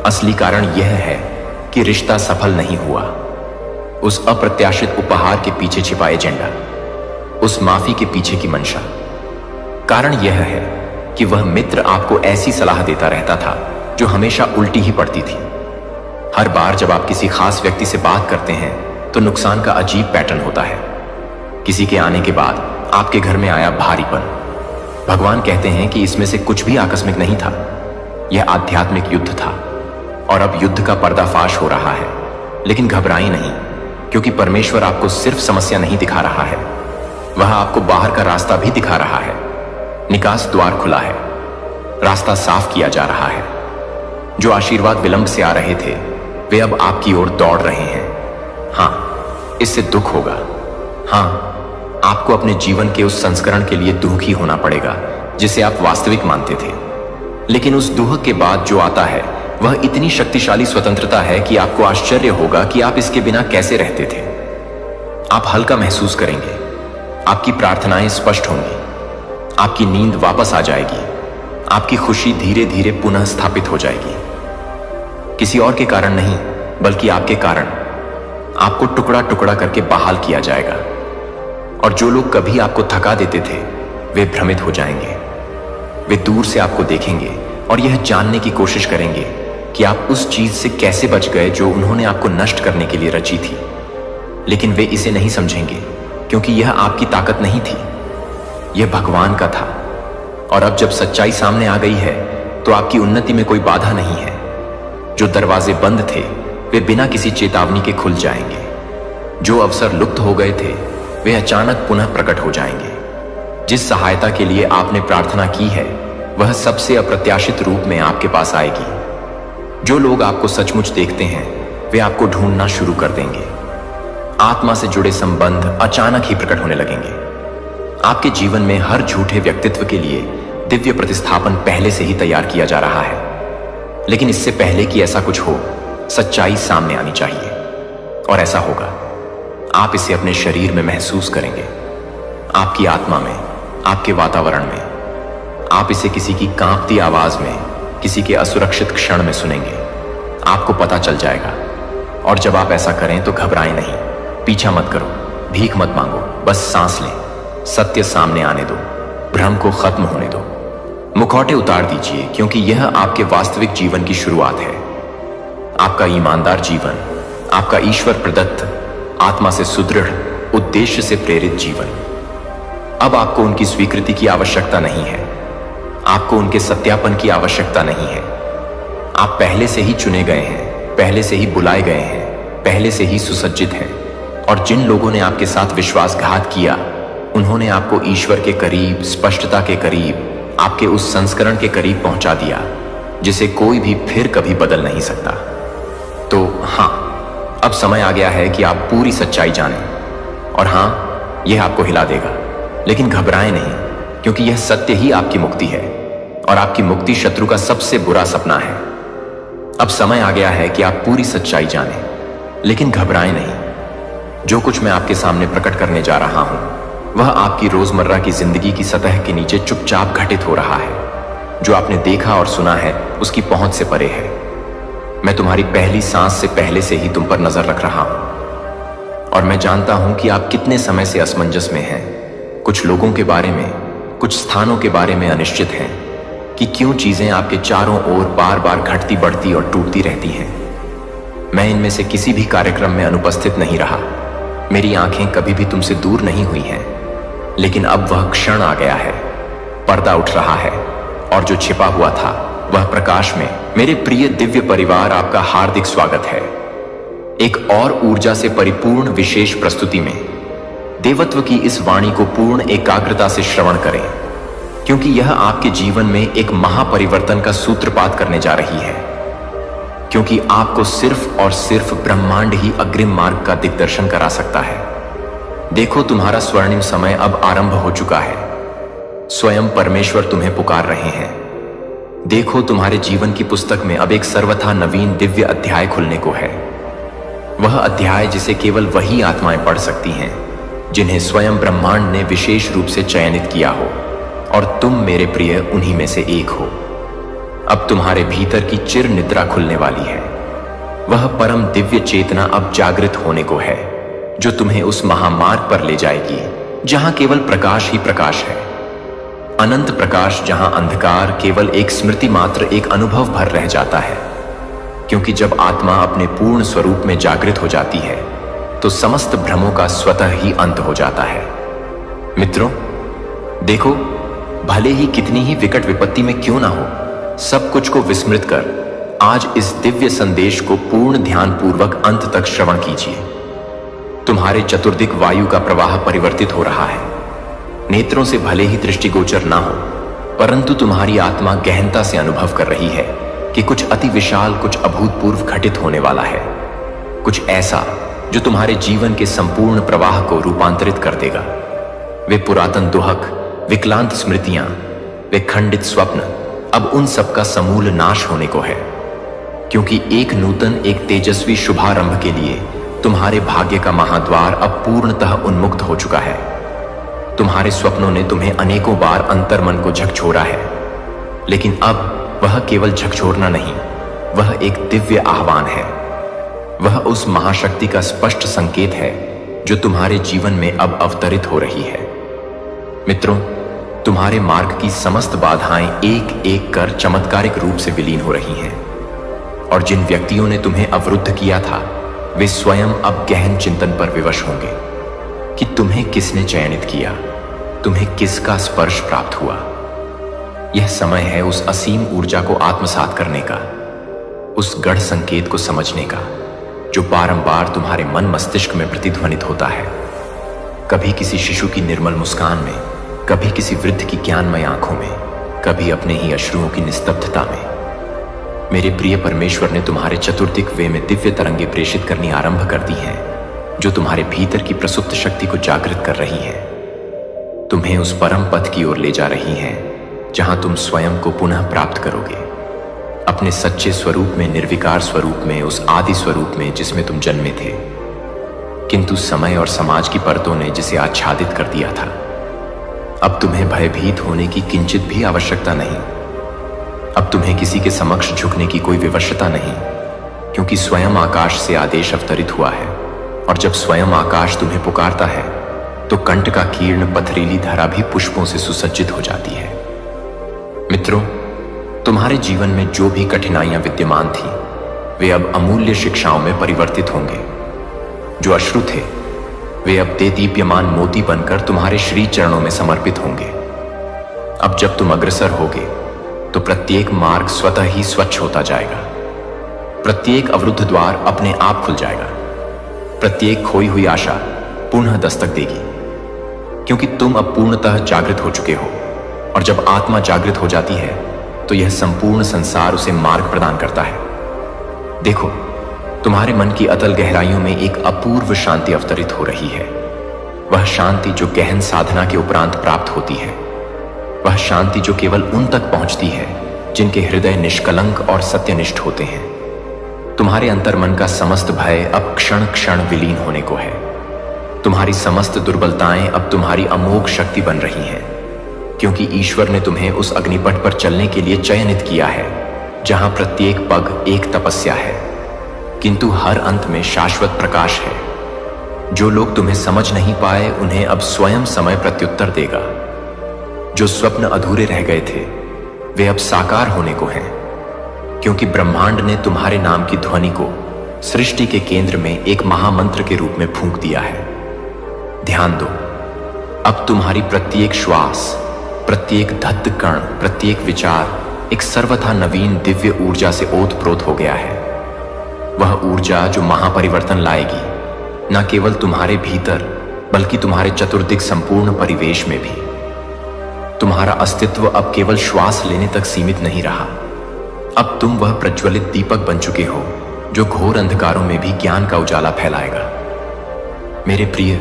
असली कारण यह है कि रिश्ता सफल नहीं हुआ। उस अप्रत्याशित उपहार के पीछे छिपा एजेंडा, उस माफी के पीछे की मंशा। कारण यह है कि वह मित्र आपको ऐसी सलाह देता रहता था जो हमेशा उल्टी ही पड़ती थी। हर बार जब आप किसी खास व्यक्ति से बात करते हैं तो नुकसान का अजीब पैटर्न होता है। किसी के आने के बाद आपके घर में आया भारीपन। भगवान कहते हैं कि इसमें से कुछ भी आकस्मिक नहीं था, यह आध्यात्मिक युद्ध था। और अब युद्ध का पर्दाफाश हो रहा है। लेकिन घबराएं नहीं, क्योंकि परमेश्वर आपको सिर्फ समस्या नहीं दिखा रहा है, वह आपको बाहर का रास्ता भी दिखा रहा है। निकास द्वार खुला है, रास्ता साफ किया जा रहा है। जो आशीर्वाद विलंब से आ रहे थे वे अब आपकी ओर दौड़ रहे हैं। हां, इससे दुख होगा। हां, आपको अपने जीवन के उस संस्करण के लिए दुखी होना पड़ेगा जिसे आप वास्तविक मानते थे। लेकिन उस दुख के बाद जो आता है वह इतनी शक्तिशाली स्वतंत्रता है कि आपको आश्चर्य होगा कि आप इसके बिना कैसे रहते थे। आप हल्का महसूस करेंगे, आपकी प्रार्थनाएं स्पष्ट होंगी, आपकी नींद वापस आ जाएगी, आपकी खुशी धीरे धीरे पुनः स्थापित हो जाएगी। किसी और के कारण नहीं, बल्कि आपके कारण आपको टुकड़ा टुकड़ा करके बहाल किया जाएगा। और जो लोग कभी आपको थका देते थे वे भ्रमित हो जाएंगे। वे दूर से आपको देखेंगे और यह जानने की कोशिश करेंगे कि आप उस चीज से कैसे बच गए जो उन्होंने आपको नष्ट करने के लिए रची थी। लेकिन वे इसे नहीं समझेंगे, क्योंकि यह आपकी ताकत नहीं थी, यह भगवान का था। और अब जब सच्चाई सामने आ गई है तो आपकी उन्नति में कोई बाधा नहीं है। जो दरवाजे बंद थे वे बिना किसी चेतावनी के खुल जाएंगे। जो अवसर लुप्त हो गए थे वे अचानक पुनः प्रकट हो जाएंगे। जिस सहायता के लिए आपने प्रार्थना की है वह सबसे अप्रत्याशित रूप में आपके पास आएगी। जो लोग आपको सचमुच देखते हैं वे आपको ढूंढना शुरू कर देंगे। आत्मा से जुड़े संबंध अचानक ही प्रकट होने लगेंगे। आपके जीवन में हर झूठे व्यक्तित्व के लिए दिव्य प्रतिस्थापन पहले से ही तैयार किया जा रहा है। लेकिन इससे पहले कि ऐसा कुछ हो, सच्चाई सामने आनी चाहिए, और ऐसा होगा। आप इसे अपने शरीर में महसूस करेंगे, आपकी आत्मा में, आपके वातावरण में। आप इसे किसी की कांपती आवाज में, किसी के असुरक्षित क्षण में सुनेंगे। आपको पता चल जाएगा। और जब आप ऐसा करें तो घबराएं नहीं, पीछा मत करो, भीख मत मांगो, बस सांस लें। सत्य सामने आने दो, भ्रम को खत्म होने दो। मुखौटे उतार दीजिए, क्योंकि यह आपके वास्तविक जीवन की शुरुआत है। आपका ईमानदार जीवन, आपका ईश्वर प्रदत्त, आत्मा से सुदृढ़, उद्देश्य से प्रेरित जीवन। अब आपको उनकी स्वीकृति की आवश्यकता नहीं है, आपको उनके सत्यापन की आवश्यकता नहीं है। आप पहले से ही चुने गए हैं, पहले से ही बुलाए गए हैं, पहले से ही सुसज्जित हैं। और जिन लोगों ने आपके साथ विश्वासघात किया उन्होंने आपको ईश्वर के करीब, स्पष्टता के करीब, आपके उस संस्करण के करीब पहुंचा दिया जिसे कोई भी फिर कभी बदल नहीं सकता। तो हां, अब समय आ गया है कि आप पूरी सच्चाई जानें। और हां, यह आपको हिला देगा, लेकिन घबराएं नहीं, क्योंकि यह सत्य ही आपकी मुक्ति है। और आपकी मुक्ति शत्रु का सबसे बुरा सपना है। अब समय आ गया है कि आप पूरी सच्चाई जानें, लेकिन घबराएं नहीं। जो कुछ मैं आपके सामने प्रकट करने जा रहा हूं वह आपकी रोजमर्रा की जिंदगी की सतह के नीचे चुपचाप घटित हो रहा है। जो आपने देखा और सुना है उसकी पहुंच से परे है। मैं तुम्हारी पहली सांस से पहले से ही तुम पर नजर रख रहा हूं। और मैं जानता हूं कि आप कितने समय से असमंजस में हैं, कुछ लोगों के बारे में, कुछ स्थानों के बारे में अनिश्चित हैं कि क्यों चीजें आपके चारों ओर बार बार घटती बढ़ती और टूटती रहती हैं। मैं इनमें से किसी भी कार्यक्रम में अनुपस्थित नहीं रहा। मेरी आंखें कभी भी तुमसे दूर नहीं हुई हैं, लेकिन अब वह क्षण आ गया है। पर्दा उठ रहा है और जो छिपा हुआ था वह प्रकाश में। मेरे प्रिय दिव्य परिवार, आपका हार्दिक स्वागत है एक और ऊर्जा से परिपूर्ण विशेष प्रस्तुति में। देवत्व की इस वाणी को पूर्ण एकाग्रता से श्रवण करें, क्योंकि यह आपके जीवन में एक महापरिवर्तन का सूत्रपात करने जा रही है। क्योंकि आपको सिर्फ और सिर्फ ब्रह्मांड ही अग्रिम मार्ग का दिग्दर्शन करा सकता है। देखो, तुम्हारा स्वर्णिम समय अब आरंभ हो चुका है। स्वयं परमेश्वर तुम्हें पुकार रहे हैं। देखो, तुम्हारे जीवन की पुस्तक में अब एक सर्वथा नवीन दिव्य अध्याय खुलने को है। वह अध्याय जिसे केवल वही आत्माएं पढ़ सकती हैं जिन्हें स्वयं ब्रह्मांड ने विशेष रूप से चयनित किया हो, और तुम मेरे प्रिय उन्हीं में से एक हो। अब तुम्हारे भीतर की चिर निद्रा खुलने वाली है। वह परम दिव्य चेतना अब जागृत होने को है, जो तुम्हें उस महामार्ग पर ले जाएगी जहां केवल प्रकाश ही प्रकाश है। अनंत प्रकाश, जहां अंधकार केवल एक स्मृति मात्र, एक अनुभव भर रह जाता है। क्योंकि जब आत्मा अपने पूर्ण स्वरूप में जागृत हो जाती है तो समस्त भ्रमों का स्वतः ही अंत हो जाता है। मित्रों, देखो, भले ही कितनी ही विकट विपत्ति में क्यों ना हो, सब कुछ को विस्मृत कर आज इस दिव्य संदेश को पूर्ण ध्यान पूर्वक अंत तक श्रवण कीजिए। तुम्हारे चतुर्दिक वायु का प्रवाह परिवर्तित हो रहा है। नेत्रों से भले ही दृष्टिगोचर ना हो, परंतु तुम्हारी आत्मा गहनता से अनुभव कर रही है कि कुछ अति विशाल, कुछ अभूतपूर्व घटित होने वाला है। कुछ ऐसा जो तुम्हारे जीवन के संपूर्ण प्रवाह को रूपांतरित कर देगा। वे पुरातन दुहक, विकलांत स्मृतियां, वे खंडित स्वप्न, अब उन सब का समूल नाश होने को है। क्योंकि एक नूतन, एक तेजस्वी शुभारंभ के लिए तुम्हारे भाग्य का महाद्वार अब पूर्णतः उन्मुक्त हो चुका है। तुम्हारे स्वप्नों ने तुम्हें अनेकों बार अंतर्मन को झकझोरा है, लेकिन अब वह केवल झकझोरना नहीं, वह एक दिव्य आह्वान है। वह उस महाशक्ति का स्पष्ट संकेत है जो तुम्हारे जीवन में अब अवतरित हो रही है। मित्रों, तुम्हारे मार्ग की समस्त बाधाएं एक एक कर चमत्कारिक रूप से विलीन हो रही हैं, और जिन व्यक्तियों ने तुम्हें अवरुद्ध किया था वे स्वयं अब गहन चिंतन पर विवश होंगे कि तुम्हें किसने चयनित किया, तुम्हें किसका स्पर्श प्राप्त हुआ। यह समय है उस असीम ऊर्जा को आत्मसात करने का, उस गढ़ संकेत को समझने का जो बारंबार तुम्हारे मन मस्तिष्क में प्रतिध्वनित होता है। कभी किसी शिशु की निर्मल मुस्कान में, कभी किसी वृद्ध की ज्ञानमय आंखों में, कभी अपने ही अश्रुओं की निस्तब्धता में। मेरे प्रिय परमेश्वर ने तुम्हारे चतुर्दिक वे में दिव्य तरंगे प्रेषित करनी आरंभ कर दी हैं, जो तुम्हारे भीतर की प्रसुप्त शक्ति को जागृत कर रही हैं। तुम्हें उस परम पथ की ओर ले जा रही हैं जहां तुम स्वयं को पुनः प्राप्त करोगे, अपने सच्चे स्वरूप में, निर्विकार स्वरूप में, उस आदि स्वरूप में जिसमें तुम जन्मे थे, किंतु समय और समाज की परतों ने जिसे आच्छादित कर दिया था। अब तुम्हें भयभीत होने की किंचित भी आवश्यकता नहीं। अब तुम्हें किसी के समक्ष झुकने की कोई विवशता नहीं, क्योंकि स्वयं आकाश से आदेश अवतरित हुआ है, और जब स्वयं आकाश तुम्हें पुकारता है तो कंठ का कीर्ण पथरीली धरा भी पुष्पों से सुसज्जित हो जाती है। मित्रों, तुम्हारे जीवन में जो भी कठिनाइयां विद्यमान थी वे अब अमूल्य शिक्षाओं में परिवर्तित होंगे। जो अश्रु थे वे अब देदीप्यमान मोती बनकर तुम्हारे श्री चरणों में समर्पित होंगे। अब जब तुम अग्रसर होगे तो प्रत्येक मार्ग स्वतः ही स्वच्छ होता जाएगा। प्रत्येक अवरुद्ध द्वार अपने आप खुल जाएगा। प्रत्येक खोई हुई आशा पुनः दस्तक देगी, क्योंकि तुम अब पूर्णतः जागृत हो चुके हो, और जब आत्मा जागृत हो जाती है तो यह संपूर्ण संसार उसे मार्ग प्रदान करता है। देखो, तुम्हारे मन की अतल गहराइयों में एक अपूर्व शांति अवतरित हो रही है। वह शांति जो गहन साधना के उपरांत प्राप्त होती है, वह शांति जो केवल उन तक पहुंचती है जिनके हृदय निष्कलंक और सत्यनिष्ठ होते हैं। तुम्हारे अंतर्मन का समस्त भय अब क्षण क्षण विलीन होने को है। तुम्हारी समस्त दुर्बलताएं अब तुम्हारी अमोघ शक्ति बन रही हैं, क्योंकि ईश्वर ने तुम्हें उस अग्निपथ पर चलने के लिए चयनित किया है जहां प्रत्येक पग एक तपस्या है, किंतु हर अंत में शाश्वत प्रकाश है। जो लोग तुम्हें समझ नहीं पाए उन्हें अब स्वयं समय प्रत्युत्तर देगा। जो स्वप्न अधूरे रह गए थे वे अब साकार होने को हैं, क्योंकि ब्रह्मांड ने तुम्हारे नाम की ध्वनि को सृष्टि के केंद्र में एक महामंत्र के रूप में फूंक दिया है। ध्यान दो, अब तुम्हारी प्रत्येक श्वास, प्रत्येक धत्त कण, प्रत्येक विचार एक सर्वथा नवीन दिव्य ऊर्जा से ओतप्रोत हो गया है। वह ऊर्जा जो महापरिवर्तन लाएगी, न केवल तुम्हारे भीतर बल्कि तुम्हारे चतुर्दिक संपूर्ण परिवेश में भी। तुम्हारा अस्तित्व अब केवल श्वास लेने तक सीमित नहीं रहा। अब तुम वह प्रज्वलित दीपक बन चुके हो जो घोर अंधकारों में भी ज्ञान का उजाला फैलाएगा। मेरे प्रिय,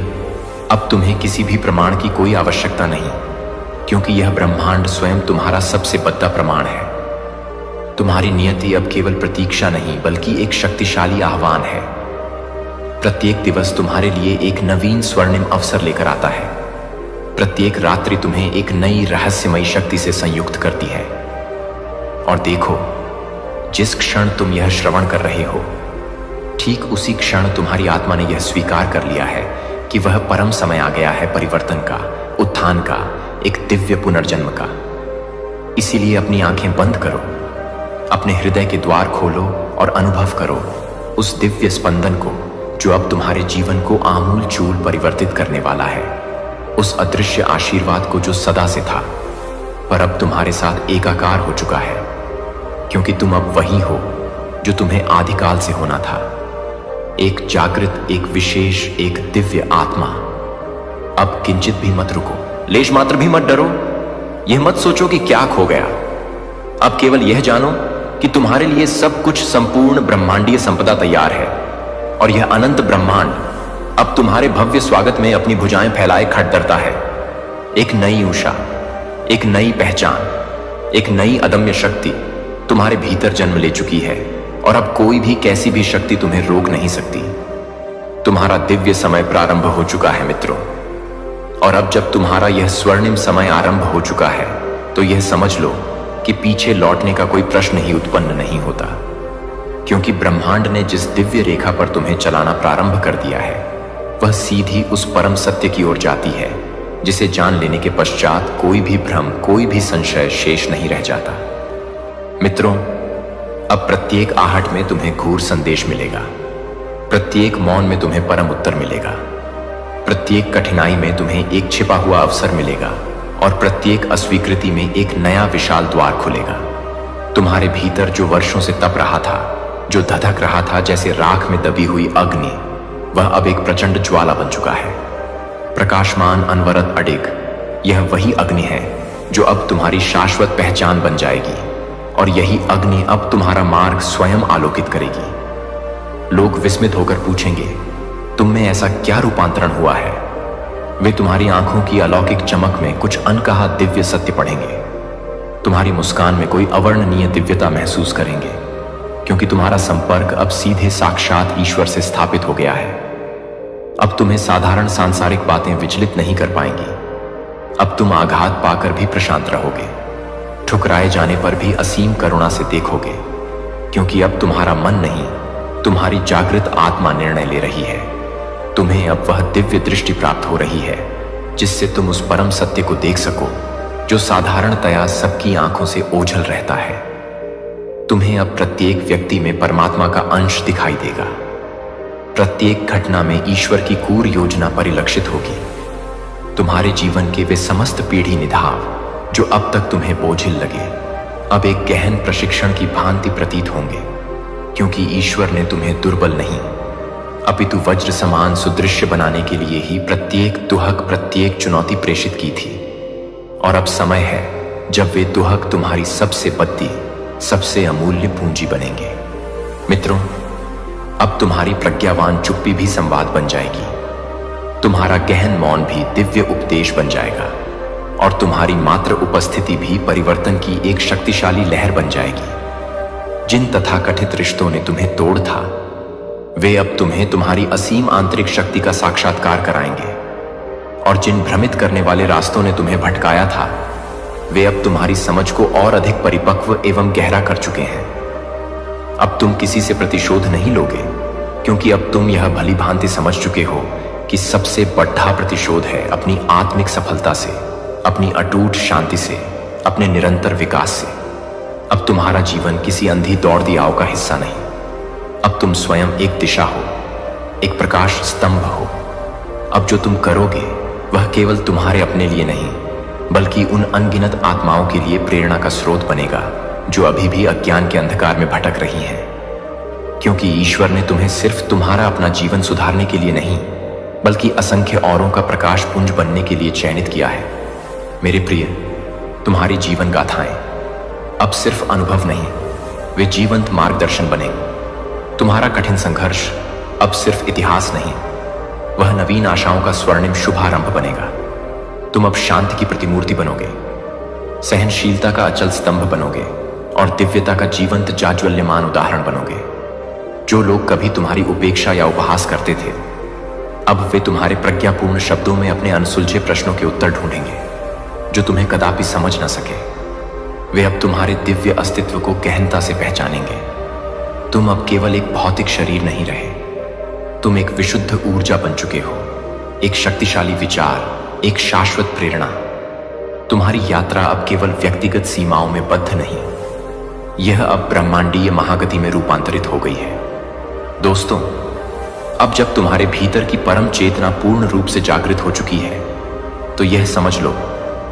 अब तुम्हें किसी भी प्रमाण की कोई आवश्यकता नहीं, क्योंकि यह ब्रह्मांड स्वयं तुम्हारा सबसे बड़ा प्रमाण है। तुम्हारी नियति अब केवल प्रतीक्षा नहीं बल्कि एक शक्तिशाली आह्वान है। प्रत्येक दिवस तुम्हारे लिए एक नवीन स्वर्णिम अवसर लेकर आता है। प्रत्येक रात्रि तुम्हें एक नई रहस्यमयी शक्ति से संयुक्त करती है। और देखो, जिस क्षण तुम यह श्रवण कर रहे हो, ठीक उसी क्षण तुम्हारी आत्मा ने यह स्वीकार कर लिया है कि वह परम समय आ गया है परिवर्तन का, उत्थान का, एक दिव्य पुनर्जन्म का। इसीलिए अपनी आंखें बंद करो, अपने हृदय के द्वार खोलो और अनुभव करो उस दिव्य स्पंदन को जो अब तुम्हारे जीवन को आमूल चूल परिवर्तित करने वाला है। उस अदृश्य आशीर्वाद को जो सदा से था पर अब तुम्हारे साथ एकाकार हो चुका है, क्योंकि तुम अब वही हो जो तुम्हें आदिकाल से होना था। एक जागृत, एक विशेष, एक दिव्य आत्मा। अब किंचित भी मत रुको, लेश मात्र भी मत डरो। यह मत सोचो कि क्या खो गया। अब केवल यह जानो कि तुम्हारे लिए सब कुछ संपूर्ण ब्रह्मांडीय संपदा तैयार है, और यह अनंत ब्रह्मांड अब तुम्हारे भव्य स्वागत में अपनी भुजाएं फैलाए खड़दरता है। एक नई उषा, एक नई पहचान, एक नई अदम्य शक्ति तुम्हारे भीतर जन्म ले चुकी है, और अब कोई भी कैसी भी शक्ति तुम्हें रोक नहीं सकती। तुम्हारा दिव्य समय प्रारंभ हो चुका है मित्रों, और अब जब तुम्हारा यह स्वर्णिम समय आरंभ हो चुका है तो यह समझ लो कि पीछे लौटने का कोई प्रश्न ही उत्पन्न नहीं होता, क्योंकि ब्रह्मांड ने जिस दिव्य रेखा पर तुम्हें चलाना प्रारंभ कर दिया है वह सीधी उस परम सत्य की ओर जाती है जिसे जान लेने के पश्चात कोई भी भ्रम, कोई भी संशय शेष नहीं रह जाता। मित्रों, अब प्रत्येक आहट में तुम्हें घूर संदेश मिलेगा, प्रत्येक मौन में तुम्हें परम उत्तर मिलेगा, प्रत्येक कठिनाई में तुम्हें एक छिपा हुआ अवसर मिलेगा, और प्रत्येक अस्वीकृति में एक नया विशाल द्वार खुलेगा। तुम्हारे भीतर जो वर्षों से तप रहा था, जो धधक रहा था जैसे राख में दबी हुई अग्नि, वह अब एक प्रचंड ज्वाला बन चुका है। प्रकाशमान, अनवरत, अडिग, यह वही अग्नि है जो अब तुम्हारी शाश्वत पहचान बन जाएगी, और यही अग्नि अब तुम्हारा मार्ग स्वयं आलोकित करेगी। लोग विस्मित होकर पूछेंगे, तुम में ऐसा क्या रूपांतरण हुआ है? वे तुम्हारी आंखों की अलौकिक चमक में कुछ अनकहा दिव्य सत्य पढ़ेंगे। तुम्हारी मुस्कान में कोई अवर्णनीय दिव्यता महसूस करेंगे, क्योंकि तुम्हारा संपर्क अब सीधे साक्षात ईश्वर से स्थापित हो गया है। अब तुम्हें साधारण सांसारिक बातें विचलित नहीं कर पाएंगी। अब तुम आघात पाकर भी प्रशांत रहोगे, ठुकराए जाने पर भी असीम करुणा से देखोगे, क्योंकि अब तुम्हारा मन नहीं, तुम्हारी जागृत आत्मा निर्णय ले रही है। तुम्हें अब वह दिव्य दृष्टि प्राप्त हो रही है जिससे तुम उस परम सत्य को देख सको जो साधारणतया सबकी आंखों से ओझल रहता है। तुम्हें अब प्रत्येक व्यक्ति में परमात्मा का अंश दिखाई देगा। प्रत्येक घटना में ईश्वर की कूर योजना परिलक्षित होगी। तुम्हारे जीवन के वे समस्त पीढ़ी निधाव जो अब तक तुम्हें बोझिल लगे, अब एक गहन प्रशिक्षण की भांति प्रतीत होंगे, क्योंकि ईश्वर ने तुम्हें दुर्बल नहीं अपितु वज्र समान सुदृश्य बनाने के लिए ही प्रत्येक दुहक, प्रत्येक चुनौती प्रेषित की थी। और अब समय है जब वे दुहक तुम्हारी सबसे बद्दी, सबसे अमूल्य पूंजी बनेंगे। मित्रों, अब तुम्हारी प्रज्ञावान चुप्पी भी संवाद बन जाएगी, तुम्हारा गहन मौन भी दिव्य उपदेश बन जाएगा, और तुम्हारी मात्र उपस्थिति भी परिवर्तन की एक शक्तिशाली लहर बन जाएगी। जिन तथाकथित रिश्तों ने तुम्हें तोड़ था, वे अब तुम्हें तुम्हारी असीम आंतरिक शक्ति का साक्षात्कार कराएंगे, और जिन भ्रमित करने वाले रास्तों ने तुम्हें भटकाया था, वे अब तुम्हारी समझ को और अधिक परिपक्व एवं गहरा कर चुके हैं। अब तुम किसी से प्रतिशोध नहीं लोगे, क्योंकि अब तुम यह भली भांति समझ चुके हो कि सबसे बड़ा प्रतिशोध है अपनी आत्मिक सफलता से, अपनी अटूट शांति से, अपने निरंतर विकास से। अब तुम्हारा जीवन किसी अंधी दौड़ती आव का हिस्सा नहीं। अब तुम स्वयं एक दिशा हो, एक प्रकाश स्तंभ हो। अब जो तुम करोगे वह केवल तुम्हारे अपने लिए नहीं, बल्कि उन अनगिनत आत्माओं के लिए प्रेरणा का स्रोत बनेगा जो अभी भी अज्ञान के अंधकार में भटक रही हैं। क्योंकि ईश्वर ने तुम्हें सिर्फ तुम्हारा अपना जीवन सुधारने के लिए नहीं, बल्कि असंख्य औरों का प्रकाश पुंज बनने के लिए चयनित किया है। मेरे प्रिय, तुम्हारी जीवन गाथाएं अब सिर्फ अनुभव नहीं, वे जीवंत मार्गदर्शन बनेंगे। तुम्हारा कठिन संघर्ष अब सिर्फ इतिहास नहीं, वह नवीन आशाओं का स्वर्णिम शुभारंभ बनेगा। तुम अब शांति की प्रतिमूर्ति बनोगे, सहनशीलता का अचल स्तंभ बनोगे और दिव्यता का जीवंत जाज्वल्यमान उदाहरण बनोगे। जो लोग कभी तुम्हारी उपेक्षा या उपहास करते थे, अब वे तुम्हारे प्रज्ञापूर्ण शब्दों में अपने अनसुलझे प्रश्नों के उत्तर ढूंढेंगे जो तुम्हें कदापि समझ न सके। वे अब तुम्हारे दिव्य अस्तित्व को गहनता से पहचानेंगे। तुम अब केवल एक भौतिक शरीर नहीं रहे, तुम एक विशुद्ध ऊर्जा बन चुके हो, एक शक्तिशाली विचार, एक शाश्वत प्रेरणा। तुम्हारी यात्रा अब केवल व्यक्तिगत सीमाओं में बद्ध नहीं, यह अब ब्रह्मांडीय महागति में रूपांतरित हो गई है। दोस्तों, अब जब तुम्हारे भीतर की परम चेतना पूर्ण रूप से जागृत हो चुकी है, तो यह समझ लो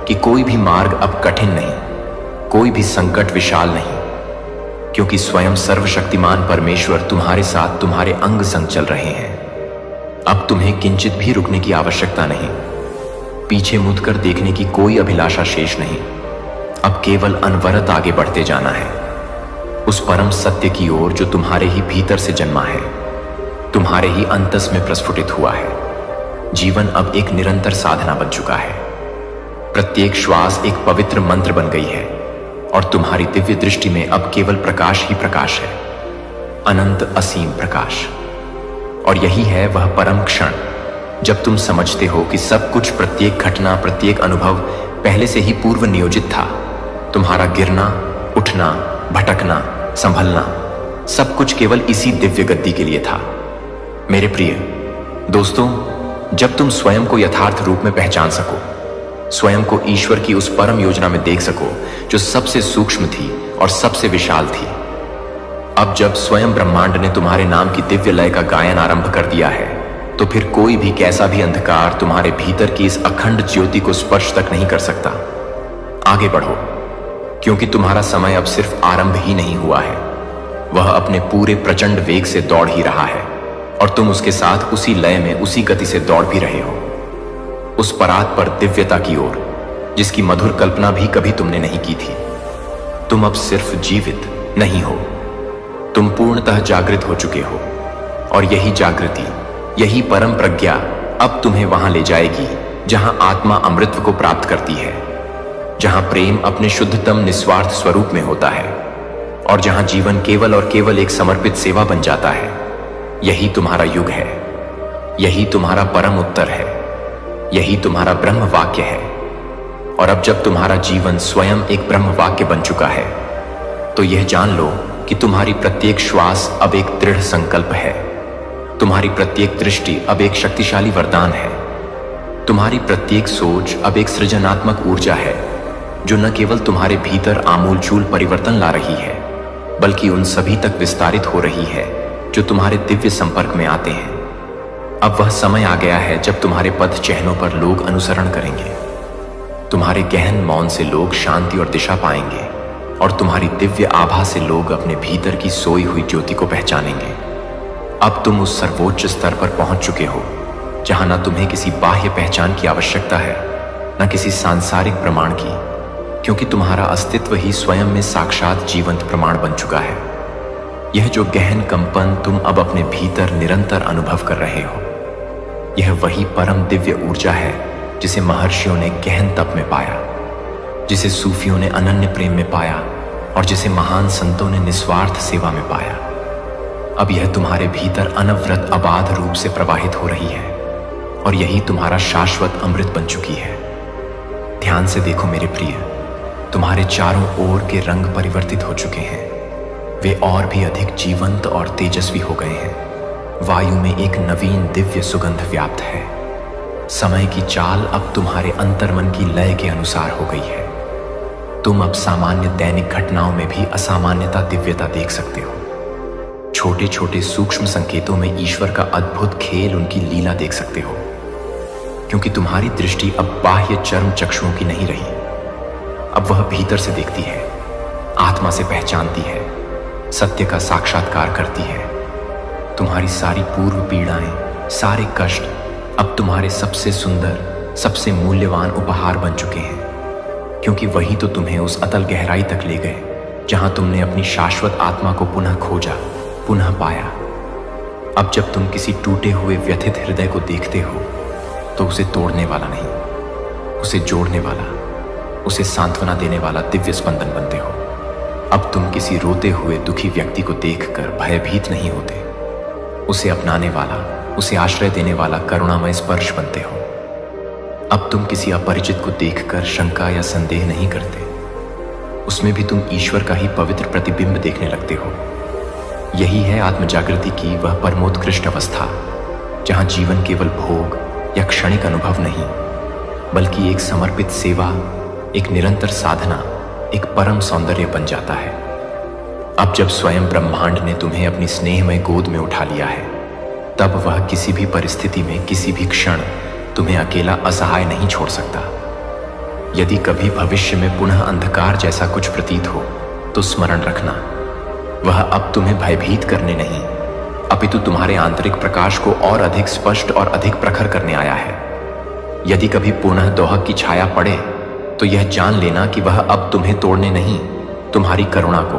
कि कोई भी मार्ग अब कठिन नहीं, कोई भी संकट विशाल नहीं, क्योंकि स्वयं सर्वशक्तिमान परमेश्वर तुम्हारे साथ तुम्हारे अंग संग चल रहे हैं। अब तुम्हें किंचित भी रुकने की आवश्यकता नहीं, पीछे मुड़कर देखने की कोई अभिलाषा शेष नहीं। अब केवल अनवरत आगे बढ़ते जाना है, उस परम सत्य की ओर जो तुम्हारे ही भीतर से जन्मा है, तुम्हारे ही अंतस में प्रस्फुटित हुआ है। जीवन अब एक निरंतर साधना बन चुका है। प्रत्येक श्वास एक पवित्र मंत्र बन गई है और तुम्हारी दिव्य दृष्टि में अब केवल प्रकाश ही प्रकाश है, अनंत असीम प्रकाश। और यही है वह परम क्षण जब तुम समझते हो कि सब कुछ, प्रत्येक घटना, प्रत्येक अनुभव पहले से ही पूर्व नियोजित था। तुम्हारा गिरना, उठना, भटकना, संभलना, सब कुछ केवल इसी दिव्य गद्दी के लिए था। मेरे प्रिय दोस्तों, जब तुम स्वयं को यथार्थ रूप में पहचान सको, स्वयं को ईश्वर की उस परम योजना में देख सको जो सबसे सूक्ष्म थी और सबसे विशाल थी, अब जब स्वयं ब्रह्मांड ने तुम्हारे नाम की दिव्य लय का गायन आरंभ कर दिया है, तो फिर कोई भी कैसा भी अंधकार तुम्हारे भीतर की इस अखंड ज्योति को स्पर्श तक नहीं कर सकता। आगे बढ़ो, क्योंकि तुम्हारा समय अब सिर्फ आरंभ ही नहीं हुआ है, वह अपने पूरे प्रचंड वेग से दौड़ ही रहा है और तुम उसके साथ उसी लय में, उसी गति से दौड़ भी रहे हो, उस परात पर दिव्यता की ओर जिसकी मधुर कल्पना भी कभी तुमने नहीं की थी। तुम अब सिर्फ जीवित नहीं हो, तुम पूर्णतः जागृत हो चुके हो और यही जागृति, यही परम प्रज्ञा अब तुम्हें वहां ले जाएगी जहां आत्मा अमृत को प्राप्त करती है, जहां प्रेम अपने शुद्धतम निस्वार्थ स्वरूप में होता है और जहां जीवन केवल और केवल एक समर्पित सेवा बन जाता है। यही तुम्हारा युग है, यही तुम्हारा परम उत्तर है, यही तुम्हारा ब्रह्म वाक्य है। और अब जब तुम्हारा जीवन स्वयं एक ब्रह्म वाक्य बन चुका है, तो यह जान लो कि तुम्हारी प्रत्येक श्वास अब एक दृढ़ संकल्प है, तुम्हारी प्रत्येक दृष्टि अब एक शक्तिशाली वरदान है, तुम्हारी प्रत्येक सोच अब एक सृजनात्मक ऊर्जा है जो न केवल तुम्हारे भीतर आमूलचूल परिवर्तन ला रही है, बल्कि उन सभी तक विस्तारित हो रही है जो तुम्हारे दिव्य संपर्क में आते हैं। अब वह समय आ गया है जब तुम्हारे पद चिन्हों पर लोग अनुसरण करेंगे, तुम्हारे गहन मौन से लोग शांति और दिशा पाएंगे और तुम्हारी दिव्य आभा से लोग अपने भीतर की सोई हुई ज्योति को पहचानेंगे। अब तुम उस सर्वोच्च स्तर पर पहुंच चुके हो जहां न तुम्हें किसी बाह्य पहचान की आवश्यकता है, न किसी सांसारिक प्रमाण की, क्योंकि तुम्हारा अस्तित्व ही स्वयं में साक्षात जीवंत प्रमाण बन चुका है। यह जो गहन कंपन तुम अब अपने भीतर निरंतर अनुभव कर रहे हो, यह वही परम दिव्य ऊर्जा है जिसे महर्षियों ने गहन तप में पाया, जिसे सूफियों ने अनन्य प्रेम में पाया और जिसे महान संतों ने निस्वार्थ सेवा में पाया। अब यह तुम्हारे भीतर अनवरत अबाध रूप से प्रवाहित हो रही है और यही तुम्हारा शाश्वत अमृत बन चुकी है। ध्यान से देखो मेरे प्रिय, तुम्हारे चारों ओर के रंग परिवर्तित हो चुके हैं, वे और भी अधिक जीवंत और तेजस्वी हो गए हैं। वायु में एक नवीन दिव्य सुगंध व्याप्त है, समय की चाल अब तुम्हारे अंतर्मन की लय के अनुसार हो गई है। तुम अब सामान्य दैनिक घटनाओं में भी असामान्यता, दिव्यता देख सकते हो। छोटे छोटे सूक्ष्म संकेतों में ईश्वर का अद्भुत खेल, उनकी लीला देख सकते हो। क्योंकि तुम्हारी दृष्टि अब बाह्य चर्म चक्षुओं की नहीं रही, अब वह भीतर से देखती है, आत्मा से पहचानती है, सत्य का साक्षात्कार करती है। तुम्हारी सारी पूर्व पीड़ाएं, सारे कष्ट अब तुम्हारे सबसे सुंदर, सबसे मूल्यवान उपहार बन चुके हैं। क्योंकि वही तो तुम्हें उस अतल गहराई तक ले गए जहां तुमने अपनी शाश्वत आत्मा को पुनः खोजा, पुनः पाया। अब जब तुम किसी टूटे हुए व्यथित हृदय को देखते हो तो उसे तोड़ने वाला नहीं, उसे जोड़ने वाला, उसे सांत्वना देने वाला दिव्य स्पंदन बनते हो। अब तुम किसी रोते हुए दुखी व्यक्ति को देखकर भयभीत नहीं होते, उसे अपनाने वाला, उसे आश्रय देने वाला करुणामय स्पर्श बनते हो। अब तुम किसी अपरिचित को देखकर शंका या संदेह नहीं करते, उसमें भी तुम ईश्वर का ही पवित्र प्रतिबिंब देखने लगते हो। यही है आत्मजागृति की वह परमोत्कृष्ट अवस्था, जहां जीवन केवल भोग या क्षणिक अनुभव नहीं, बल्कि एक समर्पित सेवा, एक निरंतर साधना, एक परम सौंदर्य बन जाता है। अब जब स्वयं ब्रह्मांड ने तुम्हें अपनी स्नेहमय गोद में उठा लिया है, तब वह किसी भी परिस्थिति में, किसी भी क्षण तुम्हें अकेला असहाय नहीं छोड़ सकता। यदि कभी भविष्य में पुनः अंधकार जैसा कुछ प्रतीत हो तो स्मरण रखना, वह अब तुम्हें भयभीत करने नहीं, अपितु तुम्हारे आंतरिक प्रकाश को और अधिक स्पष्ट और अधिक प्रखर करने आया है। यदि कभी पुनः दोहक की छाया पड़े तो यह जान लेना कि वह अब तुम्हें तोड़ने नहीं, तुम्हारी करुणा को,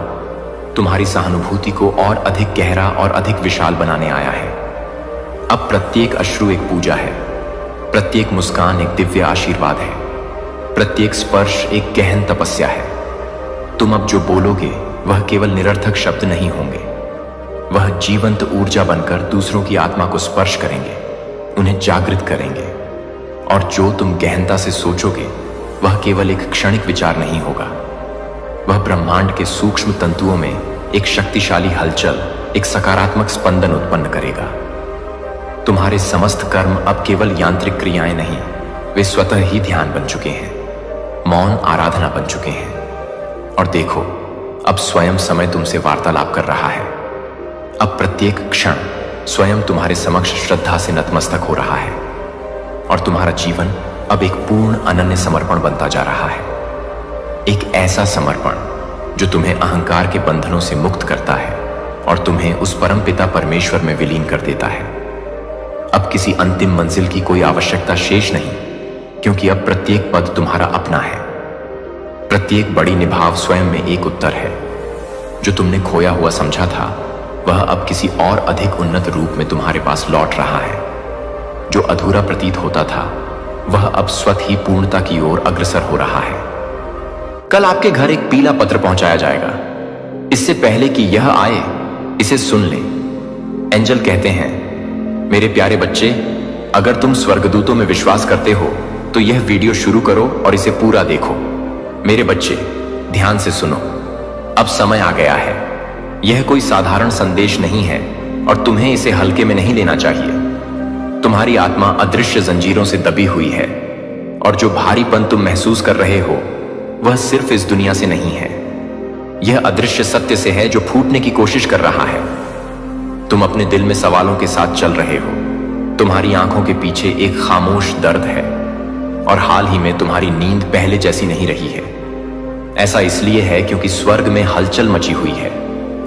तुम्हारी सहानुभूति को और अधिक गहरा और अधिक विशाल बनाने आया है। अब प्रत्येक अश्रु एक पूजा है, प्रत्येक मुस्कान एक दिव्य आशीर्वाद है, प्रत्येक स्पर्श एक गहन तपस्या है। तुम अब जो बोलोगे वह केवल निरर्थक शब्द नहीं होंगे, वह जीवंत ऊर्जा बनकर दूसरों की आत्मा को स्पर्श करेंगे, उन्हें जागृत करेंगे। और जो तुम गहनता से सोचोगे वह केवल एक क्षणिक विचार नहीं होगा, वह ब्रह्मांड के सूक्ष्म तंतुओं में एक शक्तिशाली हलचल, एक सकारात्मक स्पंदन उत्पन्न करेगा। तुम्हारे समस्त कर्म अब केवल यांत्रिक क्रियाएं नहीं, वे स्वतः ही ध्यान बन चुके हैं, मौन आराधना बन चुके हैं। और देखो, अब स्वयं समय तुमसे वार्तालाप कर रहा है। अब प्रत्येक क्षण स्वयं तुम्हारे समक्ष श्रद्धा से नतमस्तक हो रहा है, और तुम्हारा जीवन अब एक पूर्ण अनन्य समर्पण बनता जा रहा है। एक ऐसा समर्पण जो तुम्हें अहंकार के बंधनों से मुक्त करता है और तुम्हें उस परम पिता परमेश्वर में विलीन कर देता है। अब किसी अंतिम मंजिल की कोई आवश्यकता शेष नहीं, क्योंकि अब प्रत्येक पद तुम्हारा अपना है। प्रत्येक बड़ी निभाव स्वयं में एक उत्तर है। जो तुमने खोया हुआ समझा था वह अब किसी और अधिक उन्नत रूप में तुम्हारे पास लौट रहा है। जो अधूरा प्रतीत होता था वह अब स्वतः ही पूर्णता की ओर अग्रसर हो रहा है। कल आपके घर एक पीला पत्र पहुंचाया जाएगा। इससे पहले कि यह आए, इसे सुन ले। एंजल कहते हैं, मेरे प्यारे बच्चे, अगर तुम स्वर्गदूतों में विश्वास करते हो तो यह वीडियो शुरू करो और इसे पूरा देखो। मेरे बच्चे, ध्यान से सुनो, अब समय आ गया है। यह कोई साधारण संदेश नहीं है और तुम्हें इसे हल्के में नहीं लेना चाहिए। तुम्हारी आत्मा अदृश्य जंजीरों से दबी हुई है, और जो भारीपन तुम महसूस कर रहे हो वह सिर्फ इस दुनिया से नहीं है। यह अदृश्य सत्य से है जो फूटने की कोशिश कर रहा है। तुम अपने दिल में सवालों के साथ चल रहे हो। तुम्हारी आंखों के पीछे एक खामोश दर्द है, और हाल ही में तुम्हारी नींद पहले जैसी नहीं रही है। ऐसा इसलिए है क्योंकि स्वर्ग में हलचल मची हुई है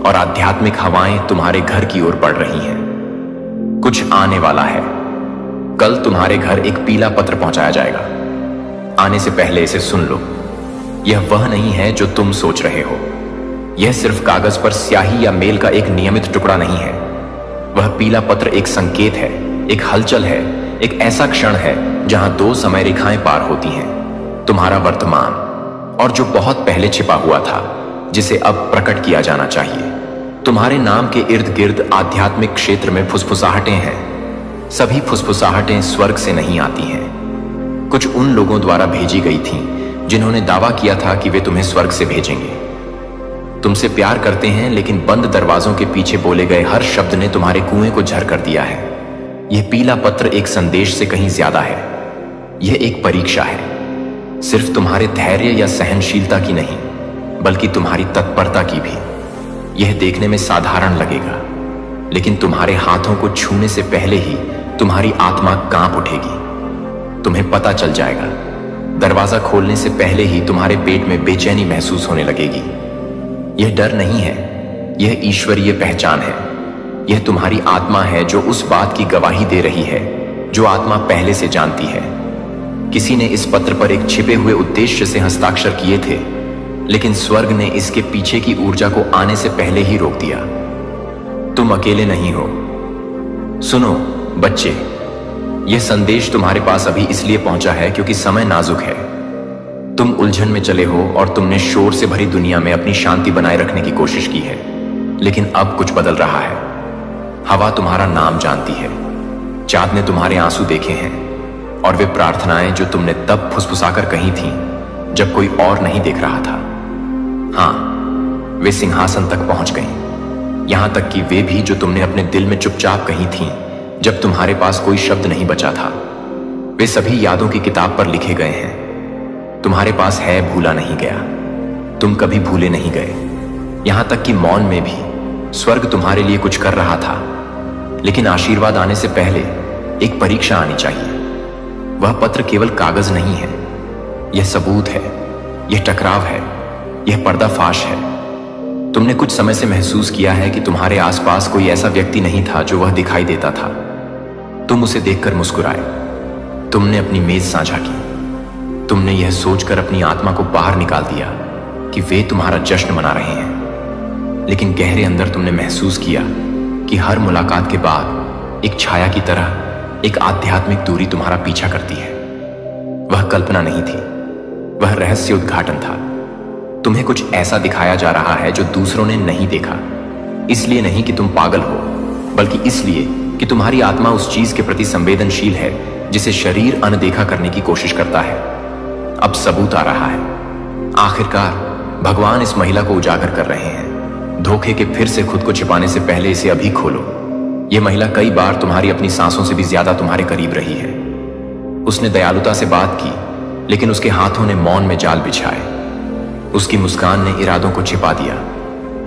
और आध्यात्मिक हवाएं तुम्हारे घर की ओर बढ़ रही हैं। कुछ आने वाला है। कल तुम्हारे घर एक पीला पत्र पहुंचाया जाएगा। आने से पहले इसे सुन लो। यह वह नहीं है जो तुम सोच रहे हो। यह सिर्फ कागज पर स्याही या मेल का एक नियमित टुकड़ा नहीं है। वह पीला पत्र एक संकेत है, एक हलचल है, एक ऐसा क्षण है जहां दो समय रेखाएं पार होती हैं। तुम्हारा वर्तमान और जो बहुत पहले छिपा हुआ था, जिसे अब प्रकट किया जाना चाहिए। तुम्हारे नाम के इर्द गिर्द आध्यात्मिक क्षेत्र में फुसफुसाहटें हैं। सभी फुसफुसाहटें स्वर्ग से नहीं आती हैं। कुछ उन लोगों द्वारा भेजी गई थीं जिन्होंने दावा किया था कि वे तुम्हें स्वर्ग से भेजेंगे। तुमसे प्यार करते हैं, लेकिन बंद दरवाजों के पीछे बोले गए हर शब्द ने तुम्हारे कुएं को झर कर दिया है। यह पीला पत्र एक संदेश से कहीं ज्यादा है। यह एक परीक्षा है, सिर्फ तुम्हारे धैर्य या सहनशीलता की नहीं, बल्कि तुम्हारी तत्परता की भी। यह देखने में साधारण लगेगा, लेकिन तुम्हारे हाथों को छूने से पहले ही तुम्हारी आत्मा कांप उठेगी। तुम्हें पता चल जाएगा, दरवाजा खोलने से पहले ही तुम्हारे पेट में बेचैनी महसूस होने लगेगी। यह डर नहीं है, यह ईश्वरीय पहचान है। यह तुम्हारी आत्मा है जो उस बात की गवाही दे रही है जो आत्मा पहले से जानती है। किसी ने इस पत्र पर एक छिपे हुए उद्देश्य से हस्ताक्षर किए थे, लेकिन स्वर्ग ने इसके पीछे की ऊर्जा को आने से पहले ही रोक दिया। तुम अकेले नहीं हो। सुनो बच्चे, यह संदेश तुम्हारे पास अभी इसलिए पहुंचा है क्योंकि समय नाजुक है। तुम उलझन में चले हो और तुमने शोर से भरी दुनिया में अपनी शांति बनाए रखने की कोशिश की है, लेकिन अब कुछ बदल रहा है। हवा तुम्हारा नाम जानती है, चांद ने तुम्हारे आंसू देखे हैं, और वे प्रार्थनाएं जो तुमने तब फुसफुसाकर कही थीं जब कोई और नहीं देख रहा था, हां, वे सिंहासन तक पहुंच गईं। यहां तक कि वे भी जो तुमने अपने दिल में चुपचाप कही थीं जब तुम्हारे पास कोई शब्द नहीं बचा था, वे सभी यादों की किताब पर लिखे गए हैं। तुम्हारे पास है भूला नहीं गया, तुम कभी भूले नहीं गए। यहां तक कि मौन में भी स्वर्ग तुम्हारे लिए कुछ कर रहा था, लेकिन आशीर्वाद आने से पहले एक परीक्षा आनी चाहिए। वह पत्र केवल कागज नहीं है, यह सबूत है, यह टकराव है, यह पर्दाफाश है। तुमने कुछ समय से महसूस किया है कि तुम्हारे आसपास कोई ऐसा व्यक्ति नहीं था जो वह दिखाई देता था। तुम उसे देखकर मुस्कुराए, तुमने अपनी मेज साझा की, तुमने यह सोचकर अपनी आत्मा को बाहर निकाल दिया कि वे तुम्हारा जश्न मना रहे हैं। लेकिन गहरे अंदर तुमने महसूस किया कि हर मुलाकात के बाद एक छाया की तरह एक आध्यात्मिक दूरी तुम्हारा पीछा करती है। वह कल्पना नहीं थी, वह रहस्य उद्घाटन था। तुम्हें कुछ ऐसा दिखाया जा रहा है जो दूसरों ने नहीं देखा, इसलिए नहीं कि तुम पागल हो, बल्कि इसलिए कि तुम्हारी आत्मा उस चीज के प्रति संवेदनशील है जिसे शरीर अनदेखा करने की कोशिश करता है। अब सबूत आ रहा है। आखिरकार भगवान इस महिला को उजागर कर रहे हैं। धोखे के फिर से खुद को छिपाने से पहले इसे अभी खोलो। यह महिला कई बार तुम्हारी अपनी सांसों से भी ज्यादा तुम्हारे करीब रही है। उसने दयालुता से बात की, लेकिन उसके हाथों ने मौन में जाल बिछाए। उसकी मुस्कान ने इरादों को छिपा दिया,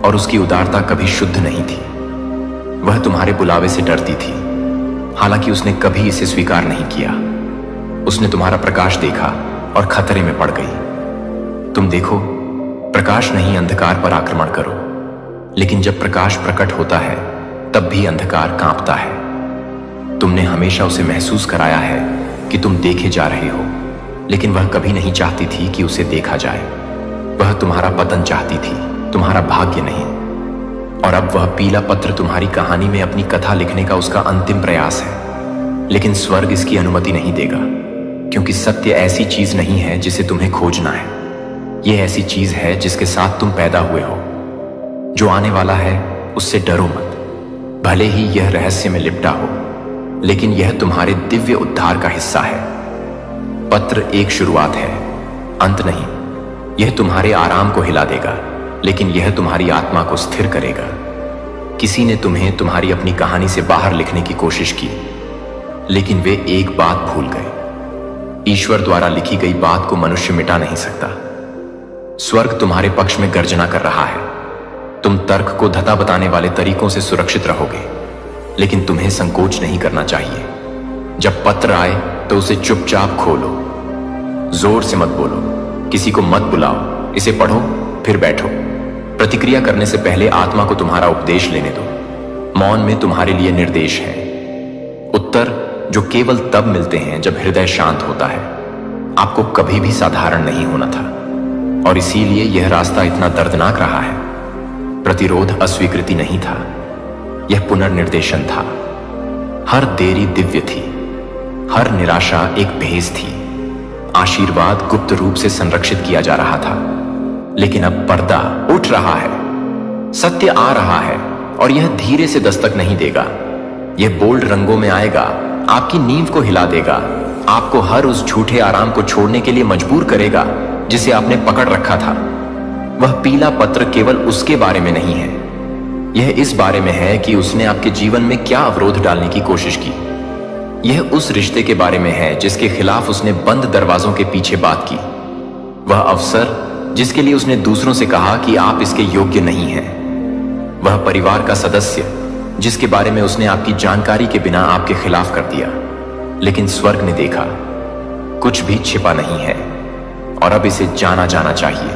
और उसकी उदारता कभी शुद्ध नहीं थी। वह तुम्हारे बुलावे से डरती थी, हालांकि उसने कभी इसे स्वीकार नहीं किया। उसने तुम्हारा प्रकाश देखा और खतरे में पड़ गई। तुम देखो, प्रकाश नहीं, अंधकार पर आक्रमण करो। लेकिन जब प्रकाश प्रकट होता है, तब भी अंधकार कांपता है। तुमने हमेशा उसे महसूस कराया है कि तुम देखे जा रहे हो, लेकिन वह कभी नहीं चाहती थी कि उसे देखा जाए। वह तुम्हारा पतन चाहती थी, तुम्हारा भाग्य नहीं। और अब वह पीला पत्र तुम्हारी कहानी में अपनी कथा लिखने का उसका अंतिम प्रयास है। लेकिन स्वर्ग इसकी अनुमति नहीं देगा, क्योंकि सत्य ऐसी चीज नहीं है जिसे तुम्हें खोजना है। यह ऐसी चीज है जिसके साथ तुम पैदा हुए हो। जो आने वाला है उससे डरो मत, भले ही यह रहस्य में लिपटा हो, लेकिन यह तुम्हारे दिव्य उद्धार का हिस्सा है। पत्र एक शुरुआत है, अंत नहीं। यह तुम्हारे आराम को हिला देगा, लेकिन यह तुम्हारी आत्मा को स्थिर करेगा। किसी ने तुम्हें तुम्हारी अपनी कहानी से बाहर लिखने की कोशिश की, लेकिन वे एक बात भूल गए। ईश्वर द्वारा लिखी गई बात को मनुष्य मिटा नहीं सकता। स्वर्ग तुम्हारे पक्ष में गर्जना कर रहा है। तुम तर्क को धता बताने वाले तरीकों से सुरक्षित रहोगे, लेकिन तुम्हें संकोच नहीं करना चाहिए। जब पत्र आए तो उसे चुपचाप खोलो, जोर से मत बोलो, किसी को मत बुलाओ, इसे पढ़ो फिर बैठो। प्रतिक्रिया करने से पहले आत्मा को तुम्हारा उपदेश लेने दो। मौन में तुम्हारे लिए निर्देश है, उत्तर जो केवल तब मिलते हैं जब हृदय शांत होता है। आपको कभी भी साधारण नहीं होना था, और इसीलिए यह रास्ता इतना दर्दनाक रहा है। प्रतिरोध अस्वीकृति नहीं था, यह पुनर्निर्देशन था। हर देरी दिव्य थी, हर निराशा एक भेद थी। आशीर्वाद गुप्त रूप से संरक्षित किया जा रहा था, लेकिन अब पर्दा उठ रहा है। सत्य आ रहा है, और यह धीरे से दस्तक नहीं देगा। यह बोल्ड रंगों में आएगा, आपकी नींव को हिला देगा, आपको हर उस झूठे आराम को छोड़ने के लिए मजबूर करेगा जिसे आपने पकड़ रखा था। वह पीला पत्र केवल उसके बारे में नहीं है, यह इस बारे में है कि उसने आपके जीवन में क्या अवरोध डालने की कोशिश की। यह उस रिश्ते के बारे में है जिसके खिलाफ उसने बंद दरवाजों के पीछे बात की। वह अफसर जिसके लिए उसने दूसरों से कहा कि आप इसके योग्य नहीं हैं। वह परिवार का सदस्य जिसके बारे में उसने आपकी जानकारी के बिना आपके खिलाफ कर दिया। लेकिन स्वर्ग ने देखा, कुछ भी छिपा नहीं है और अब इसे जाना जाना चाहिए।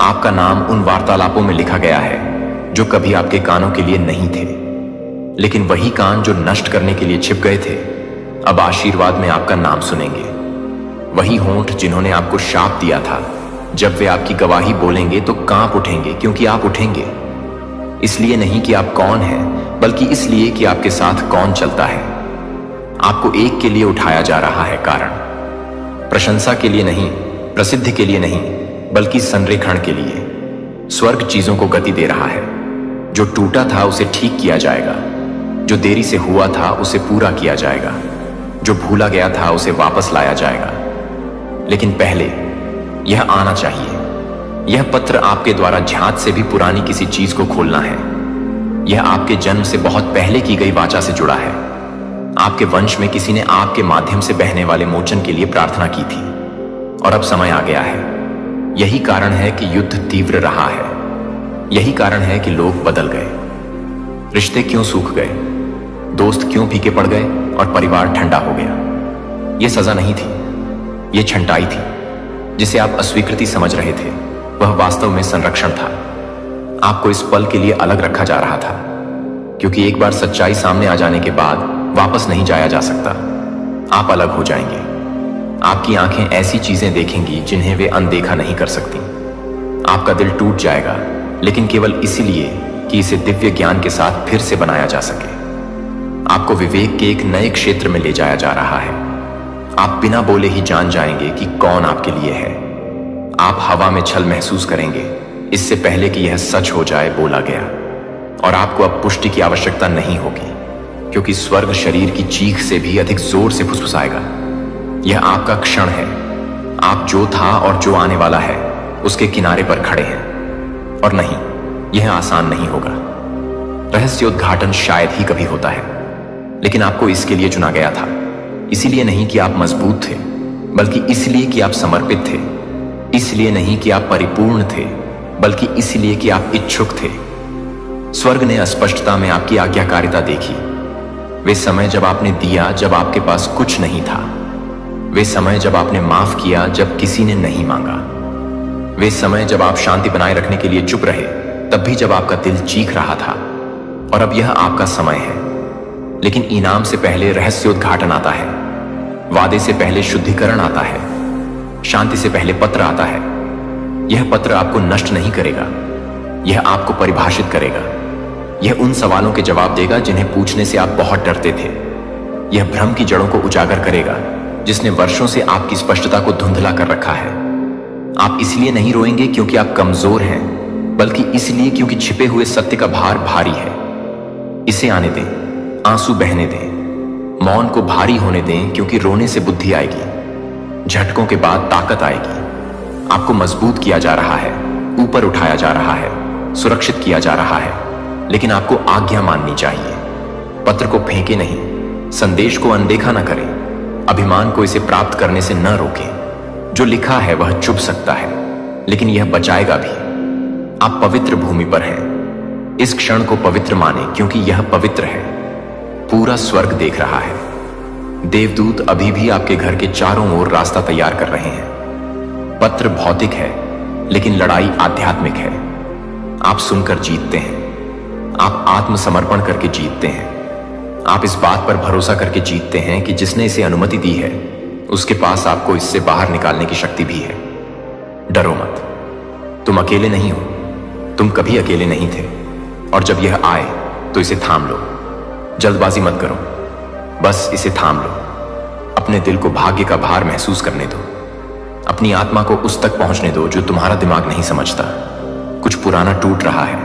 आपका नाम उन वार्तालापों में लिखा गया है जो कभी आपके कानों के लिए नहीं थे, लेकिन वही कान जो नष्ट करने के लिए छिप गए थे अब आशीर्वाद में आपका नाम सुनेंगे। वही होंठ जिन्होंने आपको शाप दिया था, जब वे आपकी गवाही बोलेंगे तो कांप उठेंगे, क्योंकि आप उठेंगे। इसलिए नहीं कि आप कौन हैं, बल्कि इसलिए कि आपके साथ कौन चलता है। आपको एक के लिए उठाया जा रहा है कारण, प्रशंसा के लिए नहीं, प्रसिद्धि के लिए नहीं, बल्कि संरेखण के लिए। स्वर्ग चीजों को गति दे रहा है। जो टूटा था उसे ठीक किया जाएगा, जो देरी से हुआ था उसे पूरा किया जाएगा, जो भूला गया था उसे वापस लाया जाएगा। लेकिन पहले यह आना चाहिए। यह पत्र आपके द्वारा झांझ से भी पुरानी किसी चीज को खोलना है। यह आपके जन्म से बहुत पहले की गई वाचा से जुड़ा है। आपके वंश में किसी ने आपके माध्यम से बहने वाले मोचन के लिए प्रार्थना की थी और अब समय आ गया है। यही कारण है कि युद्ध तीव्र रहा है। यही कारण है कि लोग बदल गए, रिश्ते क्यों सूख गए, दोस्त क्यों फीके पड़ गए और परिवार ठंडा हो गया। यह सजा नहीं थी, यह छंटाई थी। जिसे आप अस्वीकृति समझ रहे थे वह वास्तव में संरक्षण था। आपको इस पल के लिए अलग रखा जा रहा था, क्योंकि एक बार सच्चाई सामने आ जाने के बाद वापस नहीं जाया जा सकता। आप अलग हो जाएंगे। आपकी आंखें ऐसी चीजें देखेंगी जिन्हें वे अनदेखा नहीं कर सकती। आपका दिल टूट जाएगा, लेकिन केवल इसीलिए कि इसे दिव्य ज्ञान के साथ फिर से बनाया जा सके। आपको विवेक के एक नए क्षेत्र में ले जाया जा रहा है। आप बिना बोले ही जान जाएंगे कि कौन आपके लिए है। आप हवा में छल महसूस करेंगे इससे पहले कि यह सच हो जाए बोला गया। और आपको अब पुष्टि की आवश्यकता नहीं होगी, क्योंकि स्वर्ग शरीर की चीख से भी अधिक जोर से फुसफुसाएगा। यह आपका क्षण है। आप जो था और जो आने वाला है उसके किनारे पर खड़े हैं। और नहीं, यह आसान नहीं होगा। रहस्योद्घाटन शायद ही कभी होता है, लेकिन आपको इसके लिए चुना गया था। इसीलिए नहीं कि आप मजबूत थे, बल्कि इसलिए कि आप समर्पित थे। इसलिए नहीं कि आप परिपूर्ण थे, बल्कि इसलिए कि आप इच्छुक थे। स्वर्ग ने अस्पष्टता में आपकी आज्ञाकारिता देखी। वे समय जब आपने दिया जब आपके पास कुछ नहीं था। वे समय जब आपने माफ किया जब किसी ने नहीं मांगा। वे समय जब आप शांति बनाए रखने के लिए चुप रहे, तब भी जब आपका दिल चीख रहा था। और अब यह आपका समय है। लेकिन इनाम से पहले रहस्योद्घाटन आता है, वादे से पहले शुद्धिकरण आता है, शांति से पहले पत्र आता है। यह पत्र आपको नष्ट नहीं करेगा, यह आपको परिभाषित करेगा। यह उन सवालों के जवाब देगा जिन्हें पूछने से आप बहुत डरते थे। यह भ्रम की जड़ों को उजागर करेगा जिसने वर्षों से आपकी स्पष्टता को धुंधला कर रखा है। आप इसलिए नहीं रोएंगे क्योंकि आप कमजोर हैं, बल्कि इसलिए क्योंकि छिपे हुए सत्य का भार भारी है। इसे आने दें, आंसू बहने दें, मौन को भारी होने दें, क्योंकि रोने से बुद्धि आएगी, झटकों के बाद ताकत आएगी। आपको मजबूत किया जा रहा है, ऊपर उठाया जा रहा है, सुरक्षित किया जा रहा है। लेकिन आपको आज्ञा माननी चाहिए। पत्र को फेंके नहीं, संदेश को अनदेखा न करें, अभिमान को इसे प्राप्त करने से न रोकें। जो लिखा है वह चुभ सकता है, लेकिन यह बचाएगा भी। आप पवित्र भूमि पर हैं। इस क्षण को पवित्र माने, क्योंकि यह पवित्र है। पूरा स्वर्ग देख रहा है। देवदूत अभी भी आपके घर के चारों ओर रास्ता तैयार कर रहे हैं। पत्र भौतिक है, लेकिन लड़ाई आध्यात्मिक है। आप सुनकर जीतते हैं, आप आत्मसमर्पण करके जीतते हैं। आप इस बात पर भरोसा करके जीतते हैं कि जिसने इसे अनुमति दी है उसके पास आपको इससे बाहर निकालने की शक्ति भी है। डरो मत, तुम अकेले नहीं हो। तुम कभी अकेले नहीं थे। और जब यह आए तो इसे थाम लो। जल्दबाजी मत करो, बस इसे थाम लो। अपने दिल को भाग्य का भार महसूस करने दो। अपनी आत्मा को उस तक पहुंचने दो जो तुम्हारा दिमाग नहीं समझता। कुछ पुराना टूट रहा है,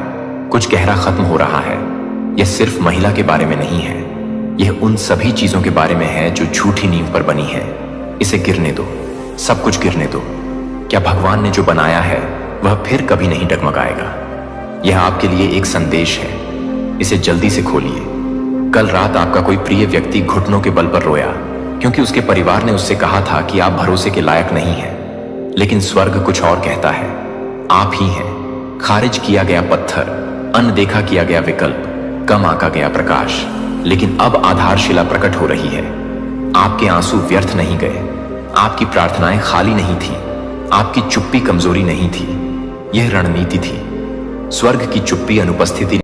कुछ गहरा खत्म हो रहा है। यह सिर्फ महिला के बारे में नहीं है, यह उन सभी चीजों के बारे में है जो झूठी नींव पर बनी है। इसे गिरने दो, सब कुछ गिरने दो। क्या भगवान ने जो बनाया है वह फिर कभी नहीं डगमगाएगा। यह आपके लिए एक संदेश है। इसे जल्दी से खोलिए। कल रात आपका कोई प्रिय व्यक्ति घुटनों के बल पर रोया, क्योंकि उसके परिवार ने उससे कहा था कि आप भरोसे के लायक नहीं हैं। लेकिन स्वर्ग कुछ और कहता है, आप ही हैं। खारिज किया गया पत्थर, अनदेखा किया गया विकल्प, कम आंका गया प्रकाश। लेकिन अब आधारशिला प्रकट हो रही है। आपके आंसू व्यर्थ नहीं गए, आपकी प्रार्थनाएं खाली नहीं थी, आपकी चुप्पी कमजोरी नहीं थी, यह रणनीति थी। स्वर्ग की चुप्पी अनुपस्थिति